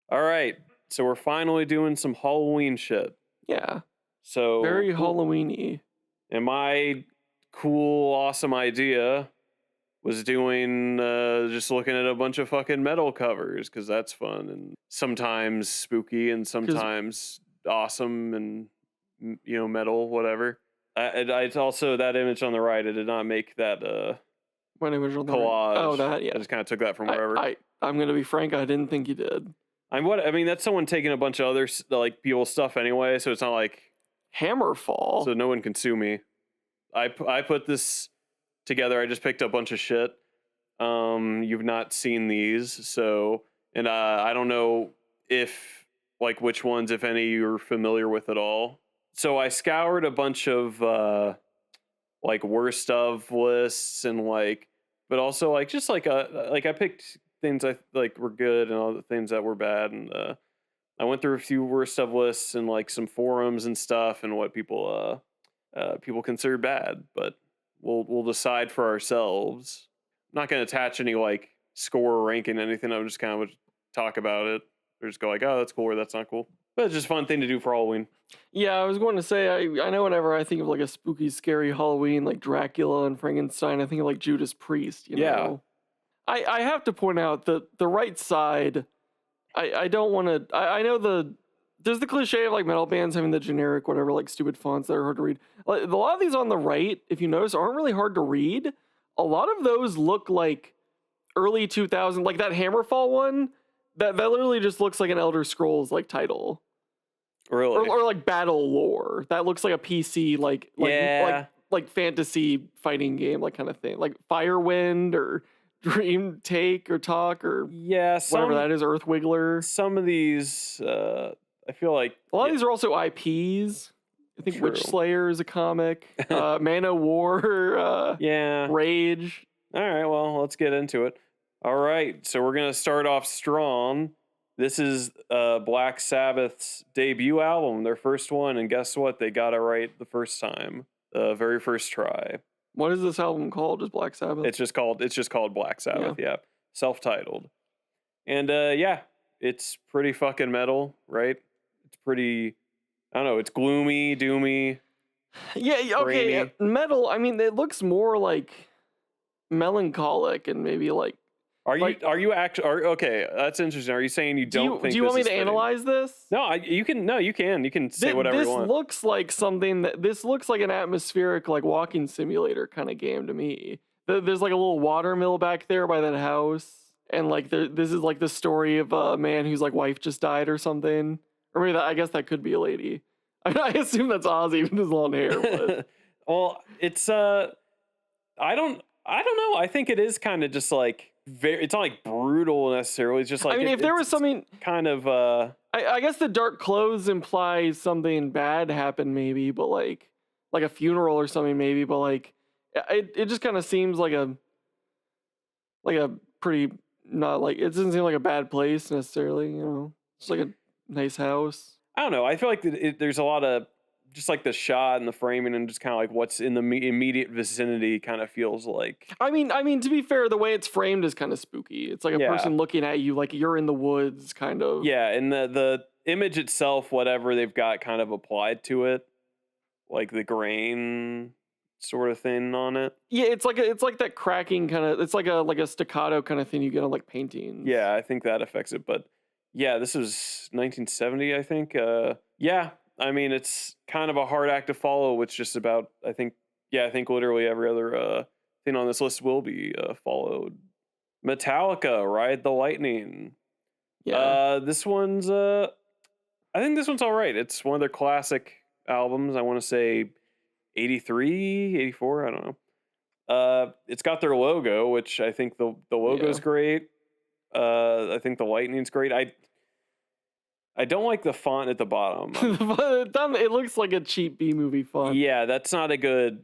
All right. So we're finally doing some Halloween shit. Yeah. So Very Halloween-y. And my cool, awesome idea was doing just looking at a bunch of fucking metal covers because that's fun and sometimes spooky and sometimes awesome and metal, whatever. I also that image on the right. I did not make that what image on the collage. Right? Oh, that yeah. I just kind of took that from wherever. I'm gonna be frank. I didn't think you did. I mean, that's someone taking a bunch of other like people's stuff anyway, so it's not like Hammerfall. So no one can sue me. I put this together. I just picked up a bunch of shit. You've not seen these, so and I don't know if like which ones, if any, you're familiar with at all. So I scoured a bunch of like worst of lists and like, but also like just like I picked things I like were good and all the things that were bad, and I went through a few worst of lists and like some forums and stuff and what people consider bad, but we'll decide for ourselves. I'm not going to attach any like score or ranking anything. I'm just kind of talk about it or just go like, oh, that's cool or that's not cool. But it's just a fun thing to do for Halloween. Yeah, I was going to say, I know whenever I think of like a spooky, scary Halloween, like Dracula and Frankenstein, I think of like Judas Priest, you know? I have to point out that the right side, I don't want to, I know there's the cliche of like metal bands having the generic, whatever, like stupid fonts that are hard to read. Like, a lot of these on the right, if you notice, aren't really hard to read. A lot of those look like early 2000, like that Hammerfall one, that literally just looks like an Elder Scrolls like title. Really? Or like Battle Lore. That looks like a PC like fantasy fighting game, like kind of thing. Like Firewind or Dream Take or Talk or whatever that is, Earth Wiggler. Some of these I feel like a lot of these are also IPs. I think Witch Slayer is a comic. Manowar, Rage. All right, well, let's get into it. All right, so we're going to start off strong. This is Black Sabbath's debut album, their first one, and guess what? They got it right the first time, the very first try. What is this album called? Just Black Sabbath? It's just called Black Sabbath, yeah. Self-titled. And it's pretty fucking metal, right? It's pretty, I don't know, it's gloomy, doomy. Yeah, okay, rainy. Metal, I mean, it looks more like melancholic and maybe like okay, that's interesting. Are you saying you don't think do you want me to analyze this? No, you can say whatever you want. This looks like this looks like an atmospheric like walking simulator kind of game to me. There's like a little watermill back there by that house, and like this is like the story of a man whose like wife just died or something. Or maybe I guess that could be a lady. I assume that's Ozzy with his long hair. But. Well, it's I don't know. I think it is kind of just like it's not like brutal necessarily. It's just like, I mean, if there was something kind of I guess the dark clothes implies something bad happened maybe, but like a funeral or something maybe, but like it just kind of seems like a pretty, not like, it doesn't seem like a bad place necessarily, you know. It's like a nice house. I don't know. I feel like there's a lot of just like the shot and the framing and just kind of like what's in the immediate vicinity kind of feels like. I mean, to be fair, the way it's framed is kind of spooky. It's like a person looking at you like you're in the woods, kind of. Yeah, and the image itself, whatever they've got kind of applied to it, like the grain sort of thing on it. Yeah, it's like that cracking kind of. It's like a staccato kind of thing you get on like paintings. Yeah, I think that affects it. But yeah, this was 1970, I think. Yeah. I mean, it's kind of a hard act to follow, which just about, I think literally every other thing on this list will be followed. Metallica, Ride the Lightning. Yeah. This one's, I think this one's all right. It's one of their classic albums. I want to say 83, 84, I don't know. It's got their logo, which I think the logo's great. I think the lightning's great. I don't like the font at the bottom. It looks like a cheap B-movie font. Yeah, that's not a good.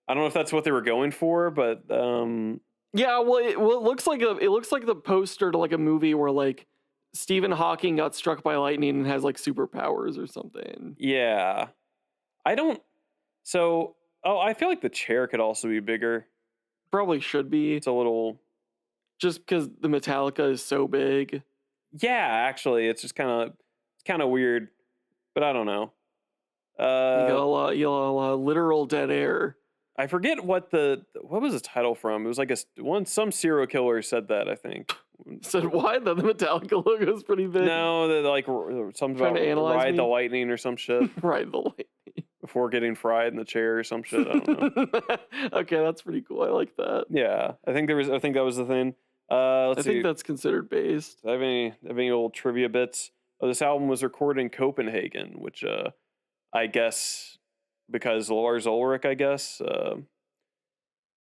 I don't know if that's what they were going for, but yeah, well, it looks like the poster to like a movie where like Stephen Hawking got struck by lightning and has like superpowers or something. Yeah, I don't. So, I feel like the chair could also be bigger. Probably should be. It's a little. Just because the Metallica is so big. Yeah, actually, it's just kind of weird, but I don't know. You got a lot of literal dead air. I forget what was the title from. It was like some serial killer said that, I think. Said why? The Metallica logo is pretty big. No, like something about ride the lightning or some shit. Ride the lightning. Before getting fried in the chair or some shit. I don't know. Okay, that's pretty cool. I like that. Yeah, I think that was the thing. Let's see. I think that's considered based. Do I have any old trivia bits? Oh, this album was recorded in Copenhagen, which I guess because Lars Ulrich, I guess,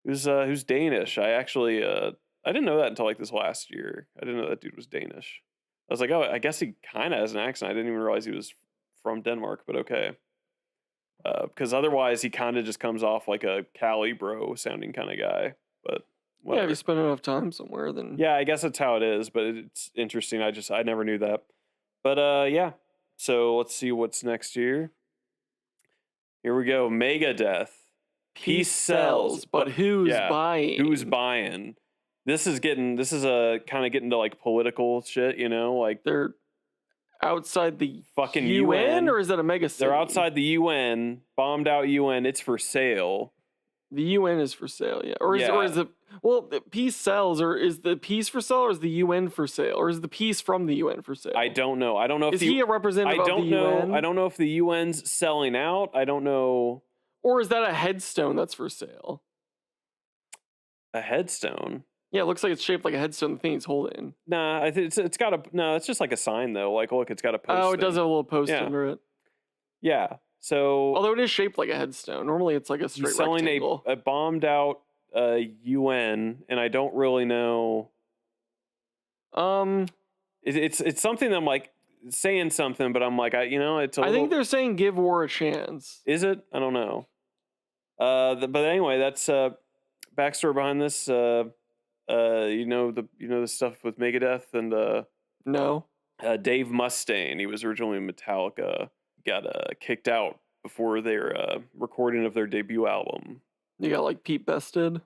who's Danish. I actually I didn't know that until like this last year. I didn't know that dude was Danish. I was like, oh, I guess he kind of has an accent. I didn't even realize he was from Denmark, but okay. Because otherwise he kind of just comes off like a Cali bro sounding kind of guy. But whatever. Yeah, if you spend enough time somewhere, then yeah, I guess that's how it is. But it's interesting. I never knew that. But yeah. So let's see what's next year. Here we go. Megadeath. Peace sells, but who's buying? Who's buying? This is a kind of getting to like political shit, you know, like they're outside the fucking UN, or is that a mega city? They're outside the UN, bombed out UN. It's for sale. The UN is for sale, yeah. Or is the peace sells, or is the peace for sale, or is the UN for sale, or is the peace from the UN for sale? I don't know. I don't know if is he a representative of the UN? I don't know if the UN's selling out. I don't know. Or is that a headstone that's for sale? A headstone? Yeah, it looks like it's shaped like a headstone. The thing he's holding. Nah, I think it's got a no. It's just like a sign though. Like look, it's got a post. Oh, it does have a little post under it. Yeah. So although it is shaped like a headstone, normally it's like a straight rectangle. Selling a bombed out UN, and I don't really know. It's something that I'm like saying something, but I'm like it's. I think they're saying give war a chance. Is it? I don't know. But anyway, that's backstory behind this. The stuff with Megadeth and no. Dave Mustaine. He was originally in Metallica. Got kicked out before their recording of their debut album. You got like Pete bested?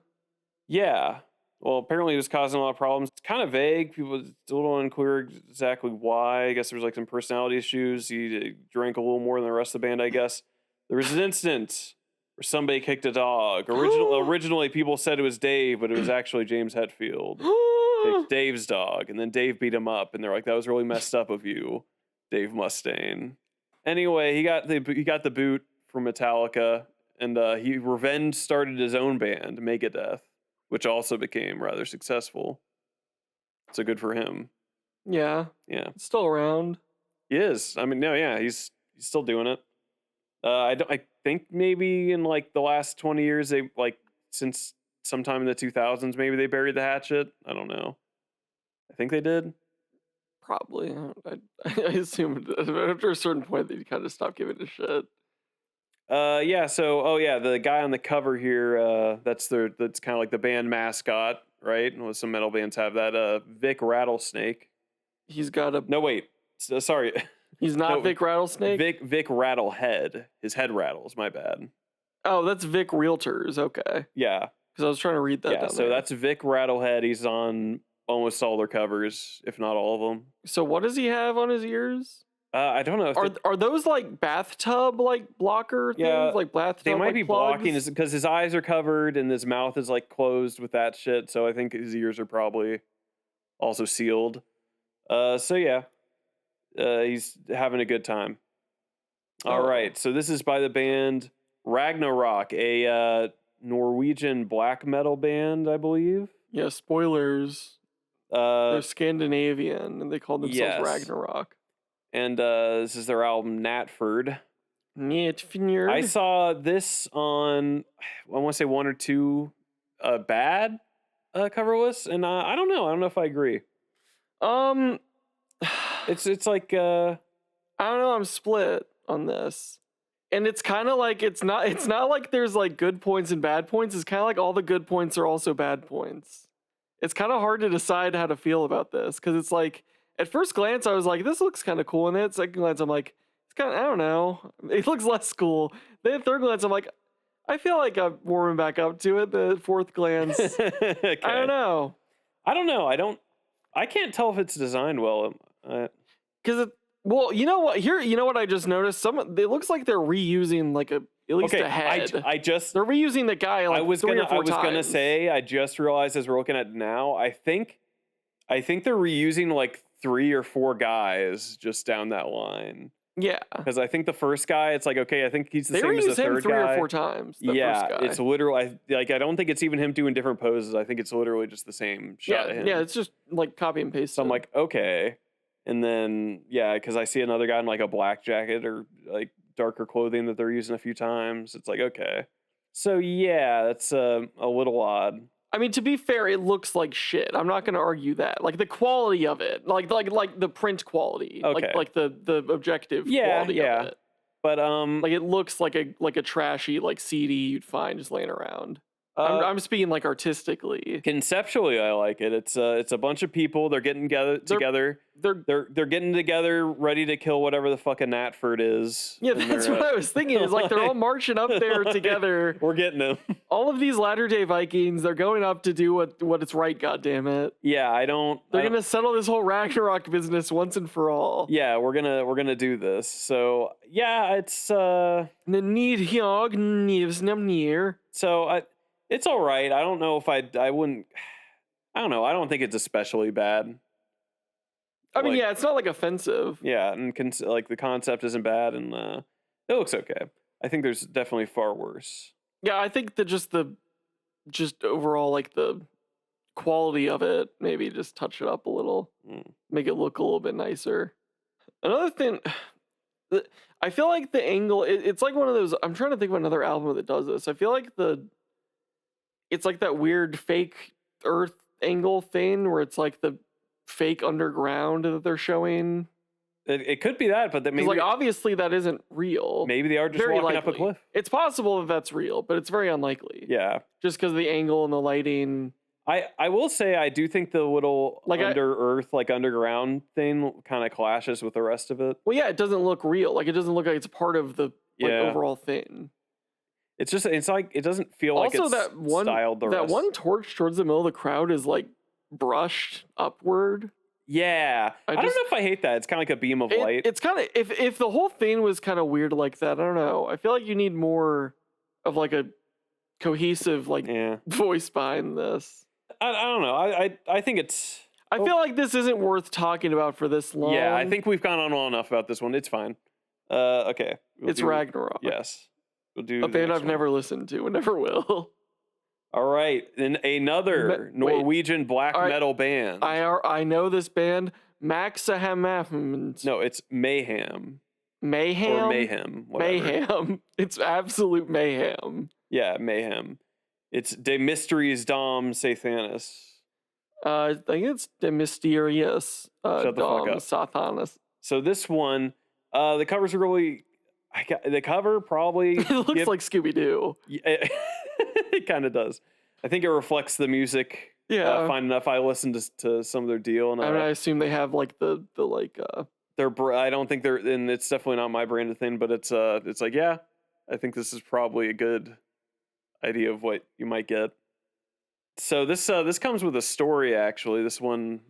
Yeah. Well, apparently it was causing a lot of problems. It's kind of vague. People, it's a little unclear exactly why. I guess there was like some personality issues. He drank a little more than the rest of the band, I guess. There was an incident where somebody kicked a dog. Originally, people said it was Dave, but it was actually James Hetfield. Kicked Dave's dog, and then Dave beat him up, and they're like, that was really messed up of you, Dave Mustaine. Anyway, he got the boot from Metallica, and he revenge started his own band, Megadeath, which also became rather successful. So good for him. Yeah. Yeah. It's still around. He is. I mean, no, yeah, he's still doing it. I think maybe in like the last 20 years, they like since sometime in the 2000s, maybe they buried the hatchet. I don't know. I think they did. Probably. I assume after a certain point they kind of stopped giving a shit. Yeah. So, the guy on the cover here, that's kind of like the band mascot, right? Well, some metal bands have that. Vic Rattlesnake. He's got a. No, wait. Sorry. He's not Vic Rattlesnake? Vic Rattlehead. His head rattles, my bad. Oh, that's Vic Realtors. Okay. Yeah. Because I was trying to read that down so there. that's Vic Rattlehead. He's on almost all their covers, if not all of them. So what does he have on his ears? I don't know. Are those like bathtub like blocker things? Yeah, like bathtub. They might like be plugs? blocking because his eyes are covered and his mouth is like closed with that shit. So I think his ears are probably also sealed. So yeah. He's having a good time. All right, so this is by the band Ragnarok, a Norwegian black metal band, I believe. Yeah, spoilers. They're Scandinavian, and they call themselves Ragnarok. And this is their album Nattferd. Nattferd. I saw this on, I want to say one or two bad cover lists, and I don't know. I don't know if I agree. It's like I don't know, I'm split on this. And it's kind of like it's not like there's like good points and bad points. It's kind of like all the good points are also bad points. It's kind of hard to decide how to feel about this cuz it's like at first glance I was like this looks kind of cool, and then at second glance I'm like it's kind of I don't know. It looks less cool. Then at third glance I'm like I feel like I'm warming back up to it. The fourth glance okay. I don't know. I don't know. I can't tell if it's designed well. Because well, you know what? You know what I just noticed? It looks like they're reusing like at least a head. They're reusing the guy. Like, I was gonna say. I just realized as we're looking at it now. I think they're reusing like 3 or 4 guys just down that line. Yeah, because I think the first guy, it's like, okay, I think he's the same as the third guy. 3 or 4 times. First guy. It's literally I don't think it's even him doing different poses. I think it's literally just the same shot of him. Yeah, it's just like copy and paste. So I'm like, okay. And then, because I see another guy in like a black jacket or like darker clothing that they're using a few times. It's like, okay. So yeah, that's a little odd. I mean, to be fair, it looks like shit. I'm not going to argue that. Like the quality of it, like the print quality, okay. like the objective quality of it. But like it looks like a trashy like CD you'd find just laying around. I'm speaking like artistically. Conceptually, I like it. It's a bunch of people. They're getting together. They're getting together, ready to kill whatever the fuck a Nattferd is. Yeah, that's what I was thinking. Is like they're all marching up there together. We're getting them. All of these Latter-day Vikings, they're going up to do what is right. God damn it. Yeah, They're gonna settle this whole Ragnarok business once and for all. Yeah, we're gonna do this. So yeah, it's So it's all right. I don't know if I wouldn't. I don't know. I don't think it's especially bad. I mean, it's not like offensive. Yeah, and like the concept isn't bad, and it looks okay. I think there's definitely far worse. Yeah, I think that just overall like the quality of it, maybe just touch it up a little, make it look a little bit nicer. Another thing, I feel like the angle, it's like one of those. I'm trying to think of another album that does this. I feel like it's like that weird fake Earth angle thing where it's like the fake underground that they're showing. It could be that, but that maybe like obviously that isn't real. Maybe they are just walking up a cliff. It's possible that that's real, but it's very unlikely. Yeah, just because of the angle and the lighting. I will say I do think the little like Earth like underground thing kind of clashes with the rest of it. Well, yeah, it doesn't look real. Like it doesn't look like it's part of the overall thing. It's like it doesn't feel like it's styled the rest. That one torch towards the middle of the crowd is like brushed upward. Yeah, I don't know if I hate that. It's kind of like a beam of light. It's kind of if the whole thing was kind of weird like that. I don't know. I feel like you need more of like a cohesive voice behind this. I don't know. I think it's. I feel like this isn't worth talking about for this long. Yeah, I think we've gone on well enough about this one. It's fine. Okay. It's Ragnarok. Yes. We'll do a band I've never listened to and never will. All right, then another Norwegian black metal band. I know this band, Maxahamafm. No, it's Mayhem. Mayhem? Or Mayhem. Whatever. Mayhem. It's absolute mayhem. Yeah, Mayhem. It's De Mysteriis Dom Sathanas. I think it's De Mysteriis Dom Sathanas. So this one, the cover's really... the cover probably... it looks like Scooby-Doo. It kind of does. I think it reflects the music. Yeah. Fine enough. I listened to some of their deal, and I assume they have like the like. I don't think they're, and it's definitely not my brand of thing, but it's like, yeah, I think this is probably a good idea of what you might get. So this comes with a story actually. This one.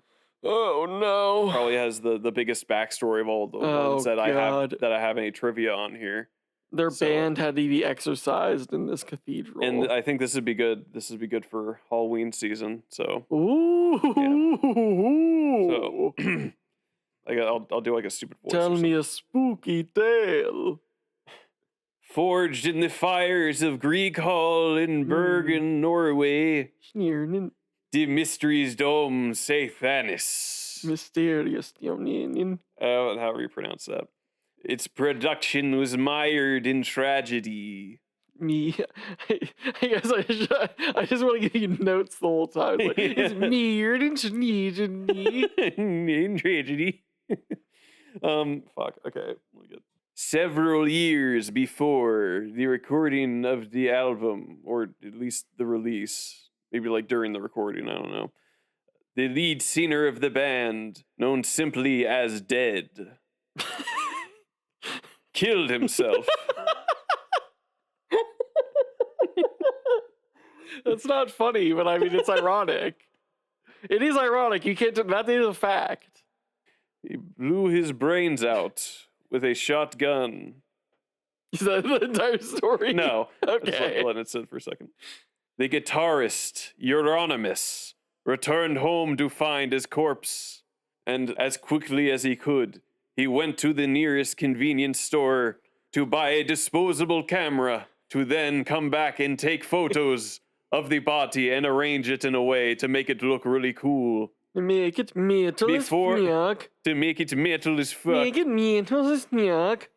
Oh no! Probably has the biggest backstory of all the ones that I have any trivia on here. Their band had to be exorcised in this cathedral, and I think this would be good. This would be good for Halloween season. So, ooh, yeah. So, I'll do like a stupid voice. Tell me a spooky tale. Forged in the fires of Greek Hall in Bergen, Norway. De Mysteriis Dom Sathanas. Mysterious Dom. However you pronounce that. Its production was mired in tragedy. I guess I just want to give you notes the whole time. Like, it's mired in tragedy. In tragedy. Fuck. Okay. Several years before the recording of the album, or at least the release, maybe like during the recording, I don't know. The lead singer of the band, known simply as Dead, killed himself. That's not funny, but I mean, it's ironic. It is ironic. You can't. That is a fact. He blew his brains out with a shotgun. Is that the entire story? No. Okay. Let it sit for a second. The guitarist, Euronymous, returned home to find his corpse, and as quickly as he could, he went to the nearest convenience store to buy a disposable camera to then come back and take photos of the body and arrange it in a way to make it look really cool. Make it metal as fuck. To make it metal as fuck. Make it metal as fuck.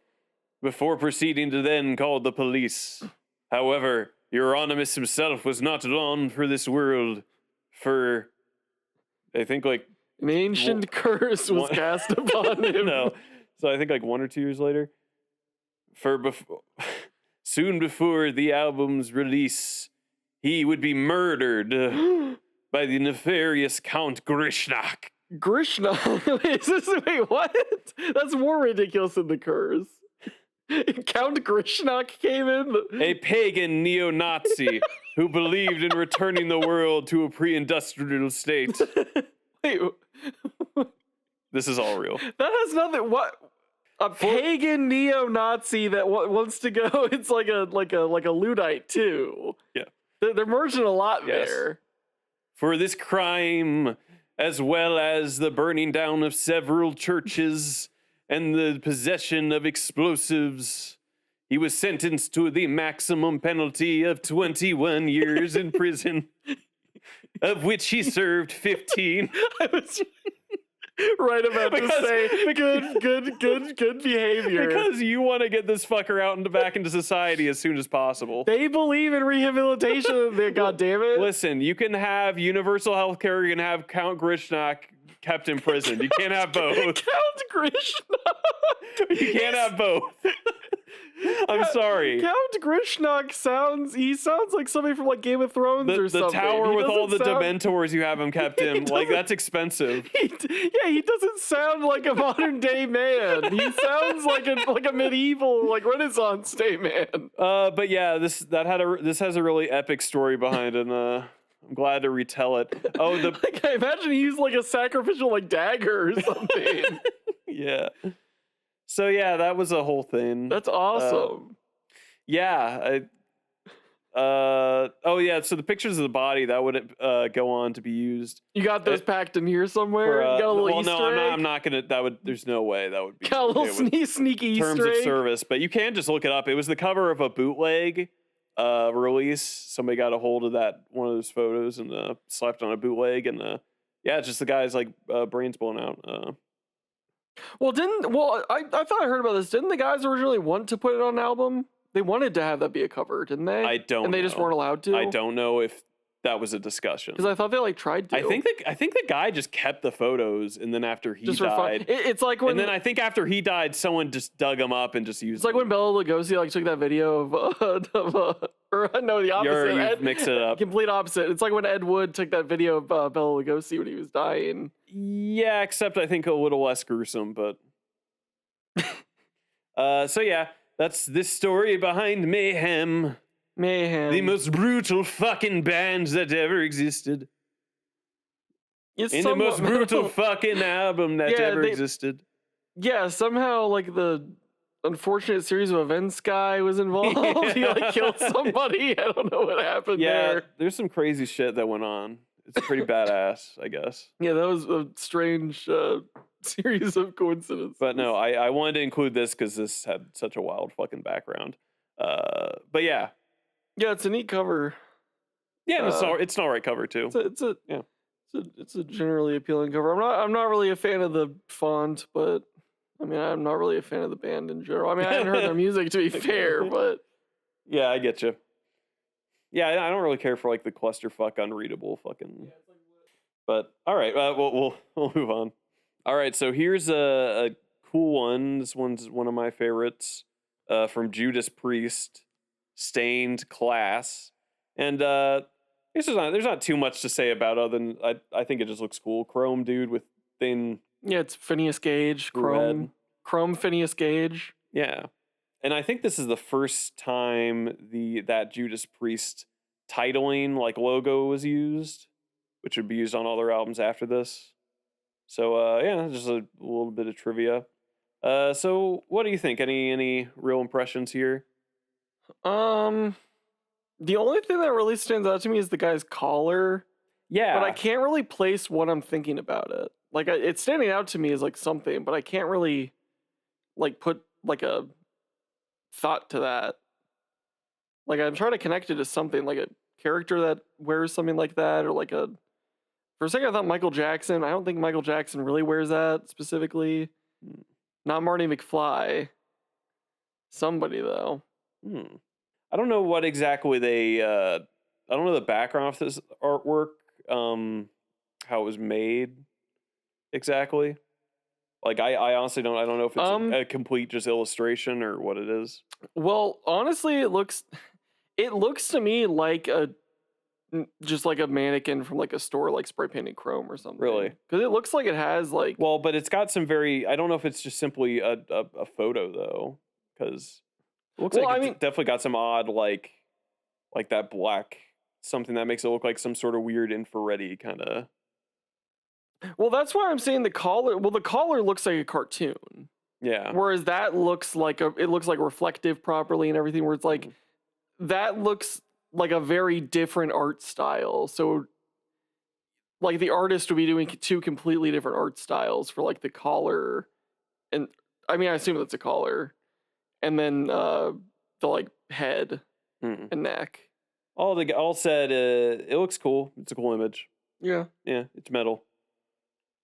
Before proceeding to then call the police. However, Euronymous himself was not long for this world, for, I think, like... An ancient curse was cast upon him. No, so I think like 1 or 2 years later. Soon before the album's release, he would be murdered by the nefarious Count Grishnak. Grishnak? Wait, what? That's more ridiculous than the curse. Count Grishnak came in? A pagan neo-Nazi who believed in returning the world to a pre-industrial state. Wait. This is all real. That has nothing. What? A pagan neo-Nazi that wants to go. It's like a Luddite too. Yeah. They're merging a lot there. For this crime, as well as the burning down of several churches and the possession of explosives, he was sentenced to the maximum penalty of 21 years in prison, of which he served 15. I was right about to say good behavior. Because you want to get this fucker out and back into society as soon as possible. They believe in rehabilitation. God damn it. Listen, you can have universal health care, you can have Count Grishnak kept in prison. You can't have both. Count Grishnak. You can't have both. I'm sorry. Count Grishnak sounds like somebody from like Game of Thrones or something. The tower with all the Dementors you have him kept in, like that's expensive. He doesn't sound like a modern day man. He sounds like a medieval, like Renaissance day man. But yeah, this has a really epic story behind it, and I'm glad to retell it. Oh, like, I imagine he used like a sacrificial like dagger or something. Yeah. So yeah, that was a whole thing. That's awesome. Oh yeah, so the pictures of the body that would go on to be used. You got those packed in here somewhere? You got a little Easter egg? I'm not gonna. There's no way that would be. Got a little sneaky Easter egg. Terms of service, but you can just look it up. It was the cover of a bootleg release. Somebody got a hold of one of those photos and slapped on a bootleg, and it's just the guy's like brains blown out. I thought I heard about this. Didn't the guys originally want to put it on an album? They wanted to have that be a cover, didn't they? I don't know. And they just weren't allowed to? I don't know if that was a discussion. Because I thought they like tried to. I think the guy just kept the photos, and then after he died, it's like when. And then I think after he died, someone just dug them up and just used. It's like when Bela Lugosi like took that video or no, the opposite. You mix it up. Complete opposite. It's like when Ed Wood took that video of Bela Lugosi when he was dying. Yeah, except I think a little less gruesome, but. So yeah, that's this story behind Mayhem. Mayhem. The most brutal fucking bands that ever existed. The most brutal fucking album that ever existed. Yeah, somehow like the unfortunate series of events guy was involved. Yeah. He like killed somebody. I don't know what happened there. Yeah, there's some crazy shit that went on. It's pretty badass, I guess. Yeah, that was a strange series of coincidences. But no, I wanted to include this because this had such a wild fucking background. But yeah. Yeah, it's a neat cover. Yeah, it's an alright cover too. It's a generally appealing cover. I'm not really a fan of the font, but I mean I'm not really a fan of the band in general. I mean I haven't heard their music to be fair, but yeah, I get you. Yeah, I don't really care for like the clusterfuck unreadable fucking. But all right, we'll move on. All right, so here's a cool one. This one's one of my favorites from Judas Priest, Stained Class, and there's not too much to say about other than I think it just looks cool. Chrome dude with thin. Yeah, it's Phineas Gage, Chrome Phineas Gage. Yeah, and I think this is the first time that Judas Priest titling like logo was used. which would be used on all their albums after this. So yeah, just a little bit of trivia. So what do you think? Any real impressions here? The only thing that really stands out to me is the guy's collar. Yeah, but I can't really place what I'm thinking about it. Like it's standing out to me as like something, but I can't really like put like a thought to that. Like I'm trying to connect it to something, like a character that wears something like that, or like a. For a second, I thought Michael Jackson. I don't think Michael Jackson really wears that specifically. Not Marty McFly. Somebody though. I don't know what exactly they. I don't know the background of this artwork. How it was made exactly. Like I honestly don't. I don't know if it's a complete just illustration or what it is. Well, honestly, it looks to me like just like a mannequin from like a store, like spray painted chrome or something. Really? Because it looks like it has like. Well, but it's got some very. I don't know if it's just simply a photo though, because it looks like it's definitely got some odd like that black something that makes it look like some sort of weird infrared-y kind of. Well, that's why I'm saying the collar. Well, the collar looks like a cartoon. Yeah. Whereas that looks like it looks like reflective properly and everything. Where it's like that looks like a very different art style. So, like the artist would be doing two completely different art styles for like the collar, and I mean I assume that's a collar, and then the like head and neck. All said, it looks cool. It's a cool image. Yeah. Yeah, it's metal.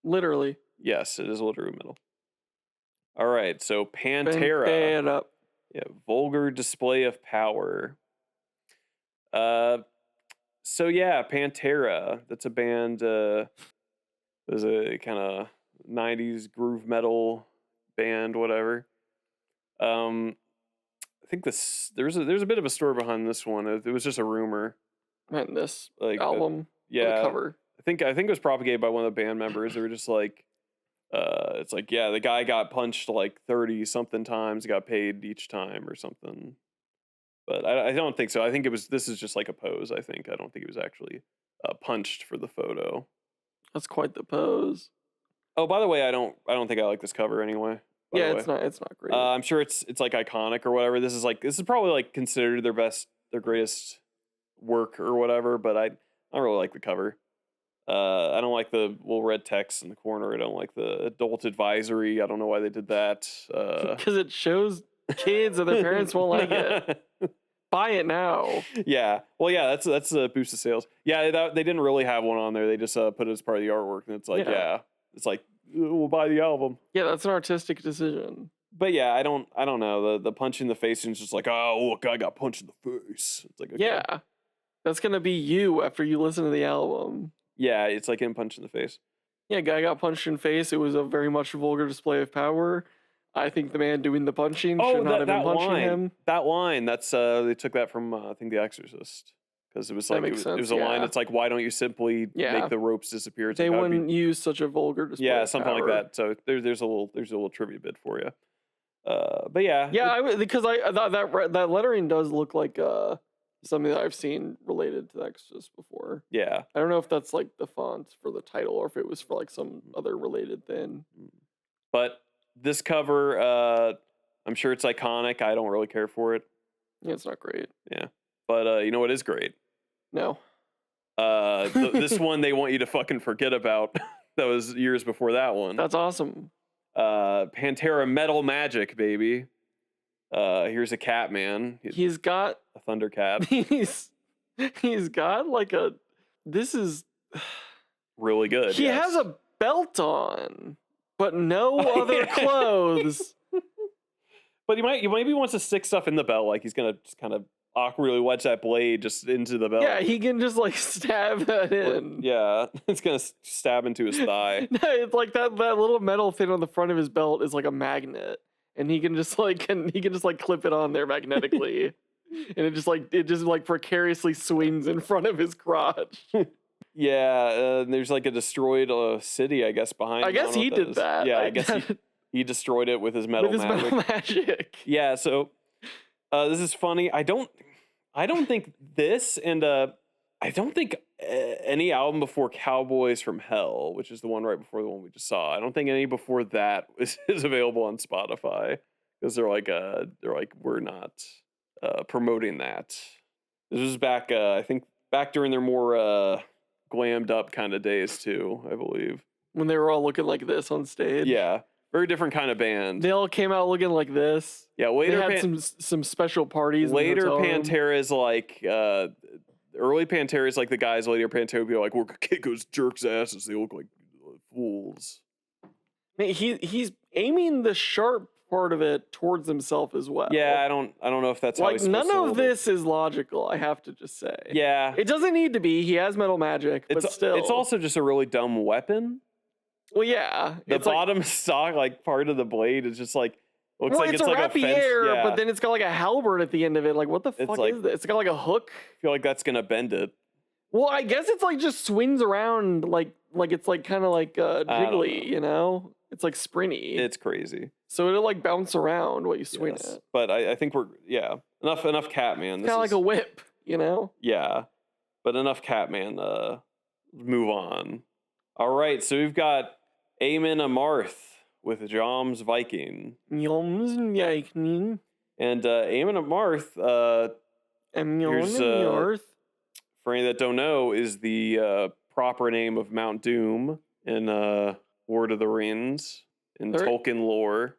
Literally. Yes, it is literally metal. All right, so Pantera. Yeah, vulgar display of power. So yeah, Pantera. That's a band. It was a kind of 90s groove metal band, whatever. I think there's a bit of a story behind this one. It was just a rumor. And this like album, yeah, the cover. I think it was propagated by one of the band members. They were just like, it's like, yeah, the guy got punched like 30 something times, got paid each time or something. But I don't think so. I think this is just like a pose. I don't think it was actually punched for the photo. That's quite the pose. Oh, by the way, I don't think I like this cover anyway. Yeah, it's not great. I'm sure it's like iconic or whatever. This is probably like considered their greatest work or whatever, but I don't really like the cover. I don't like the little red text in the corner. I don't like the adult advisory. I don't know why they did that. Because it shows kids and their parents won't like it. Buy it now. Yeah. Well, yeah, that's a boost of sales. Yeah, they didn't really have one on there. They just put it as part of the artwork, and it's like, yeah it's like, we'll buy the album. Yeah, that's an artistic decision. But yeah, I don't know. The punch in the face is just like, oh, look, I got punched in the face. It's like, okay. Yeah, that's gonna be you after you listen to the album. Yeah, it's like him punched in the face. Yeah, guy got punched in the face. It was a very much vulgar display of power. I think the man doing the punching should not have been punching him. That line, that's they took that from I think The Exorcist. Because it was like it was a line that's like, why don't you simply make the ropes disappear? It's they wouldn't use such a vulgar display. Yeah, something like that. So there's a little trivia bit for you. But yeah, because I thought that lettering does look like something that I've seen related to The Exorcist before. Yeah, I don't know if that's like the font for the title or if it was for like some other related thing. But this cover, I'm sure it's iconic. I don't really care for it. Yeah, it's not great. Yeah, but you know what is great? No. This one they want you to fucking forget about. That was years before that one. That's awesome. Pantera Metal Magic, baby. Here's a cat man. He's got a thunder cat. He's got like this is really good. He has a belt on, but no other clothes. But he maybe wants to stick stuff in the belt, like he's gonna just kind of awkwardly wedge that blade just into the belt. Yeah, he can just like stab that in. Yeah, it's gonna stab into his thigh. No, it's like that little metal thing on the front of his belt is like a magnet, and he can just like clip it on there magnetically, and it just like precariously swings in front of his crotch. Yeah, there's like a destroyed city, I guess, behind. I guess he did that. Yeah, I guess he destroyed it with his metal magic. Yeah, so this is funny. I don't think this, and I I don't think any album before Cowboys from Hell, which is the one right before the one we just saw. I don't think any before that is available on Spotify because they're like we're not promoting that. This was back I think back during their more glammed up kind of days too, I believe. When they were all looking like this on stage. Yeah. Very different kind of band. They all came out looking like this. Yeah, later they had some special parties. Later Pantera is like early Pantera is like the guys later Pantera would be like, we're gonna kick those jerks' asses. They look like fools. Man, he's aiming the sharp part of it towards himself as well. Yeah, I don't know if that's like how he's none of this is logical, I have to just say. Yeah. It doesn't need to be. He has metal magic, but still. It's also just a really dumb weapon. Well, yeah. The bottom stock, like part of the blade, is just like looks like it's a like rapier, but then it's got like a halberd at the end of it. Like, what the fuck is this? It's got like a hook. I feel like that's gonna bend it. Well, I guess it's like just swings around like it's like kind of like jiggly, you know? It's like sprinty. It's crazy. So it'll like bounce around while you swing it. But I think we're enough Catman. Kind of like a whip, you know? Yeah, but enough Catman. Move on. All right, so we've got Amon Amarth with Jomsviking. Jomsviking. And Amon Amarth, here's, for any that don't know, is the proper name of Mount Doom in Lord of the Rings, in Tolkien lore.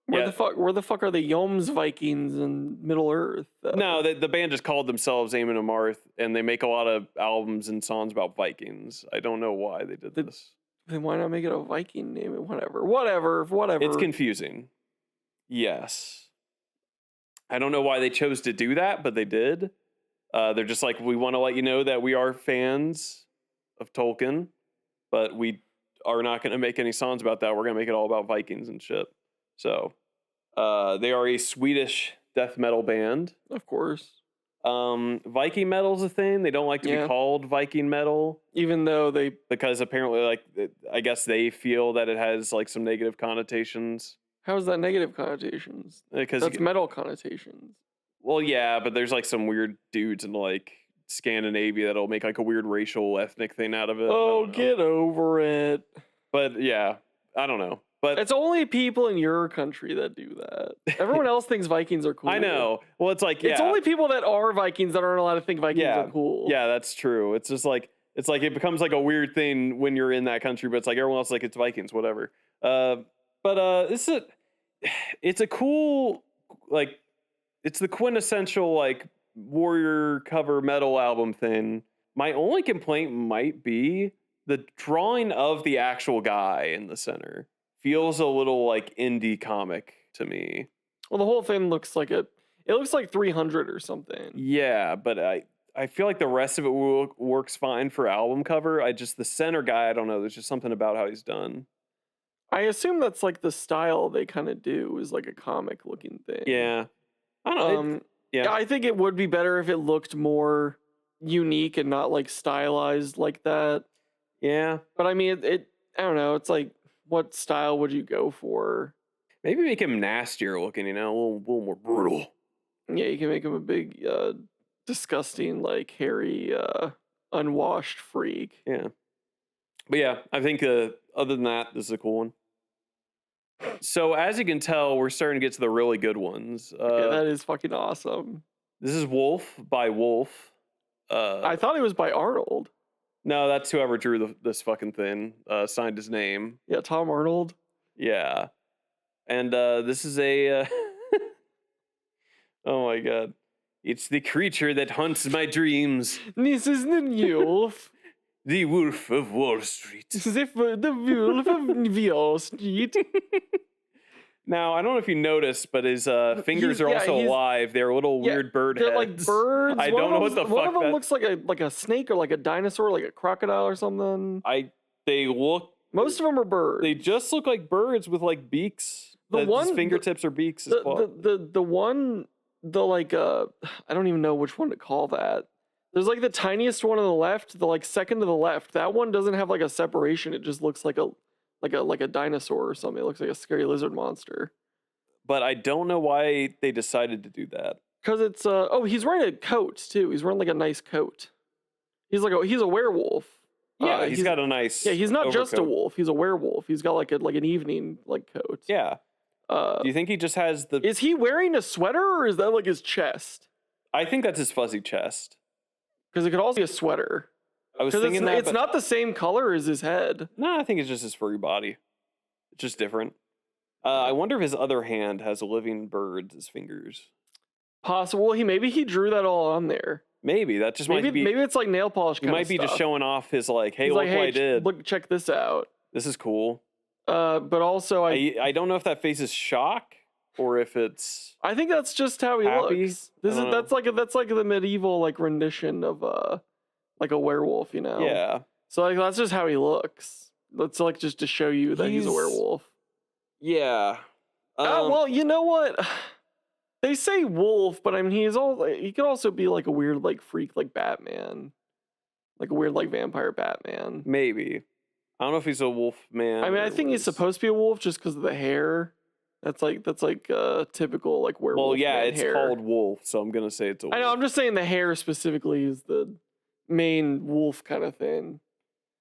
Where the fuck are the Jomsvikings in Middle Earth? No, the band just called themselves Amon Amarth, and they make a lot of albums and songs about Vikings. I don't know why they did this. Then why not make it a Viking name? Whatever. It's confusing. Yes. I don't know why they chose to do that, but they did. They're just like, we want to let you know that we are fans of Tolkien, but we are not going to make any songs about that. We're going to make it all about Vikings and shit. So, they are a Swedish death metal band. Of course. Viking metal's a thing. They don't like to be called Viking metal. Even though because apparently, like, I guess they feel that it has, like, some negative connotations. How is that negative connotations? Because that's metal connotations. Well, yeah, but there's, like, some weird dudes in, like, Scandinavia that'll make, like, a weird racial ethnic thing out of it. Oh, get over it. But, yeah, I don't know. But it's only people in your country that do that. Everyone else thinks Vikings are cool. I know. Well, it's like, it's only people that are Vikings that aren't allowed to think Vikings are cool. Yeah, that's true. It's just like, it becomes like a weird thing when you're in that country, but it's like everyone else is like, it's Vikings, whatever. It's a cool, like, it's the quintessential, like, warrior cover metal album thing. My only complaint might be the drawing of the actual guy in the center. Feels a little like indie comic to me. Well, the whole thing looks like it looks like 300 or something. Yeah, but I feel like the rest of it works fine for album cover. The center guy, I don't know. There's just something about how he's done. I assume that's like the style they kind of do is like a comic looking thing. Yeah. I don't know. Yeah, I think it would be better if it looked more unique and not like stylized like that. Yeah. But I mean, I don't know. It's like, what style would you go for? Maybe make him nastier looking, you know, a little more brutal. Yeah, you can make him a big, disgusting, like hairy, unwashed freak. Yeah. But yeah, I think other than that, this is a cool one. So as you can tell, we're starting to get to the really good ones. That is fucking awesome. This is Wolf by Wolf. I thought it was by Arnold. No, that's whoever drew this fucking thing, signed his name. Yeah, Tom Arnold. Yeah. And this is a... oh my god. It's the creature that haunts my dreams. This is the wolf. The wolf of Wall Street. The wolf of Wall Street. Now, I don't know if you noticed, but his fingers are also alive. They're little weird bird heads. They're like birds. I don't know what the fuck. One of them looks like a snake or like a dinosaur, like a crocodile or something. Most of them are birds. They just look like birds with like beaks. His fingertips are beaks. I don't even know which one to call that. There's like the tiniest one on the left, the like second to the left. That one doesn't have like a separation. It just looks like a dinosaur or something. It looks like a scary lizard monster. But I don't know why they decided to do that. Because it's he's wearing a coat too. He's wearing like a nice coat. He's a werewolf. Yeah, he's got a nice. Yeah, he's not just a overcoat. wolf. He's a werewolf. He's got like an evening like coat. Yeah. Do you think he just has the? Is he wearing a sweater or is that like his chest? I think that's his fuzzy chest. Because it could also be a sweater. I was thinking it's not the same color as his head. No, I think it's just his furry body. It's just different. I wonder if his other hand has a living bird as fingers. Possible. Maybe he drew that all on there. Maybe that just might be. Maybe it's like nail polish. He might be just showing off his like, hey, He's look like, what I did. Look, check this out. This is cool. But also I don't know if that face is shock or if it's. I think that's just how he happy. looks. That's like the medieval like rendition of like a werewolf, you know. Yeah. So like that's just how he looks. That's like just to show you that he's a werewolf. Yeah. Well, you know what? They say wolf, but I mean he could also be like a weird like freak like Batman. Like a weird like vampire Batman. Maybe. I don't know if he's a wolf man. I mean, I think he's supposed to be a wolf just because of the hair. That's like typical like werewolf. Well, yeah, it's hair. called wolf, so I'm gonna say it's a wolf. I know. I'm just saying the hair specifically is the main wolf kind of thing.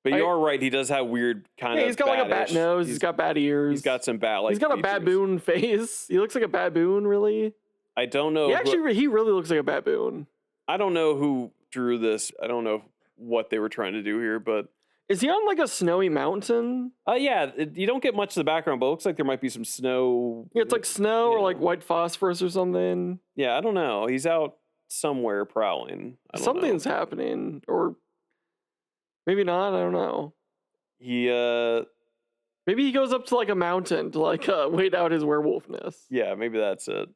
But you are right. He does have weird kind of. Yeah, he's got like a bat nose. He's got bat ears. He's got some bat like. He's got features. a baboon face. He looks like a baboon, really. I don't know. He really looks like a baboon. I don't know who drew this. I don't know what they were trying to do here, but is he on like a snowy mountain? Yeah. You don't get much of the background, but it looks like there might be some snow. Yeah, it's like snow or like white phosphorus or something. Yeah, I don't know. He's out somewhere prowling. Something's happening, or maybe not. I don't know. Maybe he goes up to like a mountain to like wait out his werewolfness. Yeah, maybe that's it.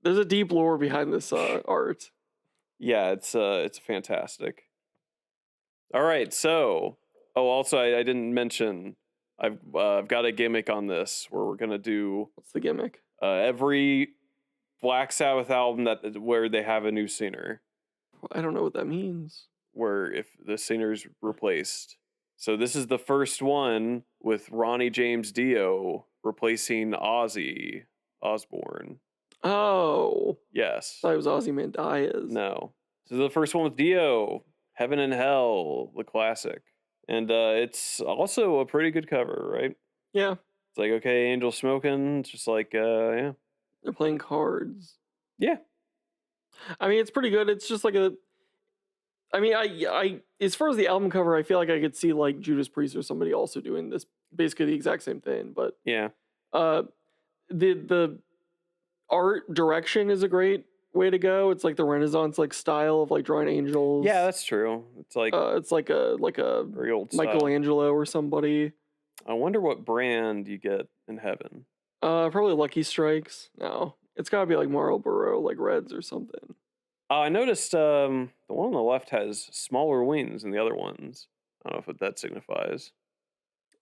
There's a deep lore behind this art. Yeah, it's fantastic. All right, so also I didn't mention I've got a gimmick on this where we're gonna do. What's the gimmick? Every Black Sabbath album where they have a new singer. I don't know what that means. Where if the singer's replaced. So this is the first one with Ronnie James Dio replacing Ozzy Osbourne. Oh. Yes. I thought it was Ozymandias. No. This is the first one with Dio. Heaven and Hell, the classic. And it's also a pretty good cover, right? Yeah. It's like, okay, Angel Smoking. It's just like, yeah. They're playing cards. Yeah. I mean, it's pretty good. It's just like I as far as the album cover, I feel like I could see like Judas Priest or somebody also doing this, basically the exact same thing. But yeah, the art direction is a great way to go. It's like the Renaissance like style of like drawing angels. Yeah, that's true. It's like a very old Michelangelo or somebody. I wonder what brand you get in heaven. Probably Lucky Strikes. No, it's gotta be like Marlboro, like Reds or something. I noticed the one on the left has smaller wings than the other ones. I don't know if that signifies.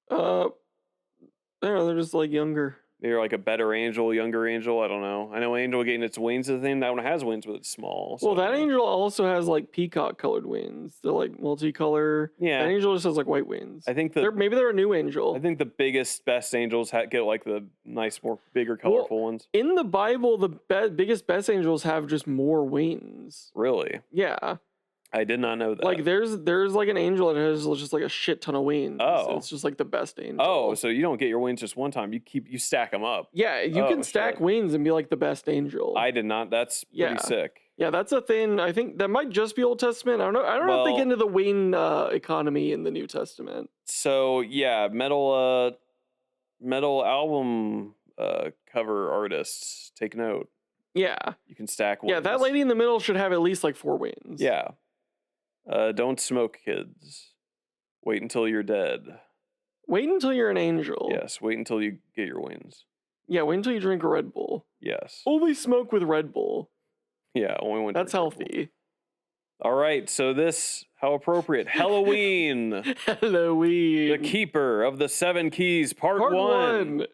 They're just like younger. Maybe like a better angel, younger angel. I don't know. I know angel getting its wings is the thing. That one has wings, but it's small. So well, that angel also has like peacock colored wings. They're like multicolor. Yeah, that angel just has like white wings. I think maybe they're a new angel. I think the best angels get like the nice, more bigger, colorful ones. In the Bible, the best angels have just more wings. Really? Yeah. I did not know that. Like there's like an angel that has just like a shit ton of wings. Oh, it's just like the best angel. Oh, so you don't get your wings just one time. You stack them up. Yeah, you can stack wings and be like the best angel. I did not. That's pretty sick. Yeah, that's a thing. I think that might just be Old Testament. I don't know if they get into the wing economy in the New Testament. So yeah, metal album cover artists, take note. Yeah, you can stack wings. Yeah, that lady in the middle should have at least like 4 wings. Yeah. Don't smoke, kids. Wait until you're dead. Wait until you're an angel. Yes, wait until you get your wings. Yeah, wait until you drink a Red Bull. Yes. Only smoke with Red Bull. Yeah, only when that's healthy. All right, so this, how appropriate. Helloween. Helloween. The Keeper of the Seven Keys, Part 1.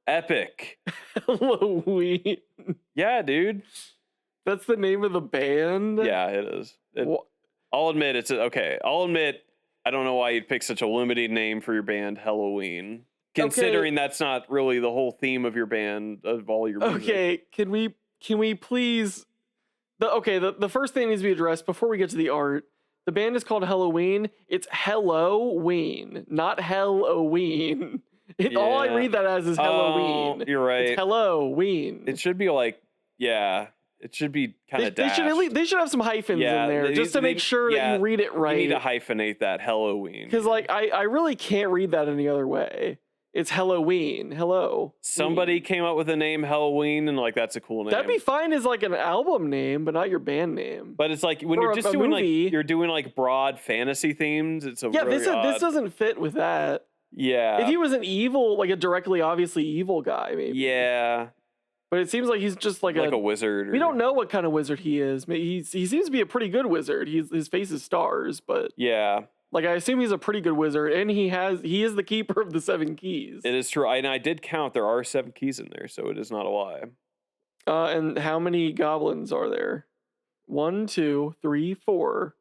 Epic. Helloween. Yeah, dude. That's the name of the band? Yeah, it is. I'll admit I don't know why you'd pick such a limited name for your band, Helloween. Considering that's not really the whole theme of your band, of all your music. Okay, can we please the first thing needs to be addressed before we get to the art. The band is called Helloween. It's Helloween, not Helloween. All I read that as is Helloween. You're right. It's Helloween. It should be like, it should be kind of dashed. They should have some hyphens in there just to make sure that you read it right. You need to hyphenate that Helloween. Because like I really can't read that any other way. It's Helloween. Hello. Somebody came up with a name Helloween, and like that's a cool name. That'd be fine as like an album name, but not your band name. But it's like when you're just doing movie, like you're doing like broad fantasy themes. It's a this doesn't fit with that. Yeah. If he was an evil, like a directly obviously evil guy, maybe. Yeah. But it seems like he's just like a wizard. We don't know what kind of wizard he is. He seems to be a pretty good wizard. His face is stars, but yeah. Like, I assume he's a pretty good wizard, and he is the keeper of the 7 keys. It is true. And I did count. There are 7 keys in there, so it is not a lie. And how many goblins are there? 1, 2, 3, 4,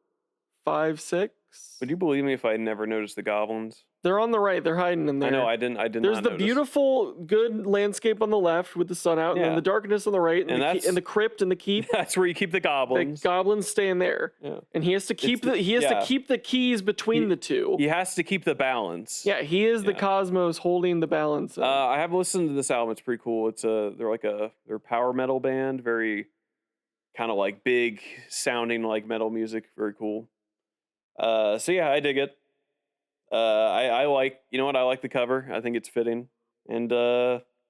5, 6. Would you believe me if I never noticed the goblins? They're on the right. They're hiding in there. I know. I didn't. There's the beautiful, good landscape on the left with the sun out, and then the darkness on the right, and the crypt and the keep. That's where you keep the goblins. The goblins stay in there. Yeah. And he has to keep to keep the keys between the two. He has to keep the balance. Yeah, he is the cosmos holding the balance. I have listened to this album. It's pretty cool. They're power metal band, very kind of like big sounding like metal music. Very cool. So yeah, I dig it. I like, you know what? I like the cover. I think it's fitting. And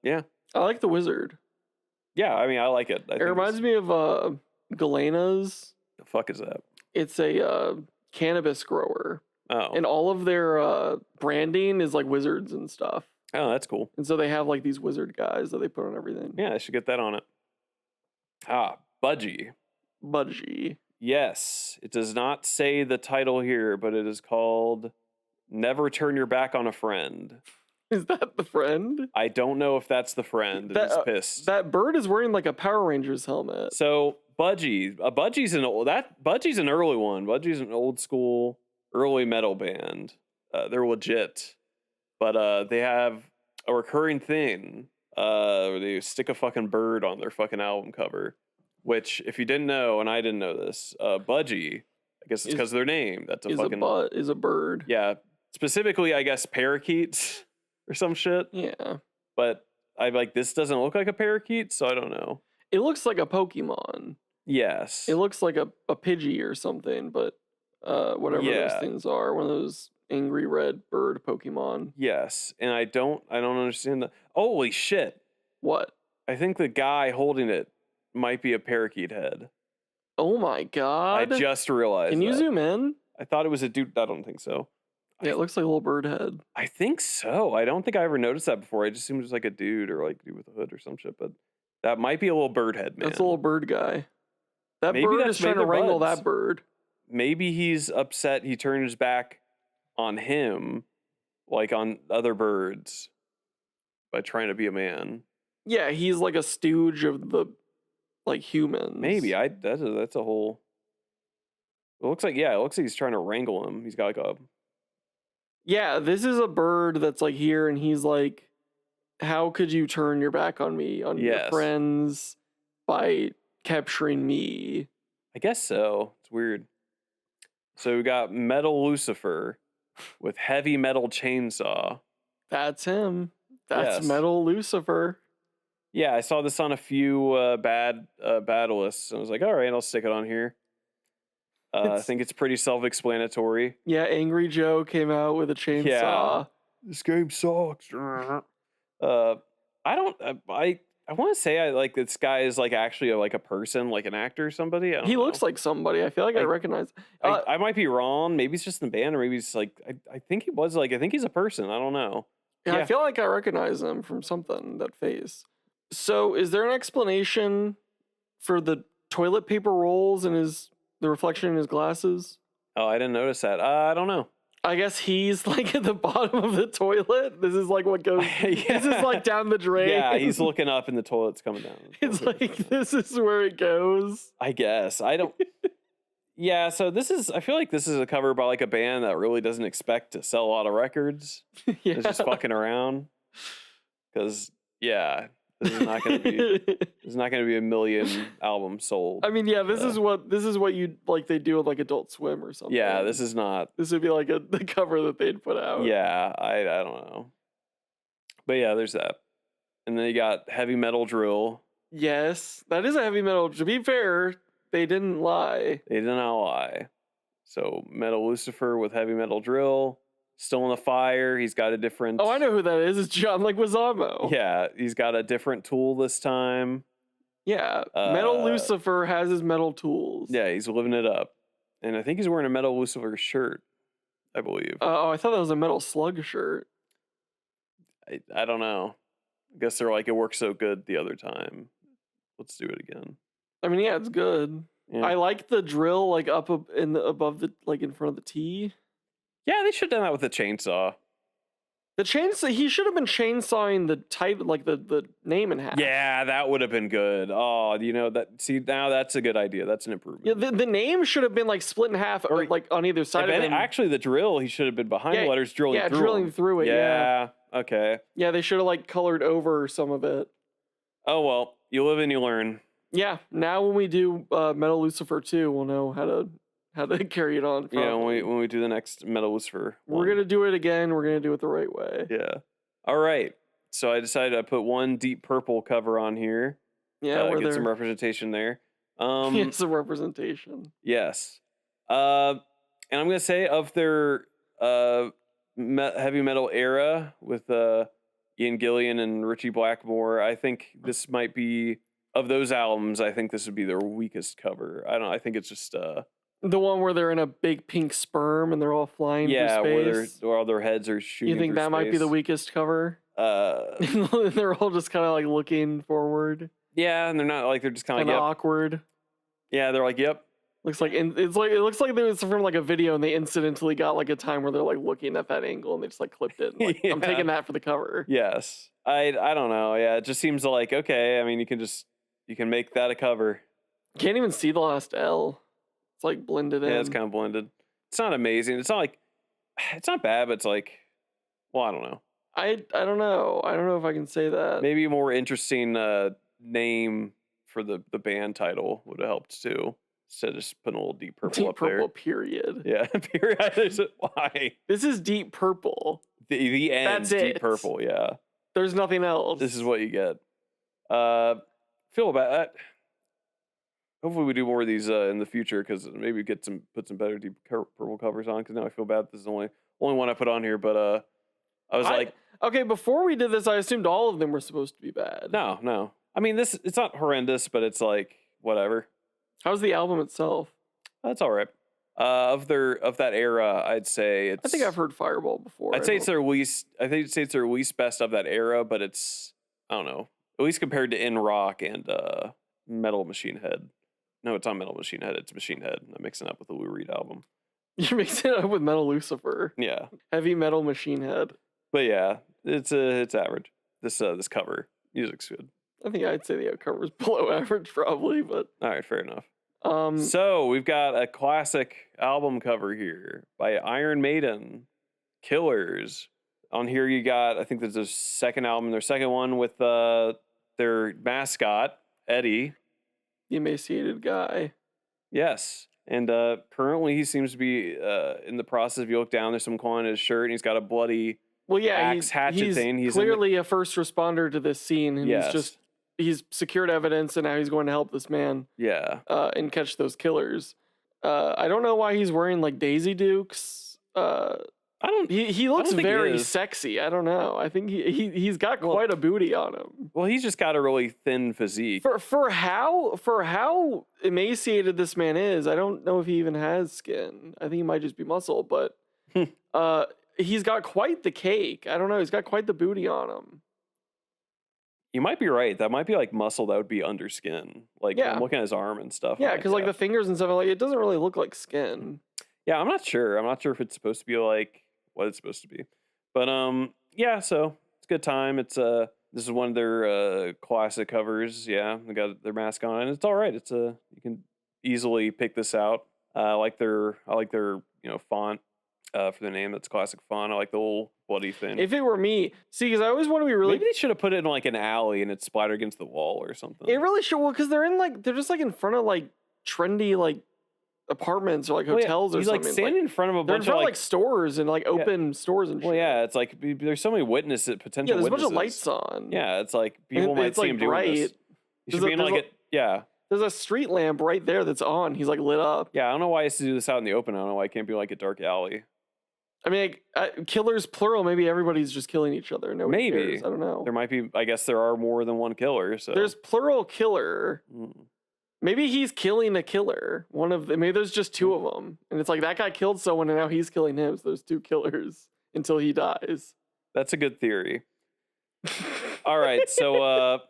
yeah. I like the wizard. Yeah, I mean, I like it. It reminds me of Galena's. The fuck is that? It's a cannabis grower. Oh. And all of their branding is like wizards and stuff. Oh, that's cool. And so they have like these wizard guys that they put on everything. Yeah, I should get that on it. Budgie. Budgie. Yes. It does not say the title here, but it is called Never Turn Your Back on a Friend. Is that the friend? I don't know if that's the friend. He's pissed. That bird is wearing like a Power Rangers helmet. So Budgie's an early one. Budgie's an old school, early metal band. They're legit, but they have a recurring thing where they stick a fucking bird on their fucking album cover. Which, if you didn't know, and I didn't know this, Budgie, I guess it's because of their name. That's is a bird. Yeah. Specifically, I guess parakeets or some shit. Yeah. But I'm like, this doesn't look like a parakeet, so I don't know. It looks like a Pokemon. Yes. It looks like a Pidgey or something, but whatever those things are, one of those angry red bird Pokemon. Yes. And I don't understand the holy shit. What? I think the guy holding it might be a parakeet head. Oh my god. I just realized. Can you zoom in? I thought it was a dude. I don't think so. Yeah, it looks like a little bird head. I think so. I don't think I ever noticed that before. I just assumed it was like a dude or like dude with a hood or some shit, but that might be a little bird head, man. That's a little bird guy. Maybe bird is trying to wrangle that bird. Maybe he's upset he turned his back on him, like on other birds, by trying to be a man. Yeah, he's like a stooge of the like humans. Maybe that's a whole. It looks like he's trying to wrangle him. He's got like a. Yeah, this is a bird that's like here, and he's like, "How could you turn your back on me, on your friends, by capturing me?" I guess so. It's weird. So we got Metalucifer with heavy metal chainsaw. That's him. That's Metalucifer. Yeah, I saw this on a few bad lists, and I was like, all right, I'll stick it on here. I think it's pretty self-explanatory. Yeah, Angry Joe came out with a chainsaw. Yeah. This game sucks. I want to say I like this guy is like actually like a person, like an actor or somebody. He looks like somebody. I feel like I recognize. I might be wrong. Maybe it's just in the band, or maybe it's like I think he was like I think he's a person. I don't know. Yeah, I feel like I recognize him from something. That face. So, is there an explanation for the toilet paper rolls and the reflection in his glasses? Oh, I didn't notice that. I don't know. I guess he's like at the bottom of the toilet. This is like what goes. This is like down the drain. Yeah, he's looking up and the toilet's coming down. It's like this is where it goes. I guess I don't. Yeah, so I feel like this is a cover by like a band that really doesn't expect to sell a lot of records. Yeah. It's just fucking around. Because This is not going to be. There's not going to be a million albums sold. I mean, yeah, this is what you like. They do with like Adult Swim or something. Yeah, this is not. This would be like the cover that they'd put out. Yeah, I don't know. But yeah, there's that. And then you got Heavy Metal Drill. Yes, that is a heavy metal. To be fair, they didn't lie. They did not lie. So Metalucifer with Heavy Metal Drill. Still in the fire. He's got a different. Oh, I know who that is. It's John Leguizamo. Yeah, he's got a different tool this time. Yeah, Metalucifer has his metal tools. Yeah, he's living it up. And I think he's wearing a Metalucifer shirt, I believe. Oh, I thought that was a Metal Slug shirt. I don't know. I guess they're like, it worked so good the other time. Let's do it again. I mean, yeah, it's good. Yeah. I like the drill like up in the above the like in front of the T. Yeah, they should have done that with the chainsaw. The chainsaw, he should have been chainsawing the type, like the name in half. Yeah, that would have been good. Oh, you know that. See, now that's a good idea. That's an improvement. Yeah, the name should have been like split in half, or like on either side of it. Actually, the drill, he should have been behind the letters, drilling through. Yeah, drilling through it. Yeah. Okay. Yeah, they should have like colored over some of it. Oh well, you live and you learn. Yeah. Now when we do Metalucifer 2, we'll know how to carry it on. Probably. Yeah, when we do the next Metalucifer, we're gonna do it again. We're gonna do it the right way. Yeah. All right. So I decided I put one Deep Purple cover on here. Yeah, get some representation there. Yeah, some representation. Yes. And I'm gonna say of their heavy metal era with Ian Gillan and Ritchie Blackmore, I think this might be of those albums. I think this would be their weakest cover. I think it's just the one where they're in a big pink sperm and they're all flying through space. Where all their heads are shooting. You think that might be the weakest cover? They're all just kind of like looking forward. Yeah, and they're not like, they're just kind of like awkward. Yeah, they're like, yep. It looks like it was from like a video and they incidentally got like a time where they're like looking at that angle and they just like clipped it. Like, yeah. I'm taking that for the cover. Yes. I don't know. Yeah, it just seems like, okay, I mean, you can make that a cover. Can't even see the last L. It's like blended in. Yeah, it's kind of blended. It's not amazing. It's not like, it's not bad, but it's like, well, I don't know. I don't know. I don't know if I can say that. Maybe a more interesting name for the band title would have helped too. Instead of just putting a little Deep Purple up there. Deep Purple, period. Yeah, period. Why? This is Deep Purple. The end's Deep Purple, yeah. There's nothing else. This is what you get. Feel about that. Hopefully we do more of these in the future, because maybe put some better Deep Purple covers on, because now I feel bad this is the only one I put on here, but I was like... Okay, before we did this, I assumed all of them were supposed to be bad. No. I mean, it's not horrendous, but it's like, whatever. How's the album itself? That's all right. Of that era, I'd say it's... I think I've heard Fireball before. I'd say it's their least best of that era, but it's, I don't know, at least compared to In Rock and Metal Machine Head. No, it's not Metal Machine Head, it's Machine Head. I'm mixing it up with the Lou Reed album. You're mixing it up with Metalucifer. Yeah. Heavy Metal Machine Head. But yeah, it's average. This cover, music's good. I think I'd say the cover is below average, probably, but... All right, fair enough. So we've got a classic album cover here by Iron Maiden, Killers. On here you got, I think there's a second album, their second one with their mascot, Eddie. The emaciated guy. Yes. And currently he seems to be in the process. If you look down, there's some claw on his shirt, and he's got a bloody axe hatchet thing. He's clearly a first responder to this scene, and he's secured evidence, and now he's going to help this man. Yeah. And catch those killers. I don't know why he's wearing like Daisy Dukes. He looks very sexy. I don't know. I think he's got quite a booty on him. Well, he's just got a really thin physique. For how emaciated this man is, I don't know if he even has skin. I think he might just be muscle, but he's got quite the cake. I don't know. He's got quite the booty on him. You might be right. That might be like muscle that would be under skin. Like, I'm looking at his arm and stuff. Yeah, because like the fingers and stuff, like it doesn't really look like skin. Yeah, I'm not sure. I'm not sure if it's supposed to be like what it's supposed to be. But yeah, so it's a good time. It's this is one of their classic covers. Yeah, they got their mask on, and it's all right. It's you can easily pick this out. I like their font. for the name. That's classic fun. I like the whole bloody thing. If it were me, see, because I always want to be really. Maybe they should have put it in like an alley and it splattered against the wall or something. It really should. Well, because they're just like in front of like trendy like apartments or like hotels or he's something. He's like standing in front of a bunch of like stores and like open stores and shit. Well, yeah, it's like there's so many witnesses, potential there's witnesses. A bunch of lights on. Yeah, it's like people might see him doing this. He should be in like it. Yeah. There's a street lamp right there that's on. He's like lit up. Yeah, I don't know why he has to do this out in the open. I don't know why it can't be like a dark alley. I mean, killers plural. Maybe everybody's just killing each other. Nobody cares. I don't know. There might be. I guess there are more than one killer. So there's plural killer. Maybe he's killing a killer. One of them. Maybe there's just two of them, and it's like that guy killed someone, and now he's killing him. So there's two killers until he dies. That's a good theory. All right, so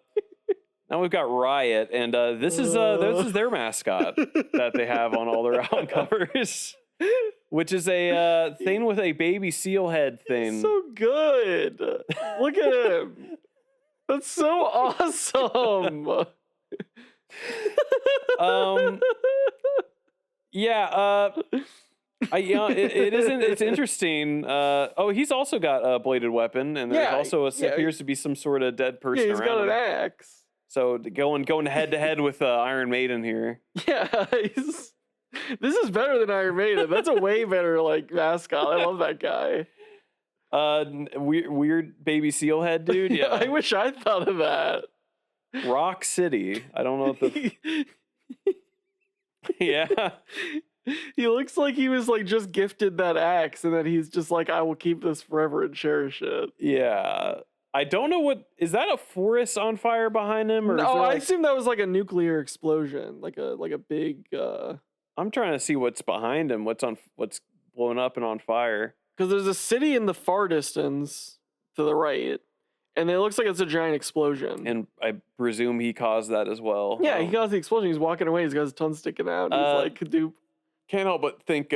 now we've got Riot, and this is their mascot that they have on all their album covers. Which is a thing with a baby seal head thing. He's so good. Look at him. That's so awesome. Yeah. It isn't. It's interesting. He's also got a bladed weapon, and there's also appears to be some sort of dead person. Yeah, he's got an axe. So going head to head with Iron Maiden here. Yeah, this is better than Iron Maiden. That's a way better like mascot. I love that guy. Weird baby seal head dude. Yeah, I wish I thought of that. Rock City. I don't know what the. Yeah. He looks like he was like just gifted that axe, and that he's just like, I will keep this forever and cherish it. Yeah. I don't know what is that a forest on fire behind him, or no? I assume that was like a nuclear explosion, like a big. I'm trying to see what's behind him. What's blowing up and on fire? Because there's a city in the far distance to the right, and it looks like it's a giant explosion. And I presume he caused that as well. Yeah, he caused the explosion. He's walking away. He's got his tongue sticking out. He's like, dude. Can't help but think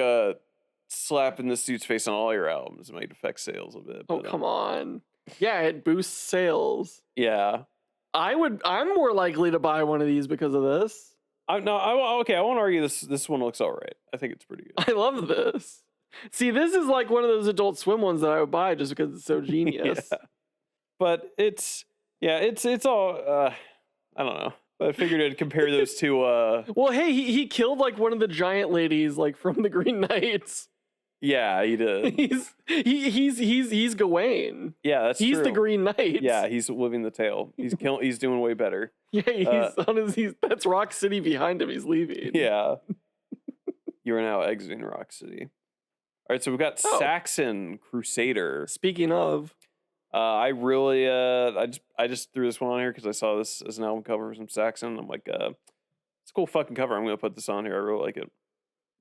slapping this dude's face on all your albums might affect sales a bit. Oh, come on. Yeah, it boosts sales. Yeah. I'm more likely to buy one of these because of this. Okay, I won't argue this one looks all right. I think it's pretty good. I love this. See, this is like one of those Adult Swim ones that I would buy just because it's so genius. Yeah. But it's all I don't know. But I figured I'd compare those two. Well, hey, he killed like one of the giant ladies like from the Green Knights. Yeah, he did. He's Gawain. Yeah, that's he's true. The Green Knight. Yeah, he's living the tale. He's doing way better. Yeah, that's Rock City behind him. He's leaving. Yeah. You are now exiting Rock City. All right, so we've got Saxon Crusader. Speaking of, I really I just threw this one on here because I saw this as an album cover for some Saxon. I'm like, it's a cool fucking cover. I'm gonna put this on here. I really like it.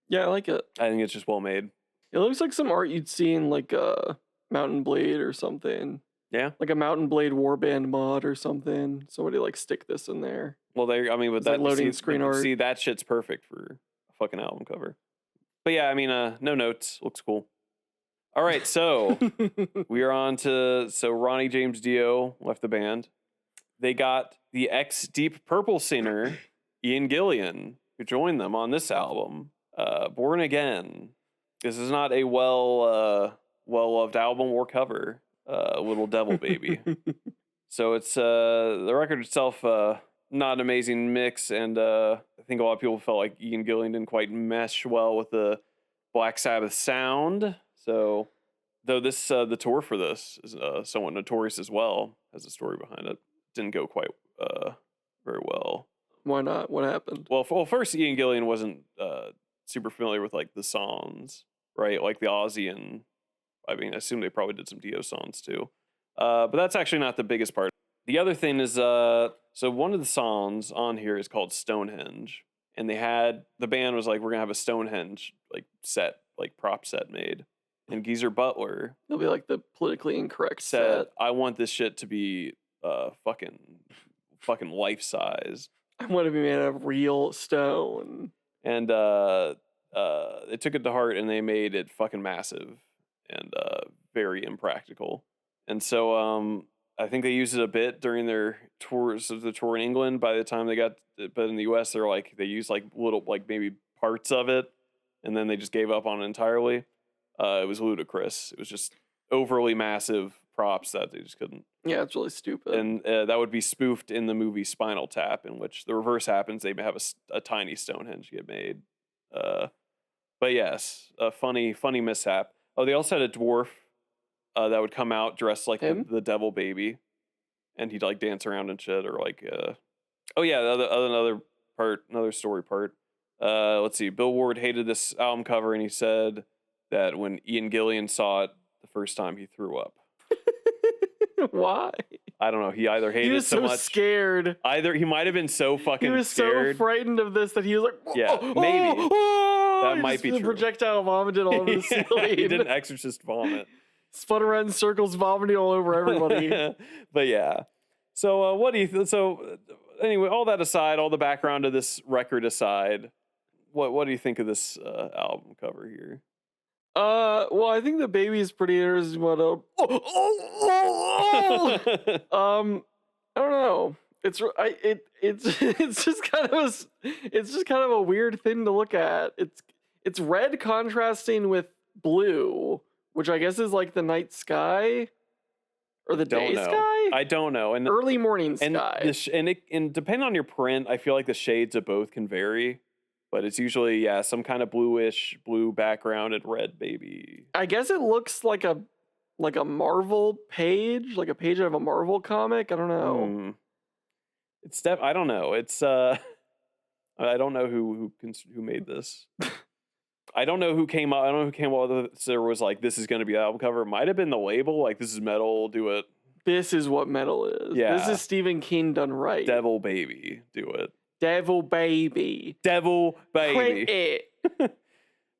Yeah, I like it. I think it's just well made. It looks like some art you'd see in like a Mountain Blade or something. Yeah, like a Mountain Blade Warband mod or something. Somebody like stick this in there. Well, with that like loading screen art. See, that shit's perfect for a fucking album cover. But yeah, I mean, no notes. Looks cool. All right, so we are on to Ronnie James Dio left the band. They got the ex-Deep Purple singer Ian Gillan, who joined them on this album, Born Again. This is not a well-loved album or cover, Little Devil Baby. So it's the record itself, not an amazing mix, and I think a lot of people felt like Ian Gillan didn't quite mesh well with the Black Sabbath sound. So, though the tour for this is somewhat notorious as well, has a story behind it. Didn't go quite very well. Why not? What happened? Well, first Ian Gillan wasn't super familiar with like the songs, right? Like the Ozzy, and I mean, I assume they probably did some Dio songs too. But that's actually not the biggest part. The other thing is, so one of the songs on here is called Stonehenge, and the band was like, we're gonna have a Stonehenge like set, like prop set made. And Geezer Butler, it'll be like the politically incorrect said, set. I want this shit to be fucking life size. I want to be made of real stone. And they took it to heart and they made it fucking massive and very impractical. And so I think they used it a bit during their tours of the tour in England. By the time they got, but in the US, they used like little, like maybe parts of it, and then they just gave up on it entirely. It was ludicrous. It was just overly massive props that they just couldn't. Yeah, it's really stupid. And that would be spoofed in the movie Spinal Tap, in which the reverse happens. They have a tiny Stonehenge get made. But yes, a funny mishap. Oh, they also had a dwarf that would come out dressed like the devil baby, and he'd like dance around and shit, or like oh yeah, another story part. Let's see. Bill Ward hated this album cover, and he said that when Ian Gillan saw it the first time, he threw up. Why? I don't know. He either hated he was so much, scared. Either he might have been so fucking. He was scared. so frightened of this that he was like, yeah, maybe that might be true. Projectile vomited all over the ceiling. He did an exorcist vomit. Spun around in circles, vomiting all over everybody. But yeah. So what do you? So anyway, all that aside, all the background of this record aside, what do you think of this album cover here? Well, I think the baby is pretty interesting. But I don't know. It's just kind of a weird thing to look at. It's red contrasting with blue, which I guess is like the night sky or the day sky. I don't know. And early morning sky. And depending on your print, I feel like the shades of both can vary. But it's usually, some kind of blue background and red baby. I guess it looks like a Marvel page, like a page out of a Marvel comic. I don't know. I don't know. It's I don't know who made this. I don't know who came up. I don't know who came up with it. There was like, this is going to be the album cover. It might have been the label. Like, this is metal. Do it. This is what metal is. Yeah. This is Stephen King done right. Devil baby. Do it. Devil baby. Devil baby. Quit it.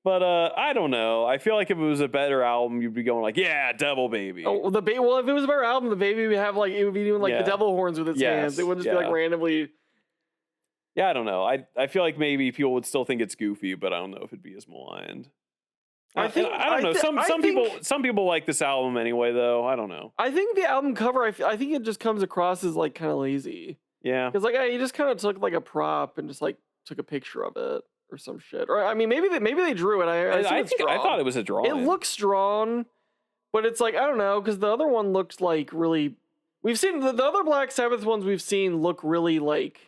But I don't know. I feel like if it was a better album, you'd be going like, yeah, Devil baby. Oh, well, if it was a better album, the baby would have like, it would be doing like the devil horns with its hands. It wouldn't just be like randomly. Yeah, I don't know. I feel like maybe people would still think it's goofy, but I don't know if it'd be as maligned. I don't know. Some people like this album anyway, though. I don't know. I think the album cover, I think it just comes across as like kind of lazy. Yeah, because like he just kind of took like a prop and just like took a picture of it or some shit. Or I mean, maybe they drew it. I thought it was a drawing. It looks drawn, but it's like I don't know because the other one looks like really. We've seen the other Black Sabbath ones we've seen look really like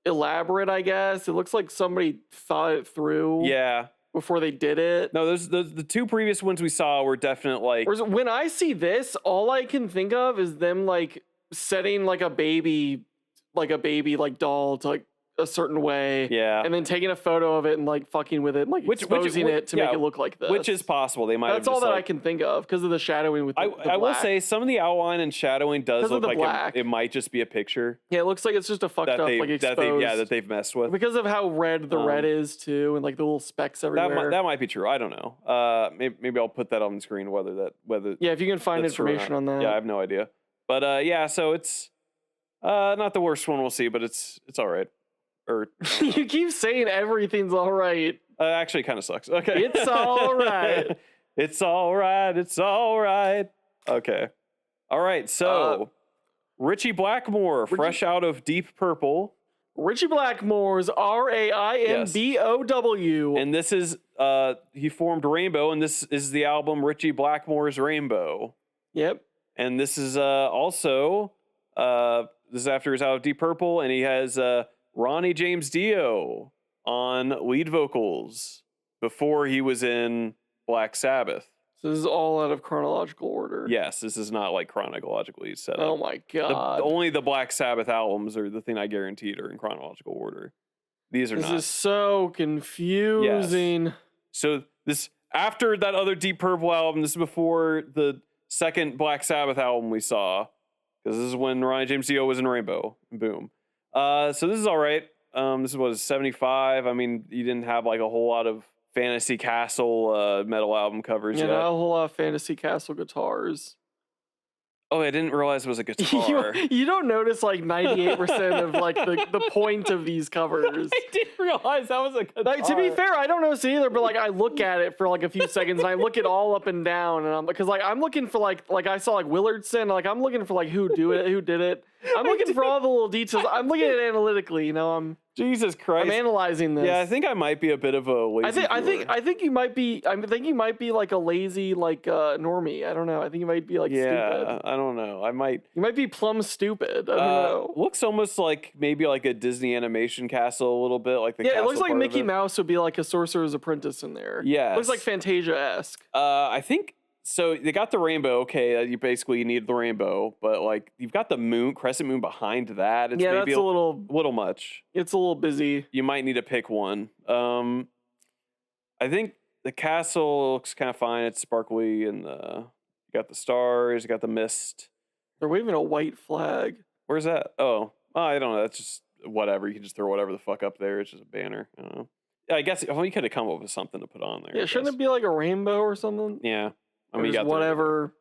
elaborate. I guess it looks like somebody thought it through. Yeah. Before they did it. No, the two previous ones we saw were definite like. When I see this, all I can think of is them like setting like a baby doll to like a certain way. Yeah. And then taking a photo of it and like fucking with it and like exposing it to make it look like this. Which is possible. They might. That's all that I can think of because of the shadowing with the I will say some of the outline and shadowing does look like it might just be a picture. Yeah, it looks like it's just a fucked up like exposed. That they've messed with. Because of how red the red is too and like the little specks everywhere. That might be true. I don't know. Maybe I'll put that on the screen whether yeah, if you can find information on that. Yeah, I have no idea. But so it's not the worst one we'll see, but it's all right. Or you keep saying everything's all right. Actually, it kind of sucks. Okay, it's all right. It's all right. It's all right. Okay, all right. So, Ritchie Blackmore, fresh out of Deep Purple. Ritchie Blackmore's RAINBOW, and this is he formed Rainbow, and this is the album Ritchie Blackmore's Rainbow. Yep. And this is also this is after he's out of Deep Purple, and he has Ronnie James Dio on lead vocals before he was in Black Sabbath. So this is all out of chronological order. Yes, this is not like chronologically set up. Oh my god! Only the Black Sabbath albums are the thing I guaranteed are in chronological order. These are not. This is so confusing. Yes. So this after that other Deep Purple album. This is before the second Black Sabbath album we saw, because this is when Ronnie James Dio was in Rainbow. Boom. So this is all right. This was 75. I mean, you didn't have like a whole lot of Fantasy Castle metal album covers yet. Not a whole lot of Fantasy Castle guitars. Oh, I didn't realize it was a guitar. you don't notice like 98% of like the point of these covers. I didn't realize that was a guitar. Like, to be fair, I don't notice either, but like I look at it for like a few seconds and I look it all up and down, and because like I'm looking for like I saw like Willardson, like I'm looking for like who did it. I'm looking for all the little details. I'm looking at it analytically, you know. Jesus Christ! I'm analyzing this. Yeah, I think I might be a bit of a lazy. I think you might be. I think you might be like a lazy normie. I don't know. I think you might be like stupid. I don't know. I might. You might be plumb stupid. I don't know. Looks almost like maybe like a Disney animation castle a little bit, like the castle. It looks like Mickey Mouse would be like a Sorcerer's Apprentice in there. Yeah, looks like Fantasia-esque. I think. So they got the rainbow. Okay, you basically need the rainbow, but like you've got the crescent moon behind that. It's maybe that's a little much. It's a little busy. You might need to pick one. I think the castle looks kind of fine. It's sparkly, and you got the stars. You got the mist. They're waving a white flag. Where's that? Oh, I don't know. That's just whatever. You can just throw whatever the fuck up there. It's just a banner. I don't know. Yeah, I guess you could have come up with something to put on there. Yeah, shouldn't it be like a rainbow or something? Yeah. I mean, whatever.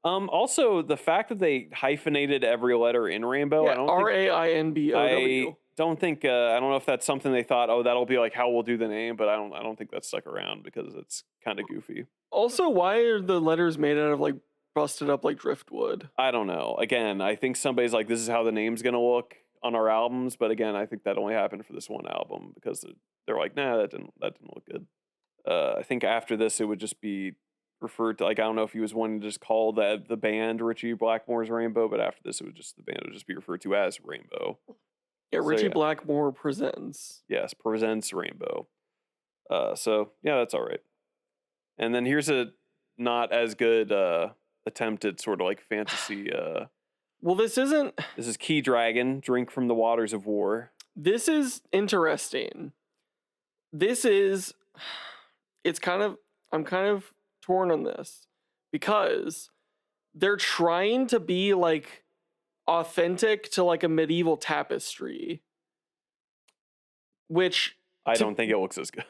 Also, the fact that they hyphenated every letter in Rainbow, I don't Rainbow. I don't think. I don't know if that's something they thought. Oh, that'll be like how we'll do the name, but I don't think that stuck around because it's kind of goofy. Also, why are the letters made out of like busted up like driftwood? I don't know. Again, I think somebody's like, this is how the name's gonna look on our albums, but again, I think that only happened for this one album because they're like, nah, that didn't look good. I think after this, it would just be referred to, like, I don't know if he was wanting to just call the band Ritchie Blackmore's Rainbow, but after this the band would just be referred to as Rainbow. Yeah, Ritchie Blackmore presents. Yes, presents Rainbow. So yeah, that's all right. And then here's a not as good attempt at sort of like fantasy. Well, this is Keydragon, Drink from the Waters of War. This is interesting. I'm kind of torn on this because they're trying to be like authentic to like a medieval tapestry, which I don't think it looks as good.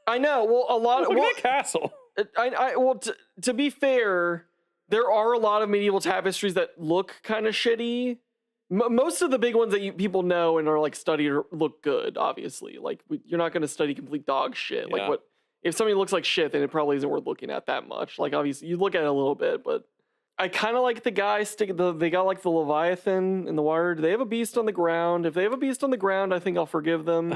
I know. Well, a lot. Look at that castle. To be fair, there are a lot of medieval tapestries that look kind of shitty. Most of the big ones that people know and are like studied look good. Obviously, like you're not going to study complete dog shit. Yeah. Like what? If something looks like shit, then it probably isn't worth looking at that much. Like, obviously, you look at it a little bit, but I kind of like the guy they got like the Leviathan in the water. Do they have a beast on the ground? If they have a beast on the ground, I think I'll forgive them.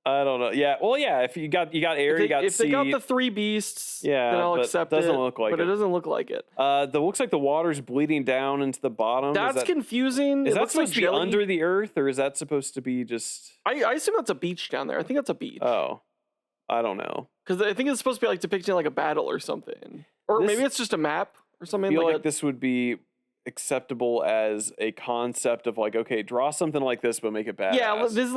I don't know. Yeah, well, yeah. If you got air, you got sea. If they got the three beasts, then I'll accept it. Doesn't look like but it doesn't look like it. Looks like the water's bleeding down into the bottom. That's confusing. Is that supposed to be under the earth, or is that supposed to be just? I assume that's a beach down there. I think that's a beach. Oh. I don't know. Because I think it's supposed to be like depicting like a battle or something. Or maybe it's just a map or something. I feel like this would be acceptable as a concept of like, okay, draw something like this, but make it badass. Yeah, this is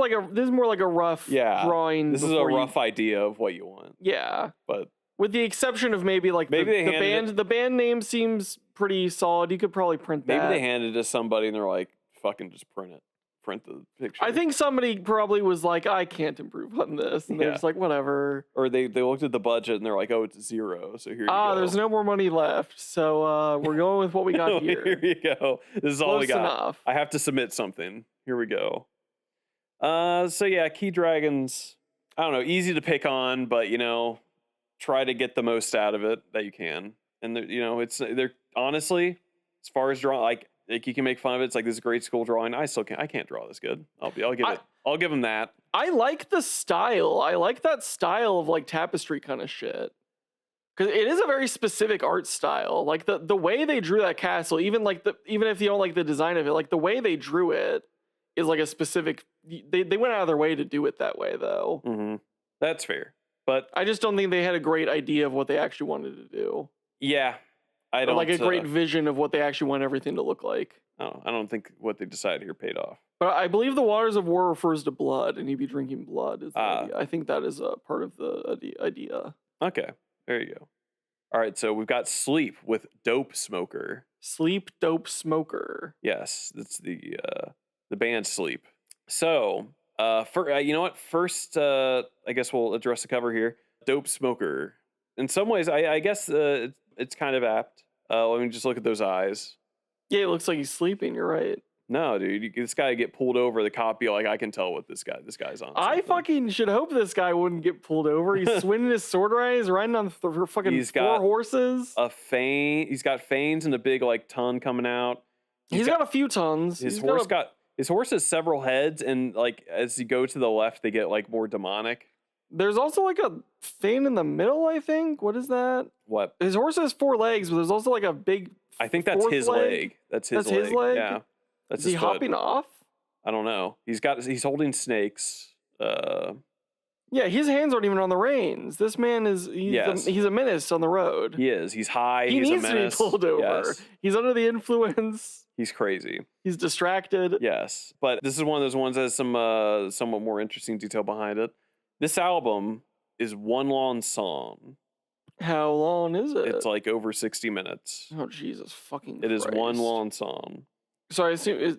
more like a rough drawing. This is a rough idea of what you want. Yeah. But with the exception of maybe like the band name seems pretty solid. You could probably print that. Maybe they handed it to somebody and they're like, fucking just print the picture. I think somebody probably was like, I can't improve on this. And they're just like, whatever. Or they looked at the budget and they're like, oh, it's 0. So here you go. There's no more money left. So we're going with what we got here. Here you go. This is all we got. Enough. I have to submit something. Here we go. So yeah, Keydragon's, I don't know, easy to pick on, but try to get the most out of it that you can. And they're honestly, as far as drawing, like you can make fun of it. It's like this grade school drawing. I can't draw this good. I'll give them that. I like the style. I like that style of like tapestry kind of shit. Because it is a very specific art style. Like the way they drew that castle, even if you don't like the design of it, like the way they drew it is like a specific. They went out of their way to do it that way, though. Mm-hmm. That's fair. But I just don't think they had a great idea of what they actually wanted to do. Yeah. I don't like a great vision of what they actually want everything to look like. I don't think what they decided here paid off. But I believe the Waters of War refers to blood, and he'd be drinking blood. Is the idea. I think that is a part of the idea. Okay, there you go. All right, so we've got Sleep with Dopesmoker. Sleep, Dopesmoker. Yes, that's the band Sleep. So, you know what? First, I guess we'll address the cover here. Dopesmoker. In some ways, I guess it's kind of apt. Let me just look at those eyes. Yeah, it looks like he's sleeping. You're right. No, dude, this guy get pulled over. The cop be like, I can tell what this guy's on. I fucking should hope this guy wouldn't get pulled over. He's swinging his sword around. He's riding on fucking 4 horses. He's got fangs and a big like ton coming out. He's got a few tons. His His horse has several heads, and like as you go to the left, they get like more demonic. There's also like a thing in the middle, I think. What is that? What? His horse has 4 legs, but there's also like a big. I think that's his leg. That's his leg. Yeah. That's is he hopping off? I don't know. He's holding snakes. Yeah, his hands aren't even on the reins. This man he's a menace on the road. He is. He's high. He he's needs a menace. to be pulled over. Yes. He's under the influence. He's crazy. He's distracted. Yes, but this is one of those ones that has some somewhat more interesting detail behind it. This album is one long song. How long is it? It's like over 60 minutes. Oh, Jesus fucking It Christ. is one long song. So I assume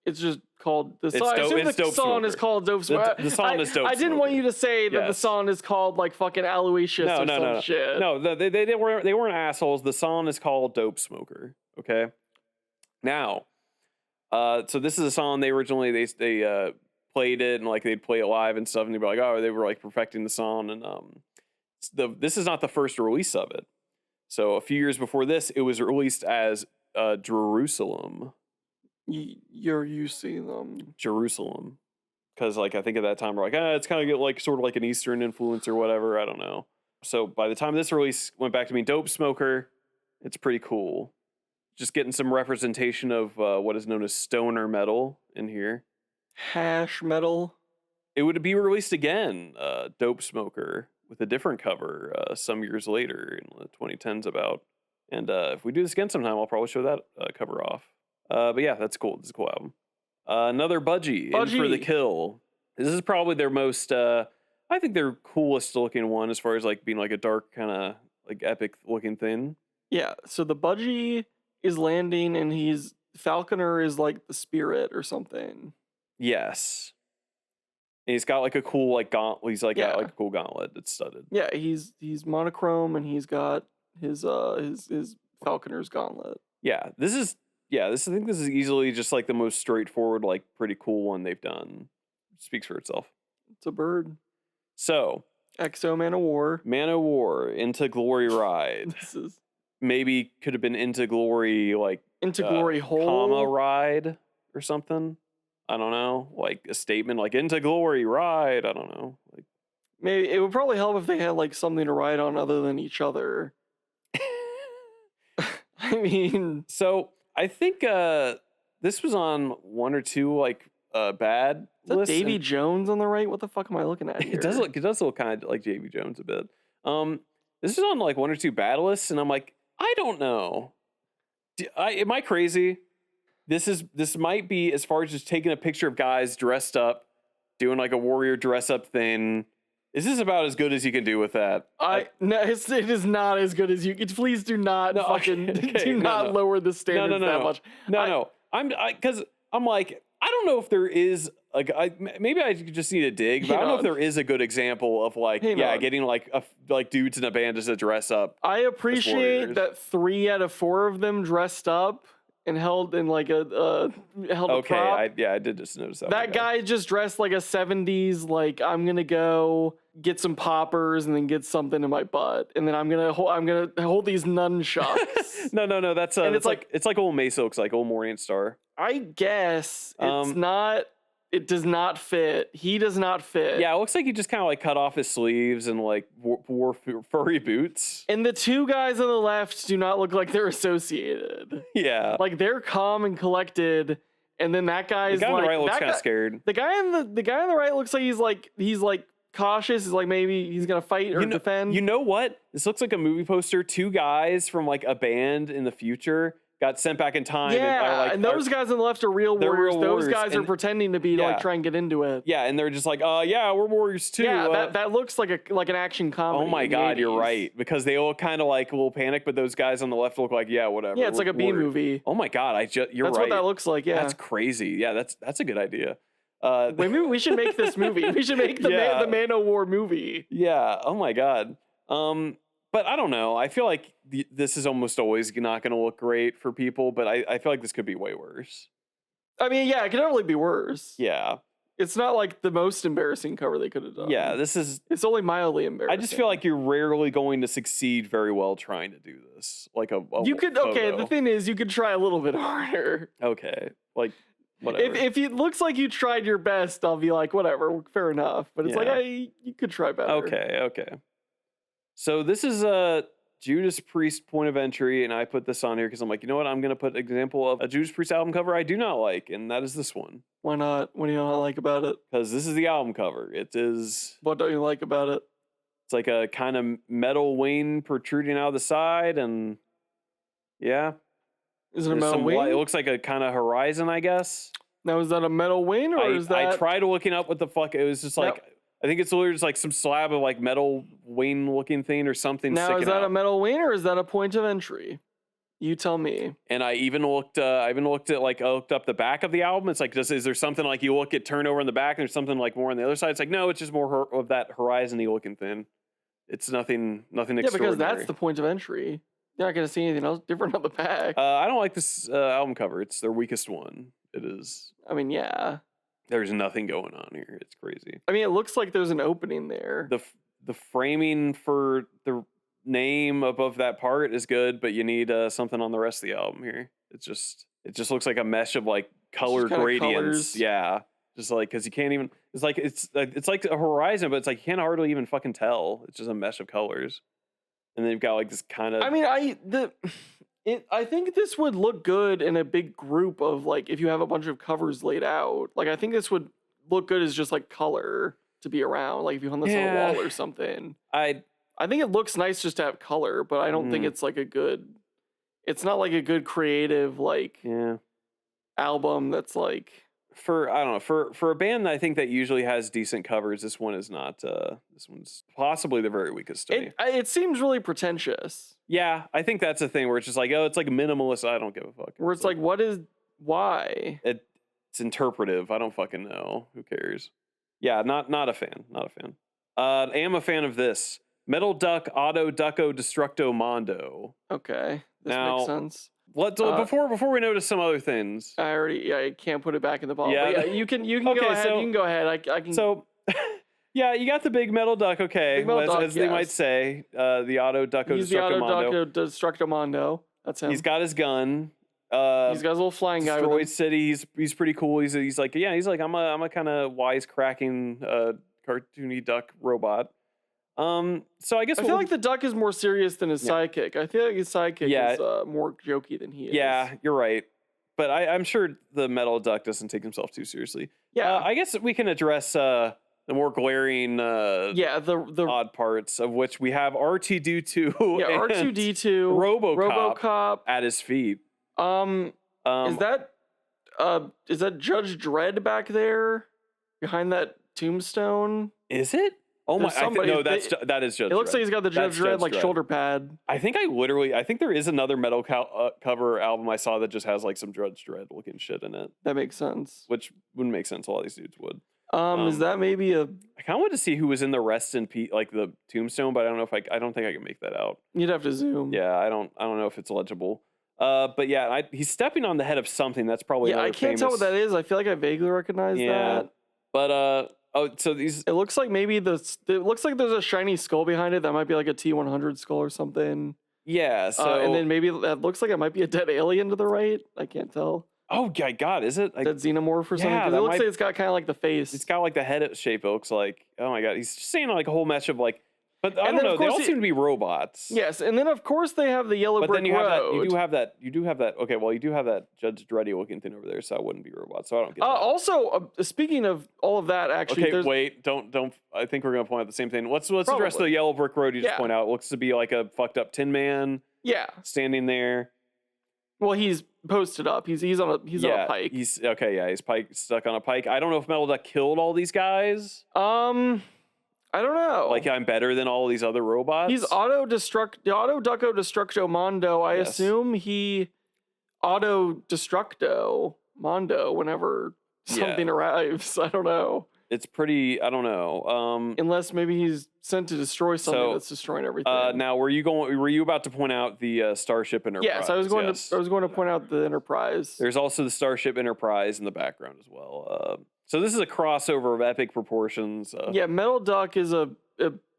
it's just called the song. I assume the song is called Dopesmoker. The song is Dopesmoker. I didn't want you to say that the song is called like fucking Aloysius or some shit. No, they weren't assholes. The song is called Dopesmoker. Okay. Now, so this is a song they originally they played it and like they'd play it live and stuff, and they'd be like, oh, they were like perfecting the song, and this is not the first release of it. So a few years before this, it was released as Jerusalem. You see them. Jerusalem. Because like I think at that time we're like, it's kind of like sort of like an Eastern influence or whatever. I don't know. So by the time this release went back to being Dopesmoker, it's pretty cool. Just getting some representation of what is known as stoner metal in here. Hash metal. It would be released again, Dopesmoker, with a different cover some years later in the 2010s about. And if we do this again sometime, I'll probably show that cover off. But yeah, that's cool. This is a cool album. Another Budgie in for the kill. This is probably their most, I think their coolest looking one as far as like being like a dark kind of like epic looking thing. Yeah, so the Budgie is landing and Falconer is like the spirit or something. Yes. And he's got like a cool like gauntlet. He's like got like a cool gauntlet that's studded. Yeah, he's monochrome and he's got his Falconer's gauntlet. Yeah, I think this is easily just like the most straightforward, like pretty cool one they've done. It speaks for itself. It's a bird. So Exo Manowar, Into Glory Ride. This is maybe could have been Into Glory, like Into Glory Hole, comma Ride or something. I don't know, like a statement like Into Glory Ride. I don't know. Like maybe it would probably help if they had like something to ride on other than each other. I mean, so I think this was on one or two like bad lists. Davy Jones on the right. What the fuck am I looking at here? It does look kind of like Davy Jones a bit. This is on like one or two bad lists, and I'm like, I don't know. Am I crazy? This might be as far as just taking a picture of guys dressed up, doing like a warrior dress up thing. Is this about as good as you can do with that? No, it is not as good as you. Please do not lower the standards that much. Because I'm like, I don't know if there is like maybe I just need to dig, but I don't know if there is a good example of like getting like dudes in a band just to dress up. I appreciate that 3 out of 4 of them dressed up and held in like a prop. I did just notice that. That guy just dressed like a 70s, like I'm gonna go get some poppers and then get something in my butt, and then I'm gonna hold these nunchucks. No, that's it's like old Mesa looks like old Morning Star. I guess it's not. It does not fit. He does not fit. Yeah, it looks like he just kind of like cut off his sleeves and like wore furry boots. And the 2 guys on the left do not look like they're associated. Yeah, like they're calm and collected, and then that guy's the guy like, on the right looks kind of scared. The guy on the right looks like he's like cautious. He's like maybe he's gonna fight or defend. You know what? This looks like a movie poster. 2 guys from like a band in the future got sent back in time. Yeah, and those guys on the left are real warriors. Those guys are pretending to be to like try and get into it. Yeah, and they're just like, we're warriors too. Yeah, that looks like an action comedy. Oh my god, you're right. Because they all kind of like a little panic, but those guys on the left look like, whatever. Yeah, it's like a B movie. Oh my god, you're right. That's what that looks like. Yeah, that's crazy. Yeah, that's a good idea. Maybe we should make this movie. We should make the Manowar movie. Yeah. Oh my god. But I don't know. I feel like this is almost always not going to look great for people, but I feel like this could be way worse. I mean, yeah, it could definitely be worse. Yeah. It's not like the most embarrassing cover they could have done. Yeah, it's only mildly embarrassing. I just feel like you're rarely going to succeed very well trying to do this. Like you could, photo. Okay, the thing is, you could try a little bit harder. Okay. Like, whatever. If it looks like you tried your best, I'll be like, whatever, fair enough. But it's you could try better. Okay. So this is a Judas Priest point of entry, and I put this on here because I'm like, you know what? I'm gonna put an example of a Judas Priest album cover I do not like, and that is this one. Why not? What do you not like about it? Because this is the album cover. It is. What don't you like about it? It's like a kind of metal wing protruding out of the side, and yeah. Is it a metal wing? It looks like a kind of horizon, I guess. Now, is that a metal wing, or is that? I tried looking up what the fuck. It was just like. I think it's literally just like some slab of like metal wing looking thing or something. Now, is that a metal wing or is that a point of entry? You tell me. And I even looked at like I looked up the back of the album. It's like, is there something like you look at turnover in the back and there's something like more on the other side? It's like, no, it's just more of that horizon-y looking thing. It's nothing extraordinary. Yeah, because that's the point of entry. You're not gonna see anything else different on the back. I don't like this album cover. It's their weakest one. It is. I mean, yeah. There's nothing going on here. It's crazy. I mean, it looks like there's an opening there. The framing for the name above that part is good, but you need something on the rest of the album here. It just looks like a mesh of like color gradients. Colors. Yeah, just like because you can't even. It's like a horizon, but it's like you can't hardly even fucking tell. It's just a mesh of colors, and then you've got like this kind of. I mean, I think this would look good in a big group of like if you have a bunch of covers laid out. Like I think this would look good as just like color to be around. Like if you hung this on a wall or something. I think it looks nice just to have color, but I don't think it's like a good. It's not like a good creative like album that's like. For a band that I think that usually has decent covers, this one is not. This one's possibly the very weakest to me. It seems really pretentious. Yeah, I think that's the thing where it's just like, oh, it's like minimalist. I don't give a fuck. Where it's like why? It's interpretive. I don't fucking know. Who cares? Yeah, not a fan. Not a fan. I am a fan of this Metal Duck Auto Ducko Destructo Mondo. Okay, this makes sense. Let's before we notice some other things. I can't put it back in the ball. Yeah, you can go ahead. So, you can go ahead. I can. So, yeah, you got the big metal duck. Okay, big metal duck, as they might say, the Auto Ducko Destructo Mondo. Destructo Mondo. That's him. He's got his gun. He's got his little flying guy. Destroyed City. He's pretty cool. He's like I'm a kind of wisecracking cartoony duck robot. So I guess I feel like the duck is more serious than his sidekick. I feel like his sidekick is more jokey than he is. Yeah, you're right. But I'm sure the metal duck doesn't take himself too seriously. Yeah, I guess we can address the more glaring the odd parts, of which we have R2D2 R2D2 RoboCop at his feet. Is that Judge Dredd back there behind that tombstone? Is it? Oh my! That is Judge Dredd. It looks like he's got the Judge Dredd like shoulder pad. I think there is another metal cover album I saw that just has like some Judge Dredd looking shit in it. That makes sense. Which wouldn't make sense. A lot of these dudes would. Is that maybe a? I kind of want to see who was in the Rest in Peace, like the tombstone, but I don't know if I don't think I can make that out. You'd have to zoom. Yeah, I don't know if it's legible. But yeah, he's stepping on the head of something. That's probably I can't tell what that is. I feel like I vaguely recognize that. But so these. It looks like it looks like there's a shiny skull behind it. That might be like a T-100 skull or something. Yeah. So and then maybe that looks like it might be a dead alien to the right. I can't tell. Oh my God, is it dead xenomorph or something? Yeah, it looks like it's got kind of like the face. It's got like the head shape. It looks like. Oh my God, he's just saying like a whole mesh of like. But I don't know. They all seem to be robots. Yes, and then of course they have the yellow brick road. You do have that. Okay, well you do have that Judge Dreddy looking thing over there, so I wouldn't be robots. So I don't get that. Also, speaking of all of that, actually. Okay, wait. Don't. I think we're gonna point out the same thing. Let's address the yellow brick road you just point out. It looks to be like a fucked up Tin Man. Yeah. Standing there. Well, he's posted up. He's on a pike. He's stuck on a pike. I don't know if Metal Duck killed all these guys. I don't know. Like I'm better than all these other robots. He's Auto Ducko Destructo Mondo. I assume he Auto Destructo Mondo whenever something arrives. I don't know. It's pretty. I don't know. Unless maybe he's sent to destroy something that's destroying everything. Now, were you about to point out the Starship Enterprise? Yes, I was going to point out the Enterprise. There's also the Starship Enterprise in the background as well. So this is a crossover of epic proportions. Metal Duck is a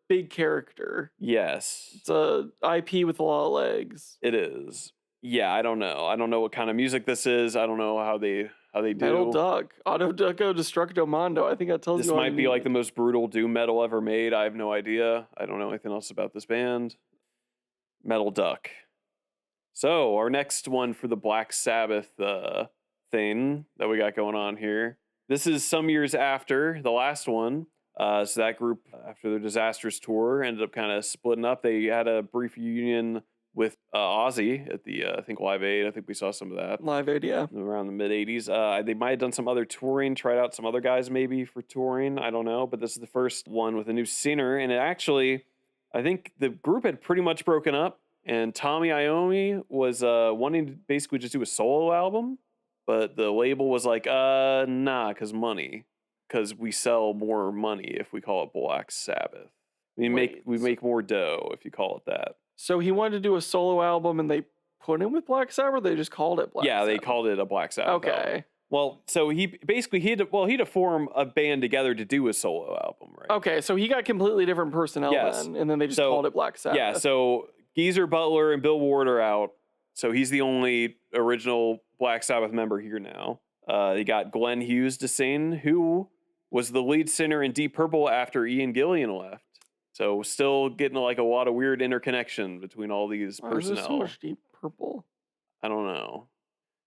big character. Yes. It's a IP with a lot of legs. It is. Yeah, I don't know. I don't know what kind of music this is. I don't know how they do. Metal Duck, Auto Ducko, Destructo Mondo. I think that tells This you all might be like the most brutal doom metal ever made. I have no idea. I don't know anything else about this band. Metal Duck. So our next one for the Black Sabbath thing that we got going on here. This is some years after the last one. So that group, after their disastrous tour, ended up kind of splitting up. They had a brief reunion with Ozzy at the, I think, Live Aid. I think we saw some of that. Live Aid, yeah. Around the mid-'80s. They might have done some other touring, tried out some other guys maybe for touring. I don't know. But this is the first one with a new singer. And it actually, I think the group had pretty much broken up. And Tommy Iommi was wanting to basically just do a solo album. But the label was like, nah, because money. Because we sell more money if we call it Black Sabbath. We make more dough if you call it that. So he wanted to do a solo album, and they put him with Black Sabbath. Or they just called it Black Sabbath. Yeah, they called it a Black Sabbath. Okay. Album. Well, so he had to form a band together to do a solo album, right? Okay, so he got completely different personnel then, and then they just called it Black Sabbath. Yeah. So Geezer Butler and Bill Ward are out. So he's the only original Black Sabbath member here now. They got Glenn Hughes to sing, who was the lead singer in Deep Purple after Ian Gillan left. So still getting like a lot of weird interconnection between all these personnel. There's so much Deep Purple. I don't know.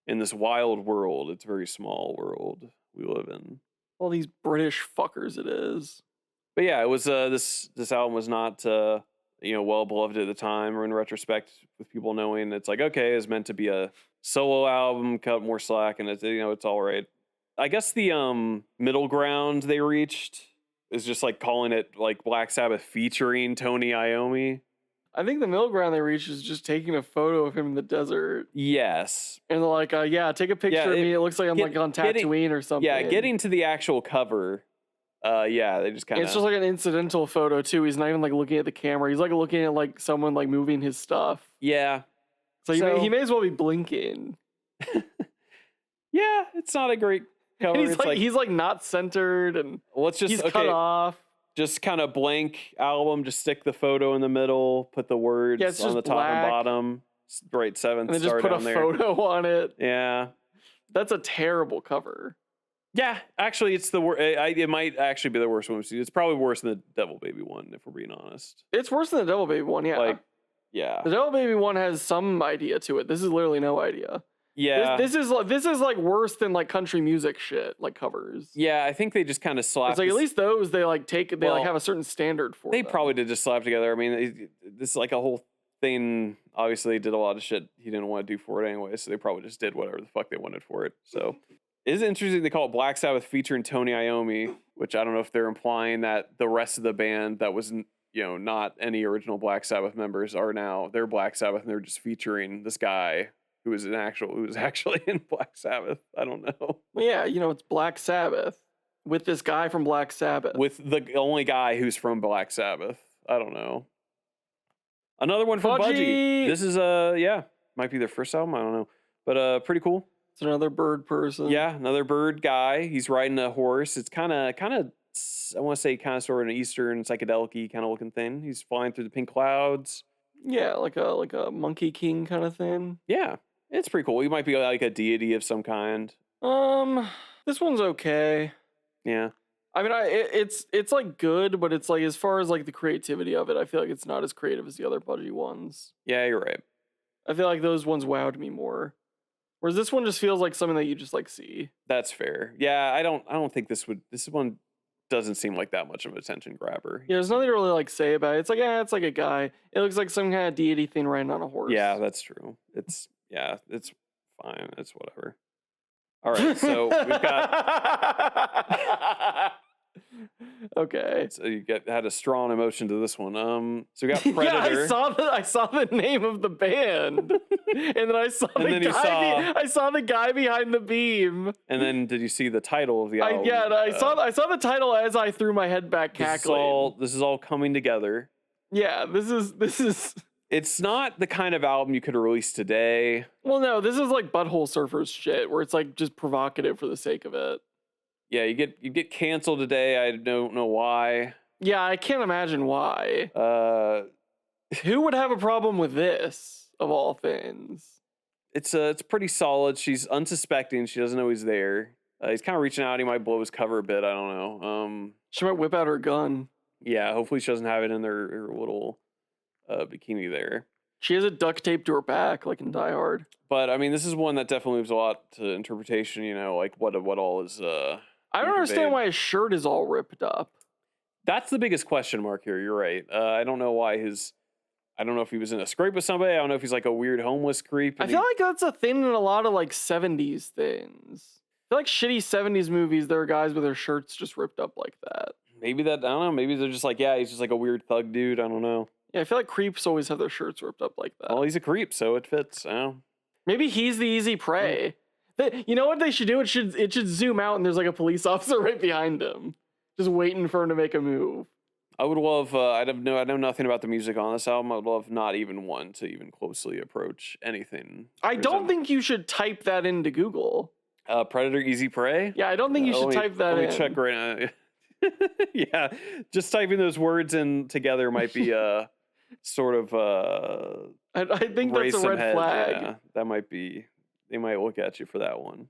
In this wild world, it's a very small world we live in. All these British fuckers it is. But yeah, it was this album was not well beloved at the time, or in retrospect, with people knowing it's like, okay, it's meant to be a solo album, cut more slack, and it's all right. I guess the middle ground they reached is just like calling it like Black Sabbath featuring Tony Iommi. I think the middle ground they reached is just taking a photo of him in the desert. Yes. And they're like, take a picture of me. It looks like I'm on Tatooine or something. Yeah, getting to the actual cover. They just kind of. It's just like an incidental photo too. He's not even like looking at the camera. He's like looking at like someone like moving his stuff. Yeah. So he may as well be blinking. Yeah, it's not a great cover. He's like not centered, and he's cut off. Just kind of blank album. Just stick the photo in the middle. Put the words on the top and bottom. Right, seventh. And then just put a photo on it. Yeah, that's a terrible cover. Yeah, actually, it's the worst. It might actually be the worst one we've seen. It's probably worse than the Devil Baby one, if we're being honest. It's worse than the Devil Baby one. Yeah. Yeah. The Devil Baby one has some idea to it. This is literally no idea. Yeah. This is like worse than like country music shit, like covers. Yeah, I think they just kind of slapped. It's like at least those they have a certain standard for. They probably did just slap together. I mean, this is like a whole thing. Obviously, they did a lot of shit he didn't want to do for it anyway, so they probably just did whatever the fuck they wanted for it. So it is interesting they call it Black Sabbath featuring Tony Iommi, which I don't know if they're implying that the rest of the band that was not any original Black Sabbath members are now they're Black Sabbath and they're just featuring this guy who was actually in Black Sabbath. I don't know. Well, yeah, it's Black Sabbath with this guy from Black Sabbath. With the only guy who's from Black Sabbath. I don't know. Another one from Budgie. This is might be their first album. I don't know, but pretty cool. It's another bird person. Yeah, another bird guy. He's riding a horse. It's kind of. I want to say kind of sort of an Eastern psychedelic-y kind of looking thing. He's flying through the pink clouds. Yeah, like a Monkey King kind of thing. Yeah, it's pretty cool. He might be like a deity of some kind. This one's okay. Yeah. I mean, it's like good, but it's like as far as like the creativity of it, I feel like it's not as creative as the other Budgie ones. Yeah, you're right. I feel like those ones wowed me more, whereas this one just feels like something that you just like see. That's fair. Yeah, I don't think this one doesn't seem like that much of an attention grabber. Yeah, there's nothing to really like say about it. It's like it's like a guy. It looks like some kind of deity thing riding on a horse. Yeah, that's true. It's fine. It's whatever. All right, so we've got. Okay. So you had a strong emotion to this one. So we got Predator. Yeah, I saw the name of the band, and then I saw I saw the guy behind the beam. And then did you see the title of the album? I saw the title as I threw my head back cackling. This is all coming together. Yeah, this is. It's not the kind of album you could release today. Well, no, this is like Butthole Surfers shit, where it's like just provocative for the sake of it. Yeah, you get canceled today. I don't know why. Yeah, I can't imagine why. Who would have a problem with this, of all things? it's pretty solid. She's unsuspecting. She doesn't know he's there. He's kind of reaching out. He might blow his cover a bit. I don't know. She might whip out her gun. Yeah, hopefully she doesn't have it in her little bikini there. She has it duct taped to her back, like in Die Hard. But I mean, this is one that definitely leaves a lot to interpretation. You know, like what all is. I don't understand why his shirt is all ripped up. That's the biggest question mark here. You're right. I don't know why I don't know if he was in a scrape with somebody. I don't know if he's like a weird homeless creep. I feel like that's a thing in a lot of like 70s things. I feel like shitty 70s movies, there are guys with their shirts just ripped up like that. Maybe that, I don't know. Maybe they're just like, yeah, he's just like a weird thug dude. I don't know. Yeah, I feel like creeps always have their shirts ripped up like that. Well, he's a creep, so it fits. Maybe he's the easy prey. You know what they should do? It should zoom out and there's like a police officer right behind him, just waiting for him to make a move. I would love. I know nothing about the music on this album. I would love not even one to even closely approach anything. I don't think you should type that into Google. Predator Easy Prey? Yeah, I don't think you should type that in. Let me check right now. Yeah, just typing those words in together might be sort of. I think that's a red flag. Yeah, that might be. They might look at you for that one.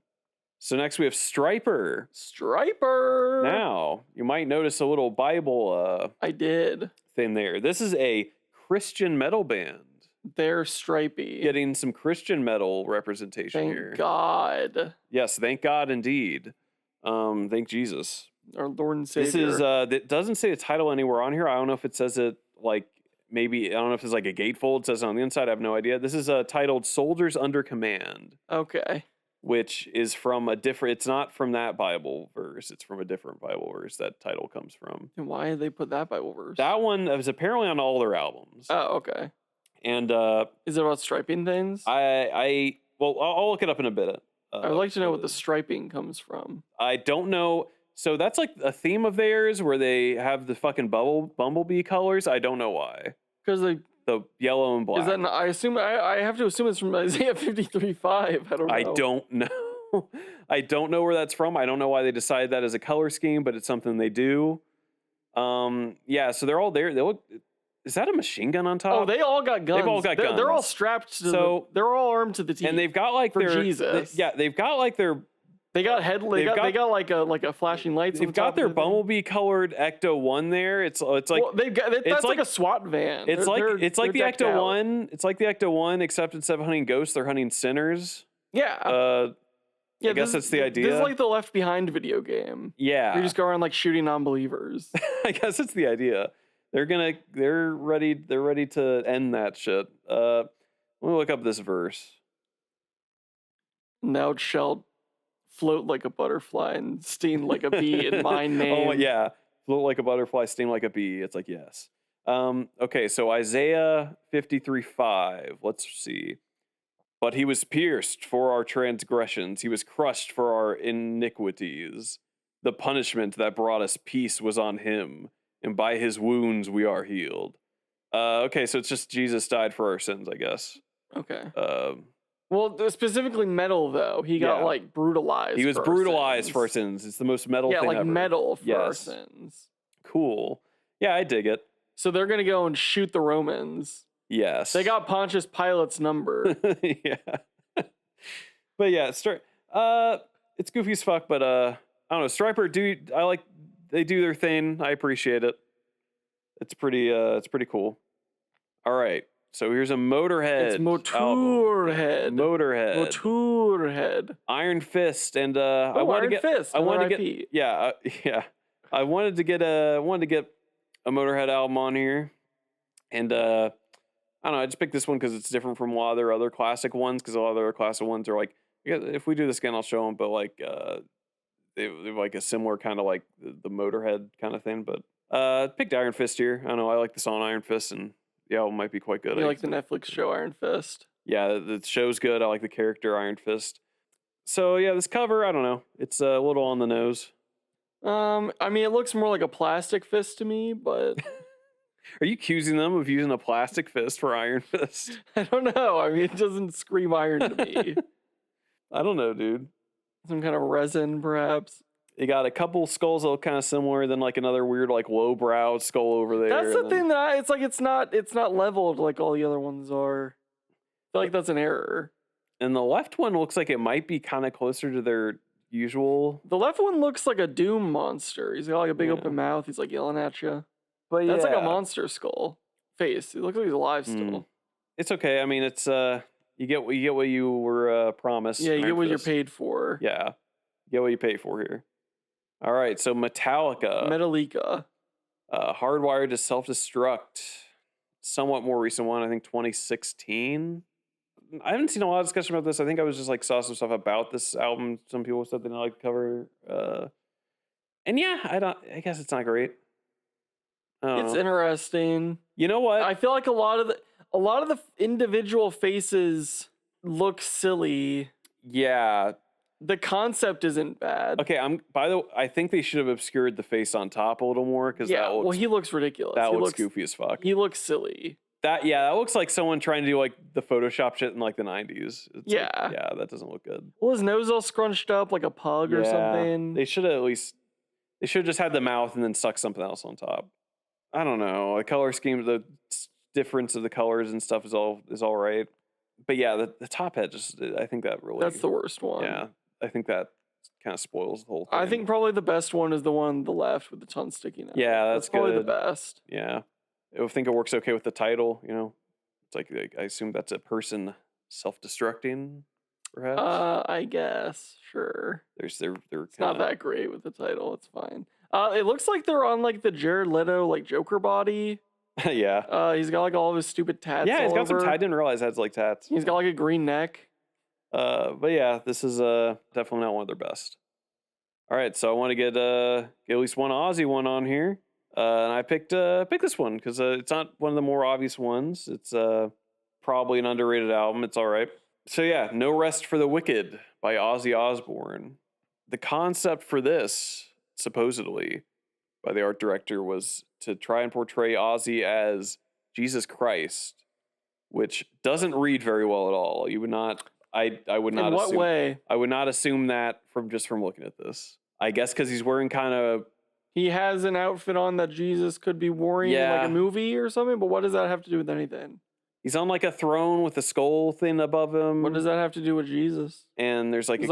So next we have Stryper. Stryper. Now, you might notice a little Bible I did. thing there. This is a Christian metal band. They're stripey. Getting some Christian metal representation here. Thank God. Yes, thank God indeed. Thank Jesus. Our Lord and Savior. This is it doesn't say the title anywhere on here. I don't know if it says it like maybe I don't know if it's like a gatefold. It says it on the inside. I have no idea. This is titled Soldiers Under Command. Okay. Which is from a different, it's not from that Bible verse. It's from a different Bible verse that title comes from. And why did they put that Bible verse? That one is apparently on all their albums. Oh, okay. And is it about striping things? Well, I'll look it up in a bit. I would like to know what the striping comes from. I don't know. So that's like a theme of theirs where they have the fucking bumblebee colors. I don't know why. Because the yellow and black. Is that? I have to assume it's from Isaiah 53:5. I don't know. I don't know. I don't know where that's from. I don't know why they decided that as a color scheme, but it's something they do. Yeah. So they're all there. They look. Is that a machine gun on top? Oh, they all got guns. They've all got guns. They're all strapped to they're all armed to the teeth. And they've got like Jesus. They've got like their. They got they got like a flashing lights. They've got their bumblebee colored Ecto 1 there. It's like well, that's like a SWAT van. It's like the Ecto 1. It's like the Ecto 1, except instead of hunting ghosts, they're hunting sinners. Yeah. I guess that's the idea. This is like the Left Behind video game. Yeah. You just go around like shooting non-believers. I guess it's the idea. They're ready to end that shit. Let me look up this verse. Now it shall float like a butterfly and sting like a bee in my name. Oh yeah. Float like a butterfly, sting like a bee. It's like yes. Okay, so Isaiah 53:5. Let's see. But he was pierced for our transgressions. He was crushed for our iniquities. The punishment that brought us peace was on him, and by his wounds we are healed. Okay, so it's just Jesus died for our sins, I guess. Okay. Well, specifically metal though. He got like brutalized. He was brutalized for our sins. It's the most metal thing ever. Metal for our sins. Cool. Yeah, I dig it. So they're gonna go and shoot the Romans. Yes. They got Pontius Pilate's number. Yeah. But yeah, it's goofy as fuck, but I don't know. Stryper they do their thing. I appreciate it. It's pretty cool. All right. So here's a Motorhead. It's Motorhead. Motorhead. Iron Fist, and I wanted to get a Motorhead album on here, and I don't know. I just picked this one because it's different from a lot of their other classic ones. Because a lot of their classic ones are like, if we do this again, I'll show them. But like, they have like a similar kind of like the Motorhead kind of thing. But picked Iron Fist here. I don't know. I like the song Iron Fist, and the album might be quite good. You like the Netflix show Iron Fist? Yeah, the show's good. I like the character Iron Fist. So yeah, this cover, I don't know. It's a little on the nose. I mean, it looks more like a plastic fist to me, but. Are you accusing them of using a plastic fist for Iron Fist? I don't know. I mean, it doesn't scream iron to me. I don't know, dude. Some kind of resin, perhaps. You got a couple skulls that look kind of similar, then like another weird like low-brow skull over there. That's the thing that it's not leveled like all the other ones are. I feel like that's an error. And the left one looks like it might be kind of closer to their usual. The left one looks like a Doom monster. He's got like a big open mouth. He's like yelling at you. But that's like a monster skull face. It looks like he's alive still. It's okay. I mean, it's you get what you were promised. Yeah, you get what you're paid for. Yeah, you get what you pay for here. All right, so Metallica, Hardwired to Self-Destruct, somewhat more recent one. I think 2016. I haven't seen a lot of discussion about this. I think I was just like saw some stuff about this album. Some people said they didn't like the cover. And yeah, I guess it's not great. It's interesting. You know what? I feel like a lot of the individual faces look silly. Yeah. The concept isn't bad. Okay, I think they should have obscured the face on top a little more because he looks ridiculous. That looks goofy as fuck. He looks silly. That looks like someone trying to do like the Photoshop shit in like the 90s. That doesn't look good. Well, his nose all scrunched up like a pug or something. They should have just had the mouth and then stuck something else on top. I don't know. The color scheme, the difference of the colors and stuff is all right. But yeah, the top head I think that's the worst one. Yeah, I think that kind of spoils the whole thing. I think probably the best one is the one on the left with the tongue sticking out. Yeah, that's probably good. the best. Yeah. I think it works okay with the title, It's like I assume that's a person self-destructing, perhaps. I guess, sure. It's not that great with the title. It's fine. It looks like they're on like the Jared Leto like Joker body. Yeah. He's got like all of his stupid tats. Yeah, he's got some. I didn't realize that's like tats. He's got like a green neck. But yeah, this is definitely not one of their best. All right, so I want to get at least one Aussie one on here. And I picked this one because it's not one of the more obvious ones. It's probably an underrated album. It's all right. So yeah, No Rest for the Wicked by Ozzy Osbourne. The concept for this, supposedly, by the art director, was to try and portray Ozzy as Jesus Christ, which doesn't read very well at all. You would not. I would not. In what way? I would not assume that from looking at this. I guess because he's wearing kind of. He has an outfit on that Jesus could be wearing in like a movie or something, but what does that have to do with anything? He's on like a throne with a skull thing above him. What does that have to do with Jesus? And there's like there's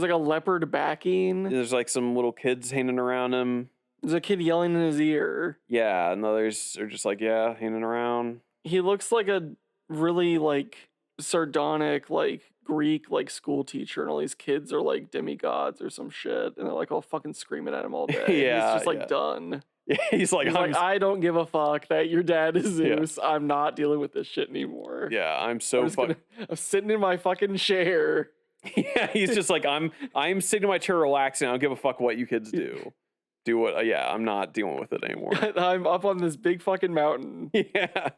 like a leopard backing. There's like some little kids hanging around him. There's a kid yelling in his ear. Yeah, and others are just like, hanging around. He looks like a really like sardonic, like Greek, like school teacher, and all these kids are like demigods or some shit, and they're like all fucking screaming at him all day. Yeah, he's just like done. Yeah, he's like, I don't give a fuck that your dad is Zeus. Yeah. I'm not dealing with this shit anymore. Yeah, I'm sitting in my fucking chair. Yeah, he's just like, I'm sitting in my chair relaxing. I don't give a fuck what you kids do. Do what? I'm not dealing with it anymore. I'm up on this big fucking mountain. Yeah.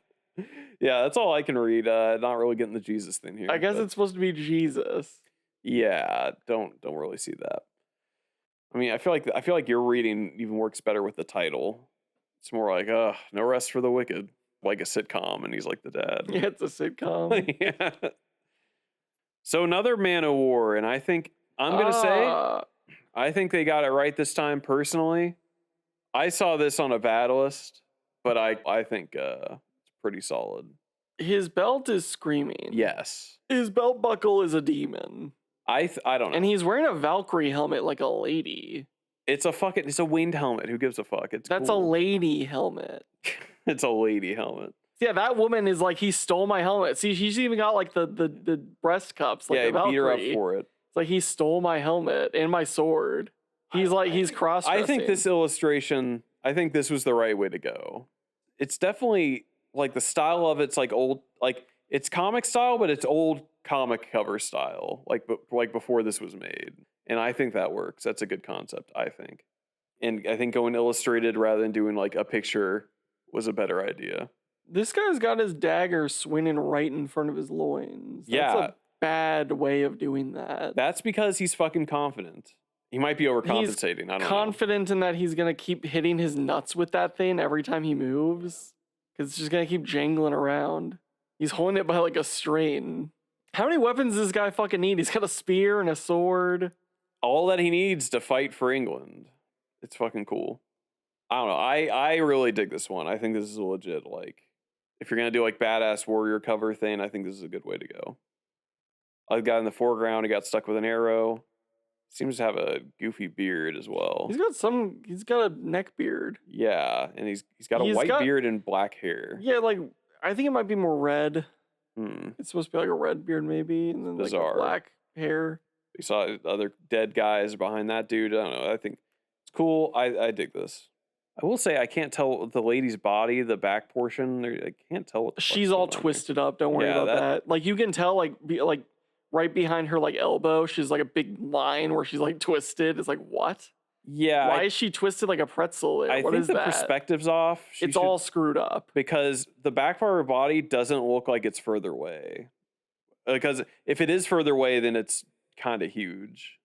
Yeah, that's all I can read. Not really getting the Jesus thing here. I guess it's supposed to be Jesus. Yeah, don't really see that. I mean, I feel like your reading even works better with the title. It's more like, No Rest for the Wicked, like a sitcom, and he's like the dad. Yeah, it's a sitcom. Yeah. So another Manowar, and I think I think they got it right this time. Personally, I saw this on a bad list, but I think it's pretty solid. His belt is screaming. Yes. His belt buckle is a demon. I don't know. And he's wearing a Valkyrie helmet like a lady. It's a winged helmet. Who gives a fuck? That's cool. A lady helmet. It's a lady helmet. Yeah, that woman is like, he stole my helmet. See, she's even got like the breast cups. Like, yeah, he beat her up for it. It's like, he stole my helmet and my sword. He's cross-dressing. I think this illustration, this was the right way to go. It's definitely like the style of it's like old, like it's comic style, but it's old comic cover style, like before this was made. And I think that works. That's a good concept, I think. And I think going illustrated rather than doing like a picture was a better idea. This guy's got his dagger swinging right in front of his loins. That's a bad way of doing that. That's because he's fucking confident. He might be overcompensating. I don't know. Confident in that he's going to keep hitting his nuts with that thing every time he moves. Because it's just going to keep jangling around. He's holding it by like a string. How many weapons does this guy fucking need? He's got a spear and a sword. All that he needs to fight for England. It's fucking cool. I don't know. I really dig this one. I think this is a legit, like, if you're going to do like badass warrior cover thing, I think this is a good way to go. A guy in the foreground, he got stuck with an arrow. Seems to have a goofy beard as well. He's got a neck beard. Yeah, and he's got a white beard and black hair. Yeah, like I think it might be more red. It's supposed to be like a red beard maybe, and then bizarre. Like a black hair. We saw other dead guys behind that dude. I don't know. I think it's cool. I dig this. I will say I can't tell the lady's body, the back portion. I can't tell what she's all twisted up. Don't worry about that. Like you can tell, like right behind her like elbow, she's like a big line where she's like twisted. It's like what? Yeah. Why is she twisted like a pretzel there? I think the perspective's off. It's all screwed up because the back part of her body doesn't look like it's further away. Because if it is further away, then it's kind of huge.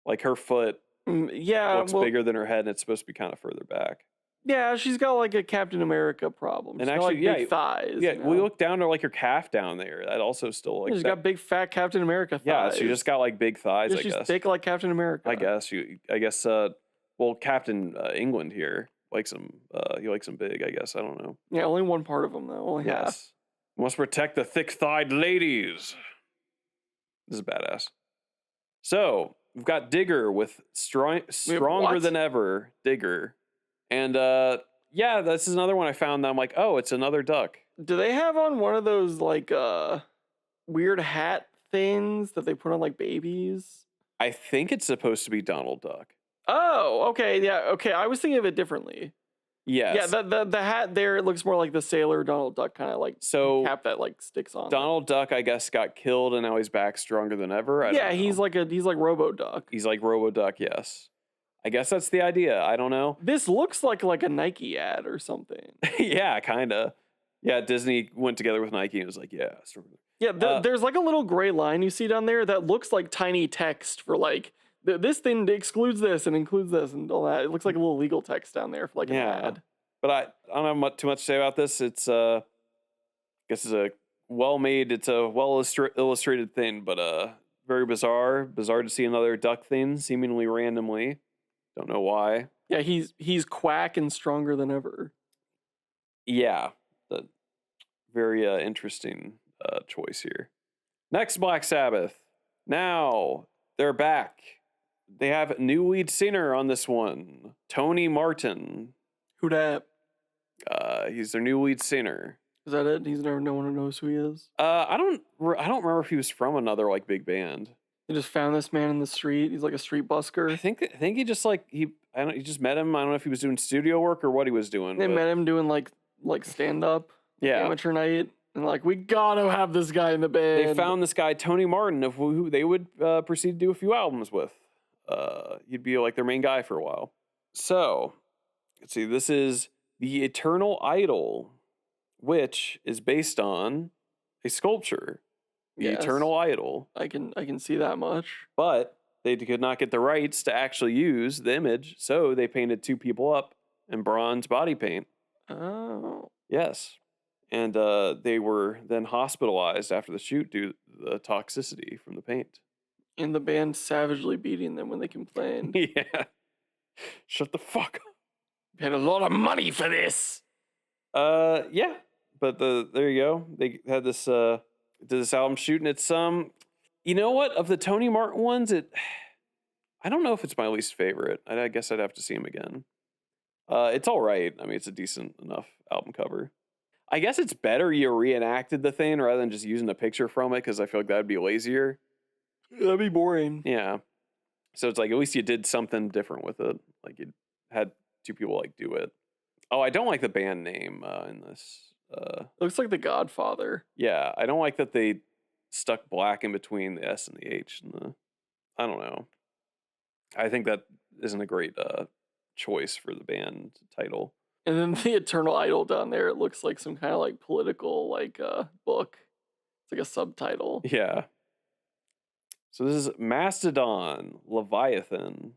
Like her foot looks bigger than her head, and it's supposed to be kind of further back. Yeah, she's got like a Captain America problem. She's got big thighs. Yeah, we look down to like her calf down there. That also still like she's got big fat Captain America thighs. Yeah, she just got like big thighs. I guess she's thick like Captain America. I guess. Well, Captain England here likes him. He likes him big. I guess I don't know. Yeah, only one part of him though. Only half. Must protect the thick-thighed ladies. This is badass. So we've got Digger with stronger than ever. Digger. And this is another one I found that I'm like, oh, it's another duck. Do they have on one of those like weird hat things that they put on like babies? I think it's supposed to be Donald Duck. Oh, okay, yeah, okay. I was thinking of it differently. Yes. Yeah, the hat there, it looks more like the sailor Donald Duck kind of like cap that like sticks on. Donald Duck, I guess, got killed and now he's back stronger than ever. He's like Robo Duck. He's like Robo Duck, yes. I guess that's the idea. I don't know. This looks like a Nike ad or something. Yeah, kind of. Yeah, Disney went together with Nike and was like, yeah. Yeah, there's like a little gray line you see down there that looks like tiny text for like, this thing excludes this and includes this and all that. It looks like a little legal text down there for like an ad. But I don't have too much to say about this. It's I guess it's a well-made, it's a well-illustrated thing, but very bizarre. Bizarre to see another duck thing seemingly randomly. Don't know why. Yeah, he's quack and stronger than ever. Yeah, very interesting choice here. Next, Black Sabbath. Now they're back. They have a new lead singer on this one, Tony Martin. Who dat? He's their new lead singer. Is that it? No one knows who he is. I don't remember if he was from another like big band. They just found this man in the street. He's like a street busker. I think he just like he just met him. I don't know if he was doing studio work or what he was doing. They met him doing like stand up, amateur night, and like we gotta have this guy in the band. They found this guy Tony Martin, of who they would proceed to do a few albums with. He'd be like their main guy for a while. So let's see. This is the Eternal Idol, which is based on a sculpture. The Eternal Idol. I can see that much. But they could not get the rights to actually use the image, so they painted two people up in bronze body paint. Oh. Yes. And they were then hospitalized after the shoot due to the toxicity from the paint. And the band savagely beating them when they complained. Yeah. Shut the fuck up. Paid a lot of money for this. Yeah. But there you go. They had this did this album shoot, and it's you know what, of the Tony Martin ones, I don't know if it's my least favorite. I guess I'd have to see him again. It's all right. I mean, it's a decent enough album cover. I guess it's better you reenacted the thing rather than just using a picture from it, because I feel like that'd be lazier. That'd be boring. Yeah. So it's like at least you did something different with it. Like you had two people like do it. Oh, I don't like the band name in this. Looks like The Godfather. Yeah, I don't like that they stuck black in between the S and the H. I don't know. I think that isn't a great choice for the band title. And then the Eternal Idol down there, it looks like some kind of like political like book. It's like a subtitle. Yeah. So this is Mastodon, Leviathan.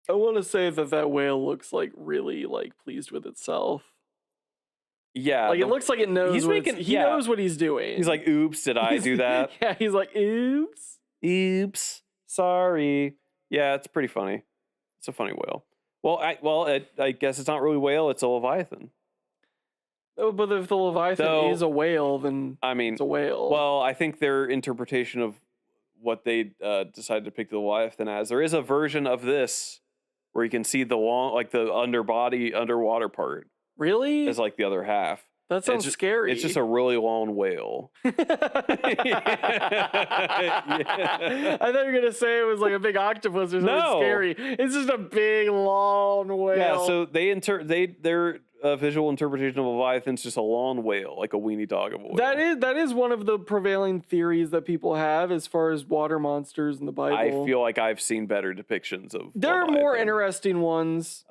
I want to say that whale looks like really like pleased with itself. Yeah, like it looks like it knows. He knows what he's doing. He's like, "Oops, did I do that?" Yeah, he's like, "Oops, sorry." Yeah, it's pretty funny. It's a funny whale. Well, I guess it's not really whale. It's a Leviathan. Oh, but if the Leviathan is a whale, then I mean, it's a whale. Well, I think their interpretation of what they decided to pick the Leviathan as, there is a version of this where you can see the long, like the underwater part. Really? As like the other half. That sounds scary. It's just a really long whale. I thought you were gonna say it was like a big octopus or something scary. It's just a big long whale. Yeah, so their visual interpretation of Leviathan's just a long whale, like a weenie dog of a whale. That is one of the prevailing theories that people have as far as water monsters in the Bible. I feel like I've seen better depictions of There Leviathan. are more interesting ones.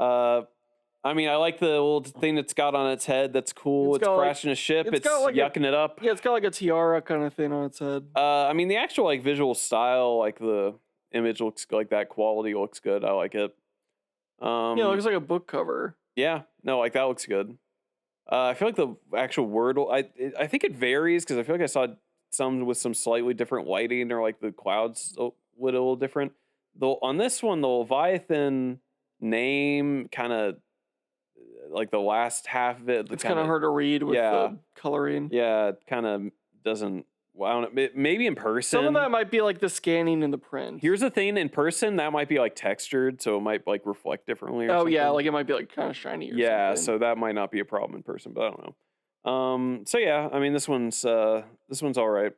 I mean, I like the little thing that's got on its head. That's cool. It's crashing a ship. It's yucking it up. Yeah, it's got like a tiara kind of thing on its head. I mean, the actual like visual style, like the image looks like that quality looks good. I like it. Yeah, it looks like a book cover. Yeah, no, like that looks good. I feel like the actual word, I think it varies because I feel like I saw some with some slightly different lighting or like the clouds a little different. Though on this one, the Leviathan name kind of like the last half of it. It's kind of hard to read with the coloring. Yeah, it kind of doesn't. Well, I don't know, maybe in person. Some of that might be like the scanning in the print. Here's the thing: in person, that might be like textured, so it might like reflect differently. Or something. Yeah, like it might be like kind of shiny. Or something. So that might not be a problem in person, but I don't know. So yeah, I mean, this one's all right.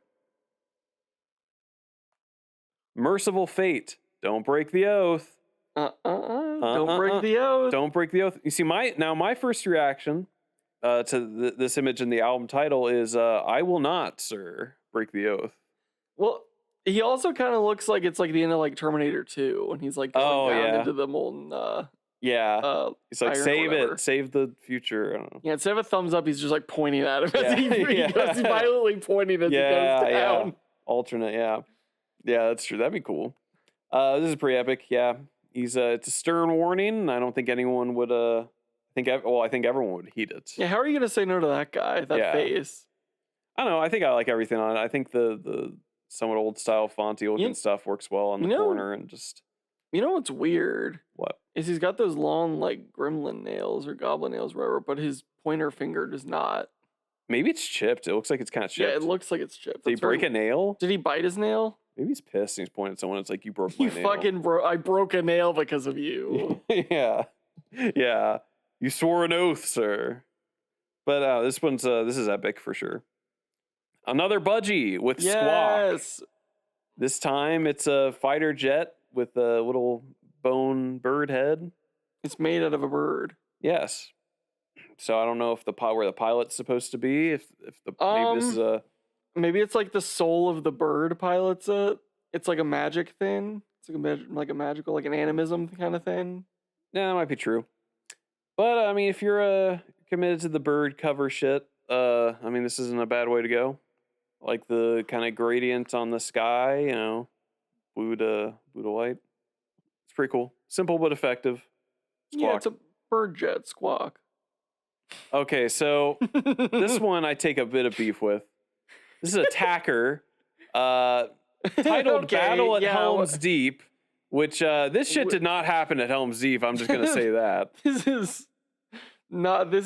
Merciful Fate. Don't break the oath. Don't break the oath. Don't break the oath. You see, my first reaction to this image in the album title is I will not, sir, break the oath. Well, he also kind of looks like it's like the end of like Terminator 2 when he's like going down into the molten he's like save the future. I don't know. Yeah, instead of a thumbs up, he's just like pointing at him as he goes violently pointing as he goes down. Alternate, yeah, that's true. That'd be cool. This is pretty epic. Yeah, it's a stern warning. I don't think anyone would I think everyone would heed it. Yeah, how are you gonna say no to that guy? That face. I don't know. I think I like everything on it. I think the somewhat old style fonty looking stuff works well on the corner and just. You know what's weird? What? Is he's got those long like gremlin nails or goblin nails, whatever, but his pointer finger does not. Maybe it's chipped. It looks like it's kind of chipped. Yeah, it looks like it's chipped. Did he break a nail? Did he bite his nail? Maybe he's pissed and he's pointing at someone. It's like, you broke my nail. You fucking I broke a nail because of you. Yeah. You swore an oath, sir. But this is epic for sure. Another Budgie with Squawk. This time it's a fighter jet with a little bone bird head. It's made out of a bird. Yes. So I don't know if where the pilot's supposed to be. If maybe this is a. Maybe it's like the soul of the bird pilots it. It's like a magic thing. It's like a magical, like an animism kind of thing. Yeah, that might be true. But I mean, if you're committed to the bird cover shit, I mean, this isn't a bad way to go. Like the kind of gradient on the sky, you know, blue to white. It's pretty cool. Simple but effective. Squawk. Yeah, it's a bird jet. Squawk. Okay, so this one I take a bit of beef with. This is Attacker, titled Battle at Helm's Deep, which this shit did not happen at Helm's Deep. I'm just going to say that. This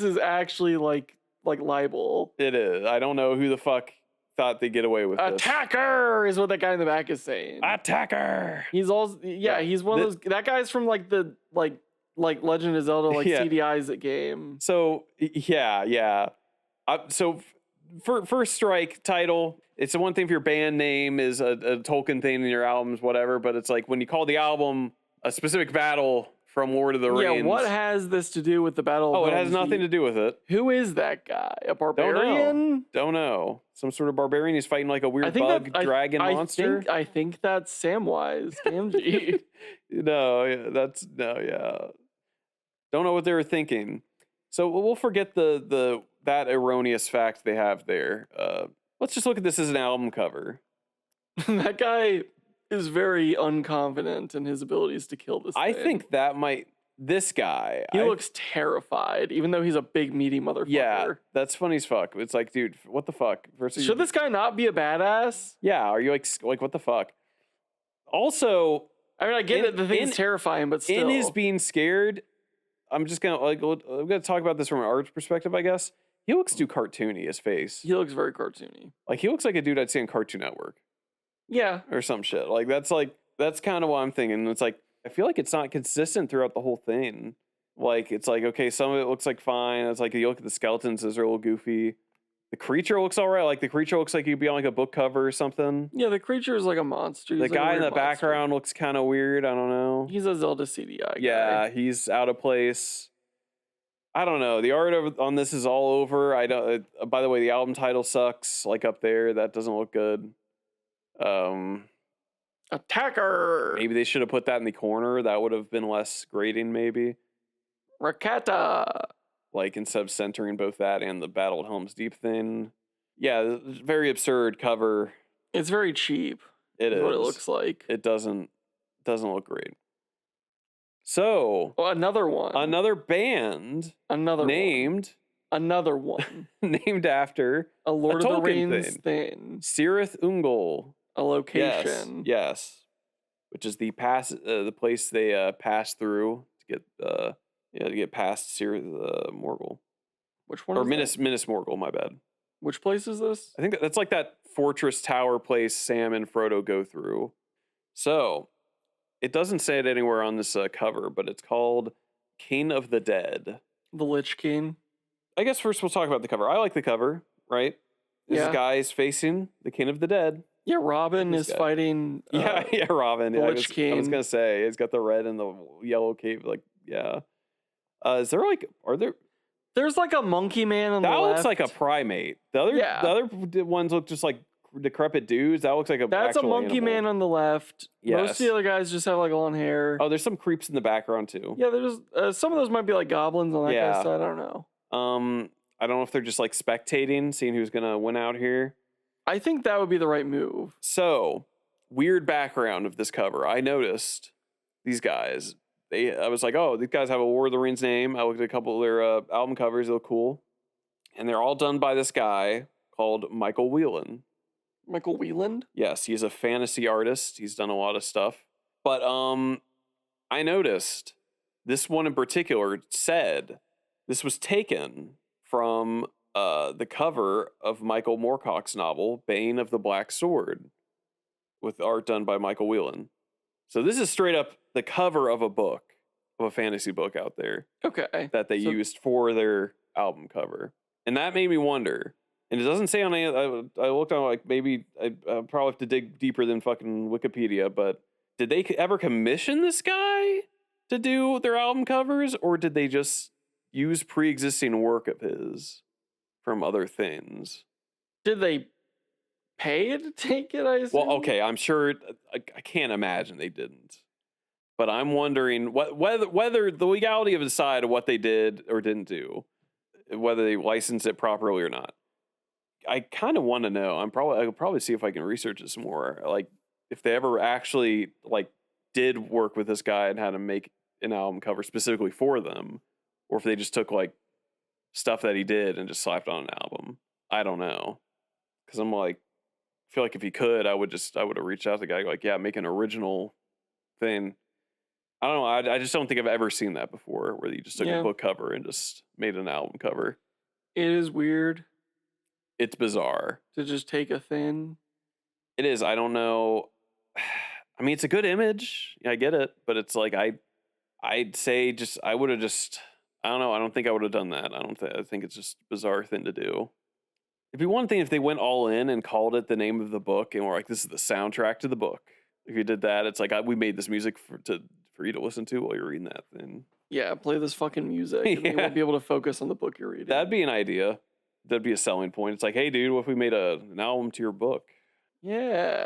is actually like libel. It is. I don't know who the fuck thought they'd get away with this. Attacker is what that guy in the back is saying. Attacker. He's also, he's one of those, that guy's from like the, like Legend of Zelda, CDI's game. So, yeah. So, first strike title, it's the one thing if your band name is a Tolkien thing in your albums, whatever, but it's like when you call the album a specific battle from Lord of the Rings. Yeah, what has this to do with the Battle of Helm's Deep? It has nothing to do with it. Who is that guy? A barbarian? Don't know. Some sort of barbarian. He's fighting like a weird dragon monster. I think that's Samwise Gamgee. Don't know what they were thinking. So we'll forget that erroneous fact they have there. Let's just look at this as an album cover. That guy is very unconfident in his abilities to kill this I thing. think this guy. He looks terrified, even though he's a big, meaty motherfucker. Yeah, that's funny as fuck. It's like, dude, what the fuck? Should this guy not be a badass? Yeah, are you like what the fuck? Also, I mean, I get it. The thing's terrifying, but still. In his being scared, I'm just gonna I'm gonna talk about this from an art perspective, I guess. He looks too cartoony, his face. He looks very cartoony. Like, he looks like a dude I'd see on Cartoon Network. Yeah. Or some shit. That's kind of what I'm thinking. It's like, I feel like it's not consistent throughout the whole thing. Like, it's like, okay, some of it looks like fine. It's like, you look at the skeletons, those are a little goofy. The creature looks all right. Like, the creature looks like he'd be on like a book cover or something. Yeah, the creature is like a monster. The guy in the background looks kind of weird. I don't know. He's a Zelda CDI guy. Yeah, he's out of place. I don't know. The art on this is all over. I don't. By the way, the album title sucks. Like up there, that doesn't look good. Attacker. Maybe they should have put that in the corner. That would have been less grating. Maybe. Rakata. Like, instead of centering both that and the Battle at Helm's Deep thing. Yeah, very absurd cover. It's very cheap. It is what it looks like. It doesn't look great. So, another one. Another band. Named after a Lord of the Rings thing. Cirith Ungol. A location. Yes. Which is the place they pass through to get past Cirith Morgul. Which one? Or Minas Morgul, my bad. Which place is this? I think that's like that fortress tower place Sam and Frodo go through. So, it doesn't say it anywhere on this cover, but it's called King of the Dead. The Lich King. I guess first we'll talk about the cover. I like the cover, right? This guy is facing the King of the Dead. Yeah, Robin is fighting. Robin. The Lich King. I was gonna say he's got the red and the yellow cape. Like, yeah. Is there There's like a monkey man on the left. That looks like a primate. The other ones look just like decrepit dudes. That looks like That's a monkey animal. Man on the left. Yes. Most of the other guys just have like long hair. Oh, there's some creeps in the background too. Yeah, there's some of those might be like goblins on that guy's side. I don't know. I don't know if they're just like spectating, seeing who's gonna win out here. I think that would be the right move. So, weird background of this cover. I noticed these guys. I was like, oh, these guys have a Lord of the Rings name. I looked at a couple of their album covers. They look cool. And they're all done by this guy called Michael Whelan. Michael Whelan? Yes, he's a fantasy artist. He's done a lot of stuff. But I noticed this one in particular said this was taken from the cover of Michael Moorcock's novel, Bane of the Black Sword, with art done by Michael Whelan. So this is straight up the cover of a fantasy book out there. Okay. That they used for their album cover. And that made me wonder. And it doesn't say on any, I looked on like maybe, I probably have to dig deeper than fucking Wikipedia, but did they ever commission this guy to do their album covers? Or did they just use pre-existing work of his from other things? Did they pay to take it, I assume? Well, okay, I'm sure, I can't imagine they didn't. But I'm wondering whether the legality of the side of what they did or didn't do, whether they licensed it properly or not. I kind of want to know. I could probably see if I can research it some more. Like, if they ever actually like did work with this guy and had him make an album cover specifically for them, or if they just took like stuff that he did and just slapped on an album. I don't know, because I'm like, I feel like if he could, I would have reached out to the guy like, yeah, make an original thing. I don't know. I just don't think I've ever seen that before, where you just took a book cover and just made an album cover. It is weird. It's bizarre to just take a thing. It is. I don't know. I mean, it's a good image. I get it, but it's like I'd say I would have just. I don't know. I don't think I would have done that. I think it's just a bizarre thing to do. It'd be one thing if they went all in and called it the name of the book and were like, "This is the soundtrack to the book." If you did that, it's like we made this music for you to listen to while you're reading that thing. Yeah, play this fucking music, and you won't be able to focus on the book you're reading. That'd be an idea. That'd be a selling point. It's like, hey, dude, what if we made an album to your book? Yeah,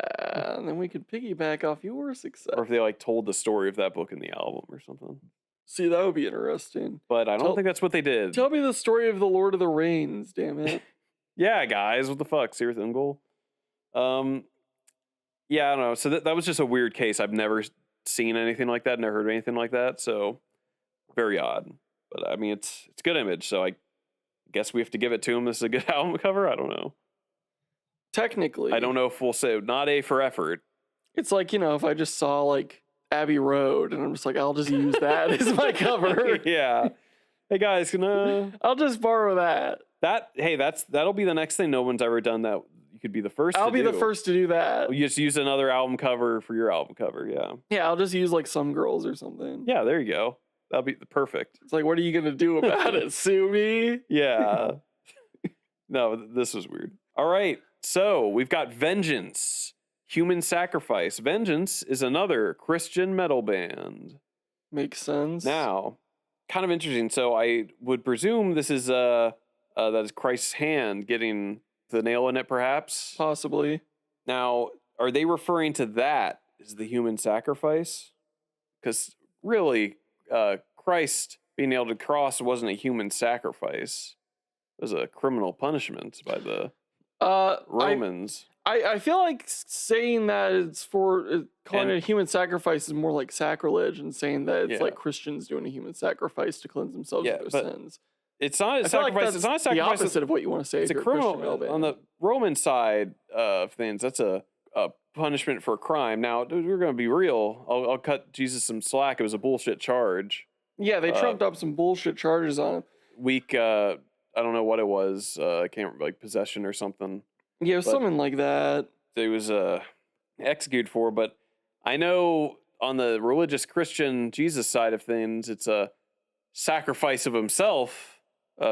and then we could piggyback off your success. Or if they like told the story of that book in the album or something. See, that would be interesting. But I don't think that's what they did. Tell me the story of the Lord of the Rings, damn it. Yeah, guys, what the fuck? Cirith Ungol? Yeah, I don't know. So that was just a weird case. I've never seen anything like that, never heard of anything like that. So very odd. But I mean, it's a good image. So I guess we have to give it to him. This is a good album cover. I don't know. Technically, I don't know if we'll say not A for effort. It's like, if I just saw like Abbey Road and I'm just like, I'll just use that as my cover. Yeah. Hey guys, I'll just borrow that. That'll be the next thing no one's ever done that you could be the first I'll to be do. the first to do that. You just use another album cover for your album cover, yeah. Yeah, I'll just use like Some Girls or something. Yeah, there you go. That'll be perfect. It's like, what are you gonna do about it? Sue me? Yeah. No, this was weird. All right, so we've got Vengeance, Human Sacrifice. Vengeance is another Christian metal band. Makes sense. Now, kind of interesting. So I would presume this is that is Christ's hand getting the nail in it, perhaps. Possibly. Now, are they referring to that as the human sacrifice? Because really, Christ being nailed to the cross wasn't a human sacrifice. It was a criminal punishment by the Romans. I feel like saying that it's for calling it a human sacrifice is more like sacrilege, and saying that it's like Christians doing a human sacrifice to cleanse themselves of their sins. It's not a sacrifice. Like it's not a sacrifice. The opposite of what you want to say. It's a criminal. On the Roman side of things, that's a punishment for a crime. Now, we're going to be real. I'll cut Jesus some slack. It was a bullshit charge. Yeah, they trumped up some bullshit charges on it. Weak, I don't know what it was. I can't remember, like possession or something. Yeah, it was something like that. It was executed for, but I know on the religious Christian Jesus side of things, it's a sacrifice of himself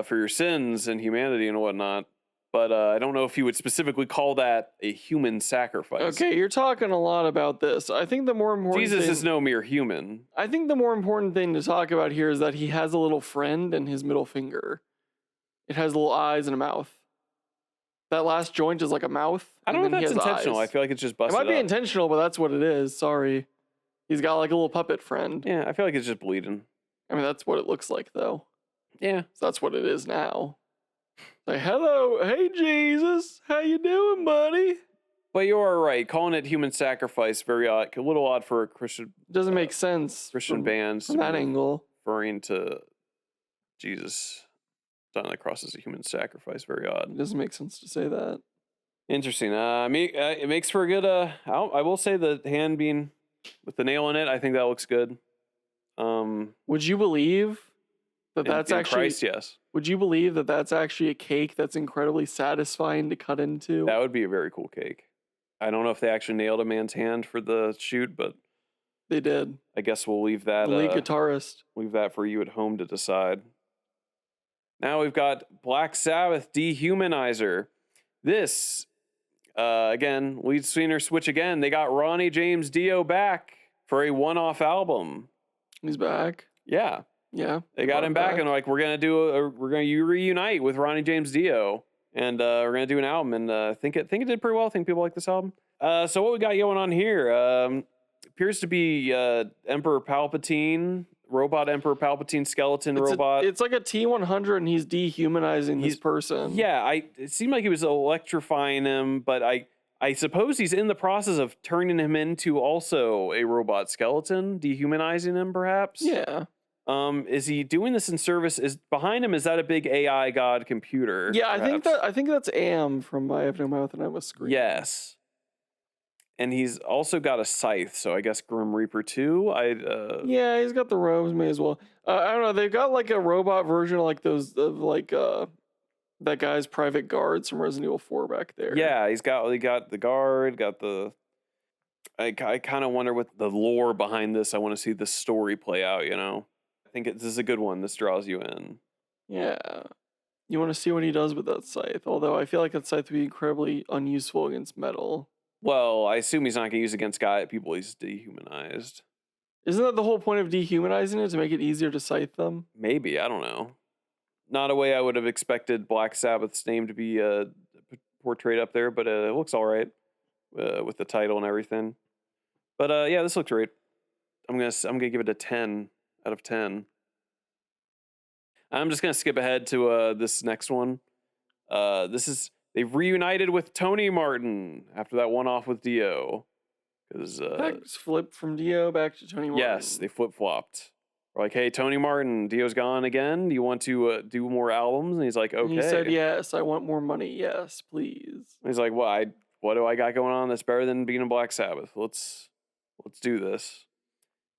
for your sins and humanity and whatnot. But I don't know if you would specifically call that a human sacrifice. Okay, you're talking a lot about this. I think the more important Jesus is no mere human. I think the more important thing to talk about here is that he has a little friend in his middle finger. It has little eyes and a mouth. That last joint is like a mouth. I don't know if that's intentional. Eyes. I feel like it's just busted up. It might be up. intentional, but that's what it is. Sorry. He's got like a little puppet friend. Yeah, I feel like it's just bleeding. I mean, that's what it looks like, though. Yeah. So that's what it is now. Like, hello, hey, Jesus. How you doing, buddy? But you are right. Calling it human sacrifice, very odd. A little odd for a Christian... Doesn't make sense. Christian bands. From that angle. Referring to Jesus... on the cross as a human sacrifice. Very odd. It doesn't make sense to say that. Interesting. It makes for a good. I will say the hand being with the nail in it. I think that looks good. Would you believe that that's actually Christ? Yes. Would you believe that that's actually a cake that's incredibly satisfying to cut into? That would be a very cool cake. I don't know if they actually nailed a man's hand for the shoot, but they did. I guess we'll leave that. The lead guitarist. Leave that for you at home to decide. Now we've got Black Sabbath Dehumanizer. This, again, lead singer switch again. They got Ronnie James Dio back for a one-off album. He's back. Yeah. Yeah. They got him back and like, we're going to reunite with Ronnie James Dio. And we're going to do an album. And I think it did pretty well. I think people like this album. So what we got going on here? Appears to be Emperor Palpatine. Robot Emperor Palpatine skeleton robot. It's like a T-100 and he's dehumanizing this person. Yeah, it seemed like he was electrifying him, but I suppose he's in the process of turning him into also a robot skeleton, dehumanizing him perhaps. Yeah. Is he doing this in service? Is behind him, is that a big AI god computer? Yeah, perhaps? I think that's Am from I Have No Mouth and I Must Scream. Yes. And he's also got a scythe, so I guess Grim Reaper 2. Yeah, he's got the robes, may as well. I don't know. They've got like a robot version of like those of like that guy's private guards from Resident Evil 4 back there. Yeah, he got the guard, got the. I kind of wonder what the lore behind this. I want to see the story play out. You know, I think this is a good one. This draws you in. Yeah, you want to see what he does with that scythe. Although I feel like that scythe would be incredibly unuseful against metal. Well, I assume he's not going to use against people he's dehumanized. Isn't that the whole point of dehumanizing it, to make it easier to scythe them? Maybe, I don't know. Not a way I would have expected Black Sabbath's name to be portrayed up there, but it looks all right with the title and everything. But yeah, this looks great. I'm gonna give it a 10 out of 10. I'm just gonna skip ahead to this next one. They've reunited with Tony Martin after that one-off with Dio. Because flipped from Dio back to Tony Martin. Yes, they flip-flopped. We're like, hey, Tony Martin, Dio's gone again. Do you want to do more albums? And he's like, okay. And he said, yes, I want more money. Yes, please. And he's like, well, what do I got going on that's better than being in Black Sabbath? Let's do this.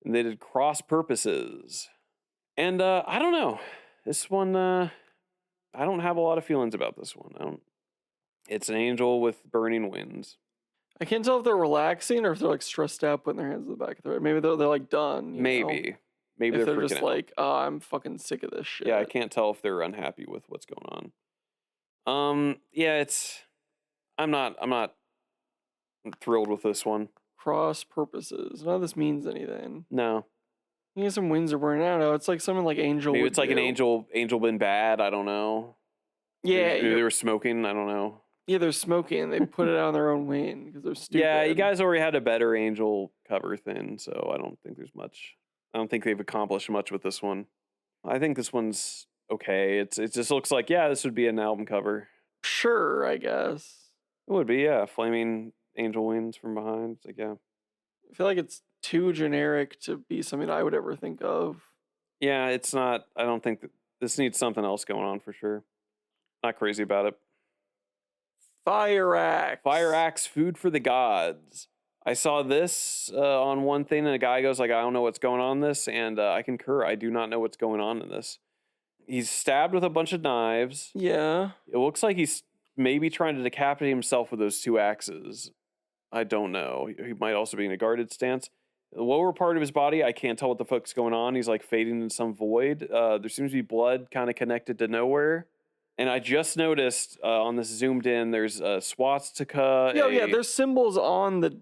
And they did Cross Purposes. And I don't know. This one... I don't have a lot of feelings about this one. It's an angel with burning wings. I can't tell if they're relaxing or if they're like stressed out, putting their hands in the back of their head. Maybe they're like done. Maybe if they're just out. like, oh, I'm fucking sick of this shit. Yeah, I can't tell if they're unhappy with what's going on. Yeah, I'm not thrilled with this one. Cross purposes. None of this means anything. No. You get some wings are burning out. No, it's like something like Angel. Maybe it's like an angel been bad. I don't know. Yeah. Maybe they were smoking. I don't know. Yeah, they're smoking. They put it on their own wing because they're stupid. Yeah, you guys already had a better angel cover thing, so I don't think there's much. I don't think they've accomplished much with this one. I think this one's okay. It just looks like, yeah, this would be an album cover. Sure, I guess. It would be, yeah. Flaming angel wings from behind. It's like, yeah. I feel like it's too generic to be something I would ever think of. Yeah, it's not. I don't think that this needs something else going on for sure. Not crazy about it. Fire axe, food for the gods. I saw this on one thing, and a guy goes like, I don't know what's going on in this, and I concur. I do not know what's going on in this. He's stabbed with a bunch of knives. Yeah. It looks like he's maybe trying to decapitate himself with those 2 axes. I don't know. He might also be in a guarded stance. The lower part of his body, I can't tell what the fuck's going on. He's like fading in some void. There seems to be blood kind of connected to nowhere. And I just noticed on this zoomed in, there's a swastika. Yeah, there's symbols on the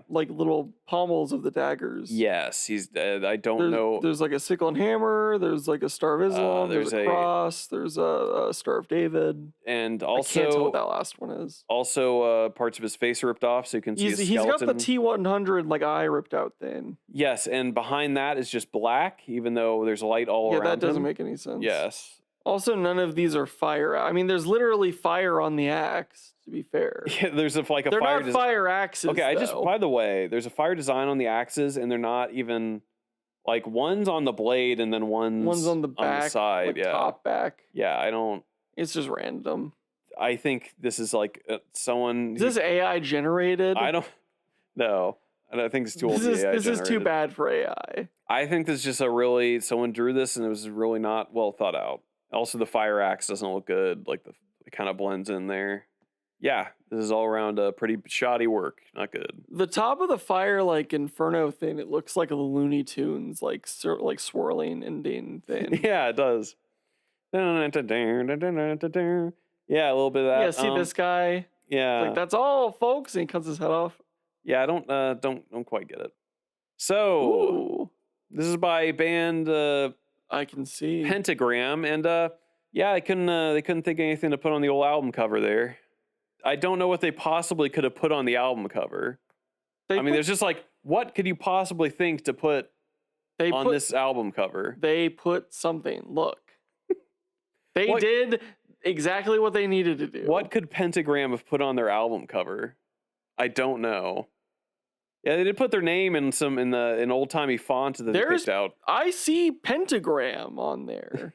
like little pommels of the daggers. Yes, he's dead. I don't know. There's like a sickle and hammer. There's like a Star of Islam. There's a cross. There's a Star of David. And also, I can't tell what that last one is. Also, parts of his face ripped off, so you can see his skeleton. He's got the T-100 like eye ripped out thing. Yes, and behind that is just black, even though there's light all around. Yeah, that doesn't make any sense. Yes. Also, none of these are fire. I mean, there's literally fire on the axe, to be fair. Yeah, there's a fire. They're not fire axes. Okay, though. by the way, there's a fire design on the axes, and they're not even like one's on the blade and then one's on the back, on the side. like yeah, top back. Yeah, I don't. It's just random. I think this is like someone. Is this AI generated? I don't know. I don't think it's too old. This is too bad for AI. I think this is just someone drew this and it was really not well thought out. Also, the fire axe doesn't look good. Like it kind of blends in there. Yeah, this is all around pretty shoddy work. Not good. The top of the fire, like Inferno thing, it looks like a Looney Tunes, like swirling ending thing. Yeah, it does. Yeah, a little bit of that. Yeah, see this guy. Yeah, it's like that's all, folks, and he cuts his head off. Yeah, I don't quite get it. So this is by a band. I can see Pentagram, and yeah, they couldn't think of anything to put on the old album cover there. I don't know what they possibly could have put on the album cover. There's just like, what could you possibly think to put on this album cover? They put something. Look, they did exactly what they needed to do. What could Pentagram have put on their album cover? I don't know. Yeah, they did put their name in an old timey font that they picked out. I see Pentagram on there.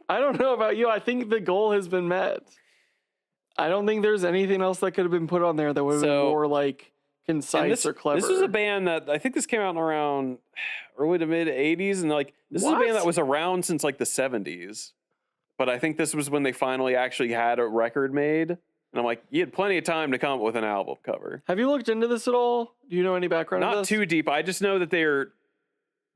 I don't know about you. I think the goal has been met. I don't think there's anything else that could have been put on there that would have been more like concise or clever. This was a band that I think this came out in around early to mid 80s, and like this is a band that was around since like the 70s. But I think this was when they finally actually had a record made. And I'm like, you had plenty of time to come up with an album cover. Have you looked into this at all? Do you know any background on this? Not too deep. I just know that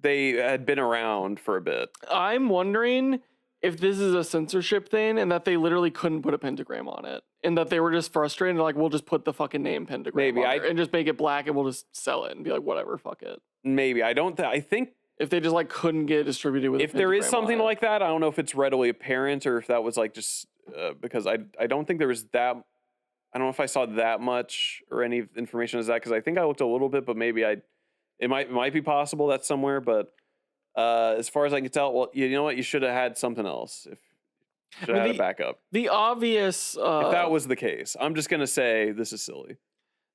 they had been around for a bit. I'm wondering if this is a censorship thing and that they literally couldn't put a pentagram on it. And that they were just frustrated, like, we'll just put the fucking name Pentagram on there and just make it black and we'll just sell it and be like, whatever, fuck it. Maybe. I think if they just like couldn't get distributed with if there is something like that, I don't know if it's readily apparent or if that was like just because I don't think there was that. I don't know if I saw that much or any information as that, because I think I looked a little bit, but maybe it might be possible that's somewhere. But as far as I can tell, well, you know what, you should have had something else. If you should have had a backup. The obvious if that was the case, I'm just gonna say this is silly.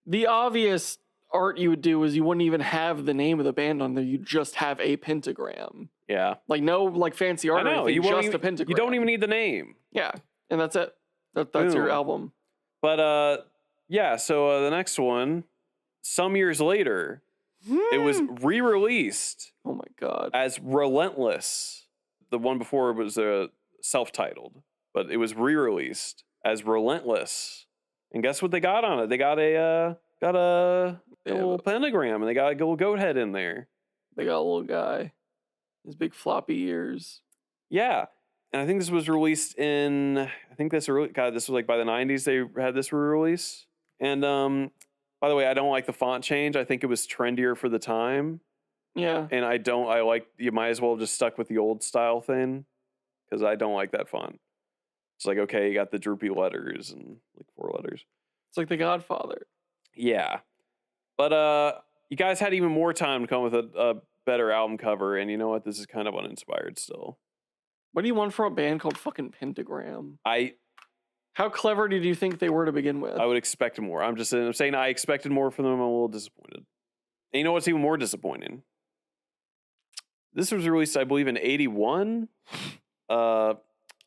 The obvious art you would do is you wouldn't even have the name of the band on there. You just have a pentagram. Yeah. Like no like fancy art. I know. You just a pentagram. You don't even need the name. Yeah, and that's it. That's your album. But yeah. So the next one, some years later, it was re-released. Oh my god! As Relentless. The one before was self-titled, but it was re-released as Relentless. And guess what they got on it? They got a little pentagram, and they got a little goat head in there. They got a little guy, his big floppy ears. Yeah, and I think this was released in. This was like by the 90s. They had this re-release. And by the way, I don't like the font change. I think it was trendier for the time. Yeah, and I like, you might as well just stuck with the old style thing, because I don't like that font. It's like, okay, you got the droopy letters and like 4 letters. It's like The Godfather. Yeah. But you guys had even more time to come with a better album cover, and you know what? This is kind of uninspired still. What do you want from a band called fucking Pentagram? How clever did you think they were to begin with? I would expect more. I'm saying I expected more from them. I'm a little disappointed. And you know what's even more disappointing? This was released, I believe, in 81.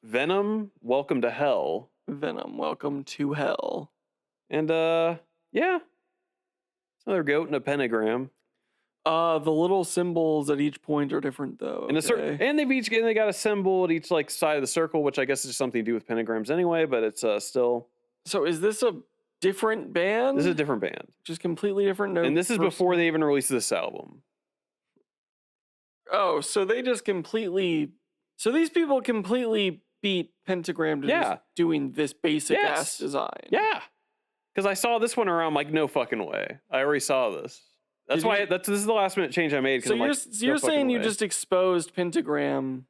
Venom, Welcome to Hell. Venom, Welcome to Hell. And yeah, it's another goat and a pentagram. The little symbols at each point are different though. Okay. And they got a symbol at each like side of the circle, which I guess is something to do with pentagrams anyway. But it's still. So is this a different band? This is a different band, just completely different. And this is before they even released this album. Oh, so they just completely. So these people completely beat Pentagram to just doing this basic ass design. Yeah. Because I saw this one around, like, no fucking way. I already saw this. That's why this is the last minute change I made. So you're saying you just exposed Pentagram.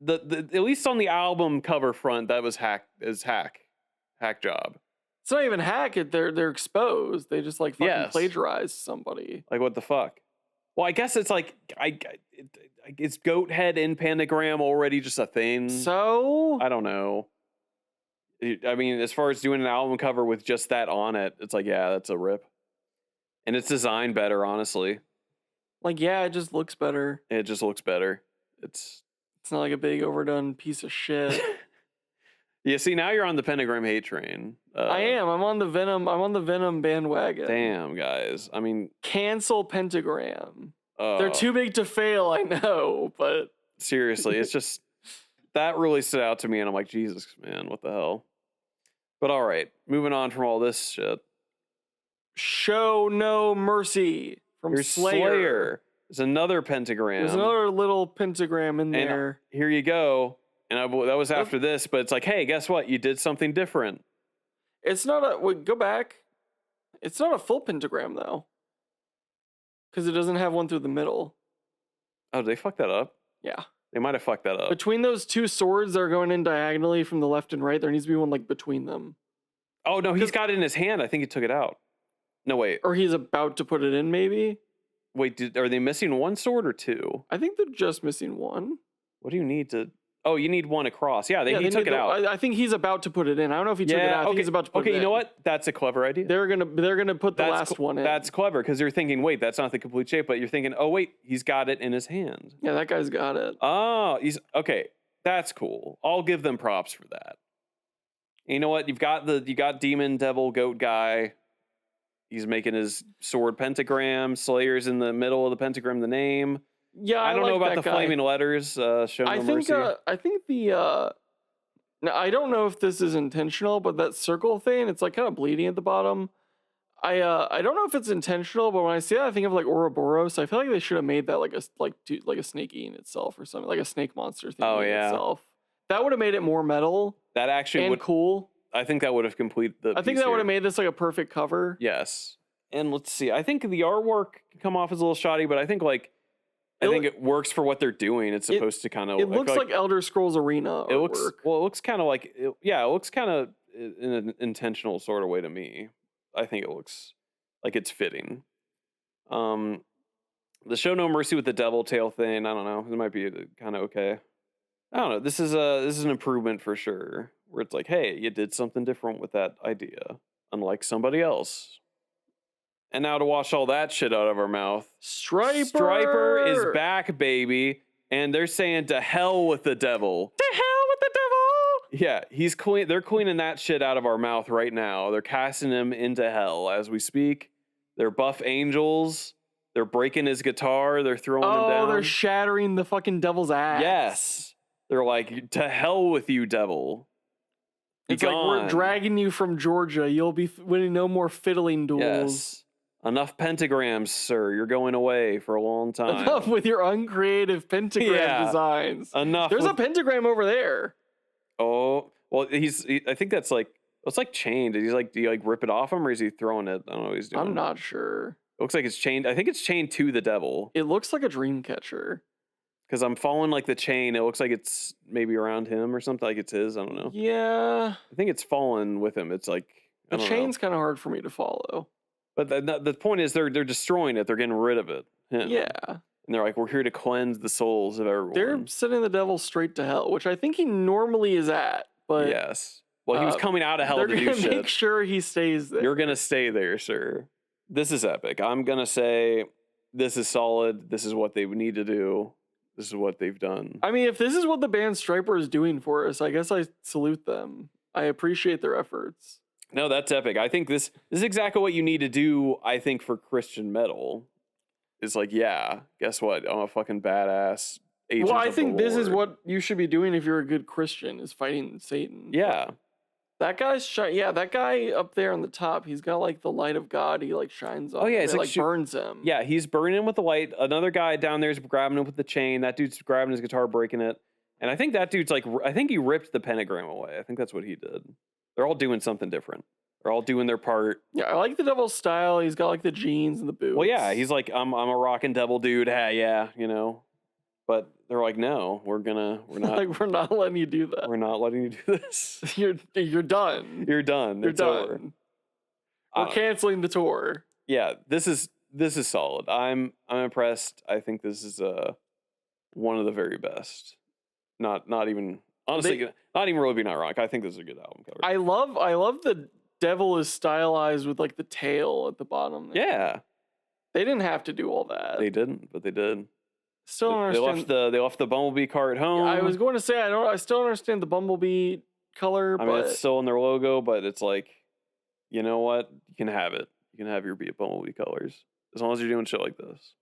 At least on the album cover front, that was hack job. It's not even hack it. They're exposed. They just like fucking plagiarized somebody. Like, what the fuck? Well, I guess it's like it's goat head in pentagram already just a thing. So I don't know. I mean, as far as doing an album cover with just that on it, it's like, yeah, that's a rip. And it's designed better, honestly. Like, yeah, it just looks better. It just looks better. It's not like a big overdone piece of shit. Yeah, see, now you're on the pentagram hate train. I am. I'm on the Venom bandwagon. Damn, guys. I mean, cancel Pentagram. They're too big to fail, I know, but seriously, it's just that really stood out to me, and I'm like, Jesus, man, what the hell? But all right, moving on from all this shit. Show No Mercy from Slayer. There's another pentagram. There's another little pentagram in there. Here you go. And that was after this, but it's like, hey, guess what? You did something different. It's not a... Wait, go back. It's not a full pentagram, though. Because it doesn't have one through the middle. Oh, did they fuck that up? Yeah. They might have fucked that up. Between those two swords that are going in diagonally from the left and right, there needs to be one, like, between them. Oh, no, he's got it in his hand. I think he took it out. No, wait. Or he's about to put it in, maybe? Wait, are they missing one sword or two? I think they're just missing one. What do you need to... Oh, you need one across. Yeah, he took it out. I think he's about to put it in. I don't know if he took it out. I think he's about to put it in. Okay, you know what? That's a clever idea. They're gonna put the last one in. That's clever, because you're thinking, wait, that's not the complete shape, but you're thinking, oh wait, he's got it in his hand. Yeah, that guy's got it. Oh, he's okay. That's cool. I'll give them props for that. And you know what? You got demon, devil, goat guy. He's making his sword pentagram. Slayer's in the middle of the pentagram. The name. Yeah, I don't know about the flaming letters. Show No Mercy. I think the now I don't know if this is intentional, but that circle thing, it's like kind of bleeding at the bottom. I don't know if it's intentional, but when I see that, I think of like Ouroboros. I feel like they should have made that like a snake eating itself or something, like a snake monster thing. Oh yeah, itself. That would have made it more metal. That actually would cool. I think that would have completed the. I think that would have made this like a perfect cover. Yes, and let's see. I think the artwork can come off as a little shoddy, but I think it works for what they're doing. It's supposed to kind of. It looks like Elder Scrolls Arena. It looks kind of like it looks kind of in an intentional sort of way to me. I think it looks like it's fitting. The Show No Mercy with the devil tail thing. I don't know. It might be kind of okay. I don't know. This is an improvement for sure. Where it's like, hey, you did something different with that idea, unlike somebody else. And now to wash all that shit out of our mouth, Stryper is back, baby, and they're saying to hell with the devil. To hell with the devil. Yeah, he's clean. They're cleaning that shit out of our mouth right now. They're casting him into hell as we speak. They're buff angels. They're breaking his guitar. They're throwing him down. Oh, they're shattering the fucking devil's ass. Yes. They're like, to hell with you, devil. Be It's like, we're gone. dragging you from Georgia. You'll be winning no more fiddling duels. Yes. Enough pentagrams, sir. You're going away for a long time. Enough with your uncreative pentagram designs. Enough. There's a pentagram over there. Oh, well, I think that's like, it's like chained. Do you like rip it off him, or is he throwing it? I don't know what he's doing. I'm not sure. It looks like it's chained. I think it's chained to the devil. It looks like a dream catcher. Because I'm following like the chain. It looks like it's maybe around him or something. Like it's his. I don't know. Yeah. I think it's falling with him. It's like, the chain's kind of hard for me to follow. But the point is they're destroying it. They're getting rid of it. Yeah. And they're like, we're here to cleanse the souls of everyone. They're sending the devil straight to hell, which I think he normally is at. But yes. Well, he was coming out of hell to do shit. They're going to make sure he stays there. You're going to stay there, sir. This is epic. I'm going to say this is solid. This is what they need to do. This is what they've done. I mean, if this is what the band Stryper is doing for us, I guess I salute them. I appreciate their efforts. No, that's epic. I think this is exactly what you need to do, I think, for Christian metal. It's like, yeah, guess what? I'm a fucking badass agent. Well, I think this is what you should be doing if you're a good Christian, is fighting Satan. Yeah. That guy's that guy up there on the top, he's got like the light of God. He like shines on. Oh yeah, it's like burns him. Yeah, he's burning him with the light. Another guy down there is grabbing him with the chain. That dude's grabbing his guitar, breaking it. And I think that dude's like, I think he ripped the pentagram away. I think that's what he did. They're all doing something different. They're all doing their part. Yeah, I like the devil's style. He's got like the jeans and the boots. Well, yeah, he's like, I'm a rockin' devil dude. Hey, yeah, you know. But they're like, no, we're not like, we're not letting you do that. We're not letting you do this. You're done. You're done. You're it's done. Over. We're canceling the tour. Yeah, this is solid. I'm impressed. I think this is one of the very best. Not even honestly, not even really being ironic. I think this is a good album cover. I love the devil is stylized with like the tail at the bottom there. Yeah. They didn't have to do all that. They didn't, but they did. Still don't understand. They left the bumblebee car at home. Yeah, I was going to say I still don't understand the bumblebee color. I mean, it's still in their logo, but it's like, you know what? You can have it. You can have your bumblebee colors as long as you're doing shit like this.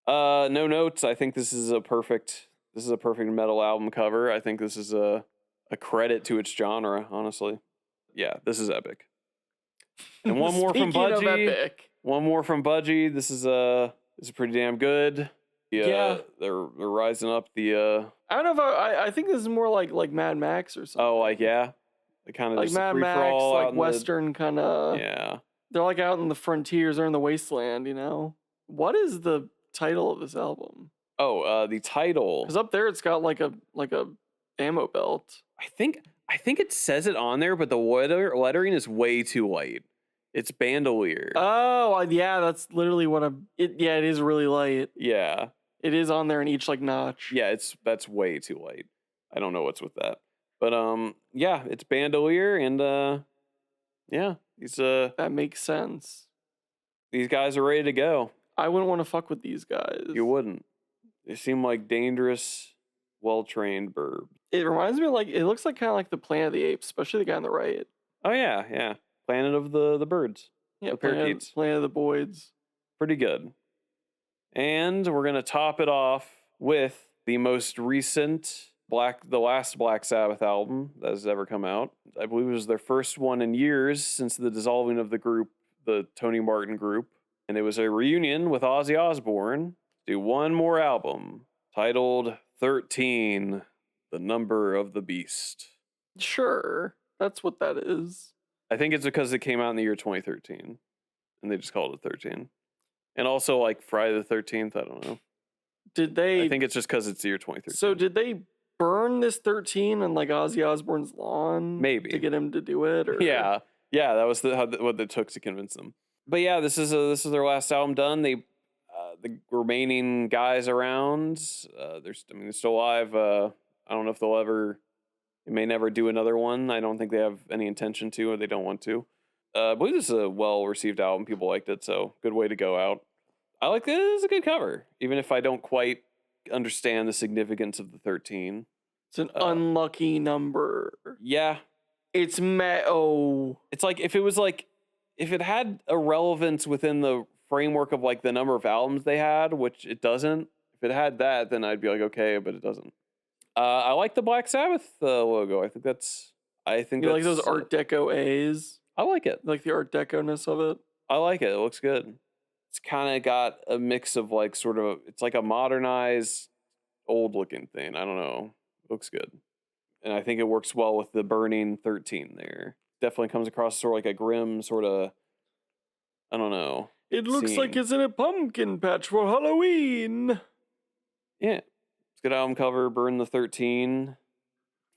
No notes. I think this is a perfect metal album cover. I think this is a credit to its genre. Honestly, yeah, this is epic. And one more from Budgie. One more from Budgie. This is pretty damn good. Yeah, they're rising up the. I don't know if I think this is more like Mad Max or something. Oh, like yeah, they kind of like Mad Max, like Western kind of. Yeah, they're like out in the frontiers, they're in the wasteland. You know, what is the title of this album? Oh, the title. Because up there it's got like a ammo belt. I think it says it on there, but the lettering is way too light. It's bandolier. Oh, yeah, that's literally what it is really light. Yeah. It is on there in each like notch. Yeah, that's way too light. I don't know what's with that. But yeah, it's bandolier and yeah, these that makes sense. These guys are ready to go. I wouldn't want to fuck with these guys. You wouldn't. They seem like dangerous, well-trained burbs. It reminds me of it looks like kind of like the Planet of the Apes, especially the guy on the right. Oh yeah. Planet of the birds. Yeah, the parakeets. Planet of the Boids. Pretty good. And we're going to top it off with the most recent the last Black Sabbath album that has ever come out. I believe it was their first one in years since the dissolving of the group, the Tony Martin group. And it was a reunion with Ozzy Osbourne to do one more album titled 13, The Number of the Beast. Sure, that's what that is. I think it's because it came out in the year 2013 and they just called it 13. And also like Friday the 13th, I don't know. I think it's just because it's the year 2013. So did they burn this 13 on like Ozzy Osbourne's lawn? Maybe. To get him to do it? Or? Yeah, that was what it took to convince them. But yeah, this is their last album done. They the remaining guys around, they're still alive. I don't know if they may never do another one. I don't think they have any intention to, or they don't want to. I believe this is a well-received album. People liked it, so good way to go out. I like it. It's a good cover, even if I don't quite understand the significance of the 13. It's an unlucky number. Yeah. It's It's like if it had a relevance within the framework of like the number of albums they had, which it doesn't. If it had that, then I'd be like, okay, but it doesn't. I like the Black Sabbath logo. I think that's. You like those Art Deco A's? I like it. Like the Art Deco-ness of it? I like it. It looks good. It's kind of got a mix of like sort of. It's like a modernized, old-looking thing. I don't know. It looks good, and I think it works well with the burning 13 there. Definitely comes across sort of like a grim sort of. I don't know. It looks like it's in a pumpkin patch for Halloween. Yeah. It's a good album cover. Burn the 13.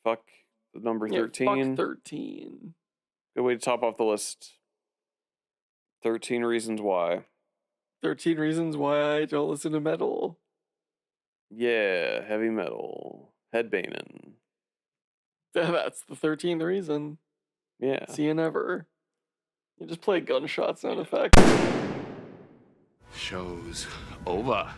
Fuck the number 13. Fuck 13. Good way to top off the list. 13 reasons why. 13 reasons why I don't listen to metal. Yeah, heavy metal. Headbanging. That's the 13th reason. Yeah. See you never. You just play gunshot sound effects. Show's over.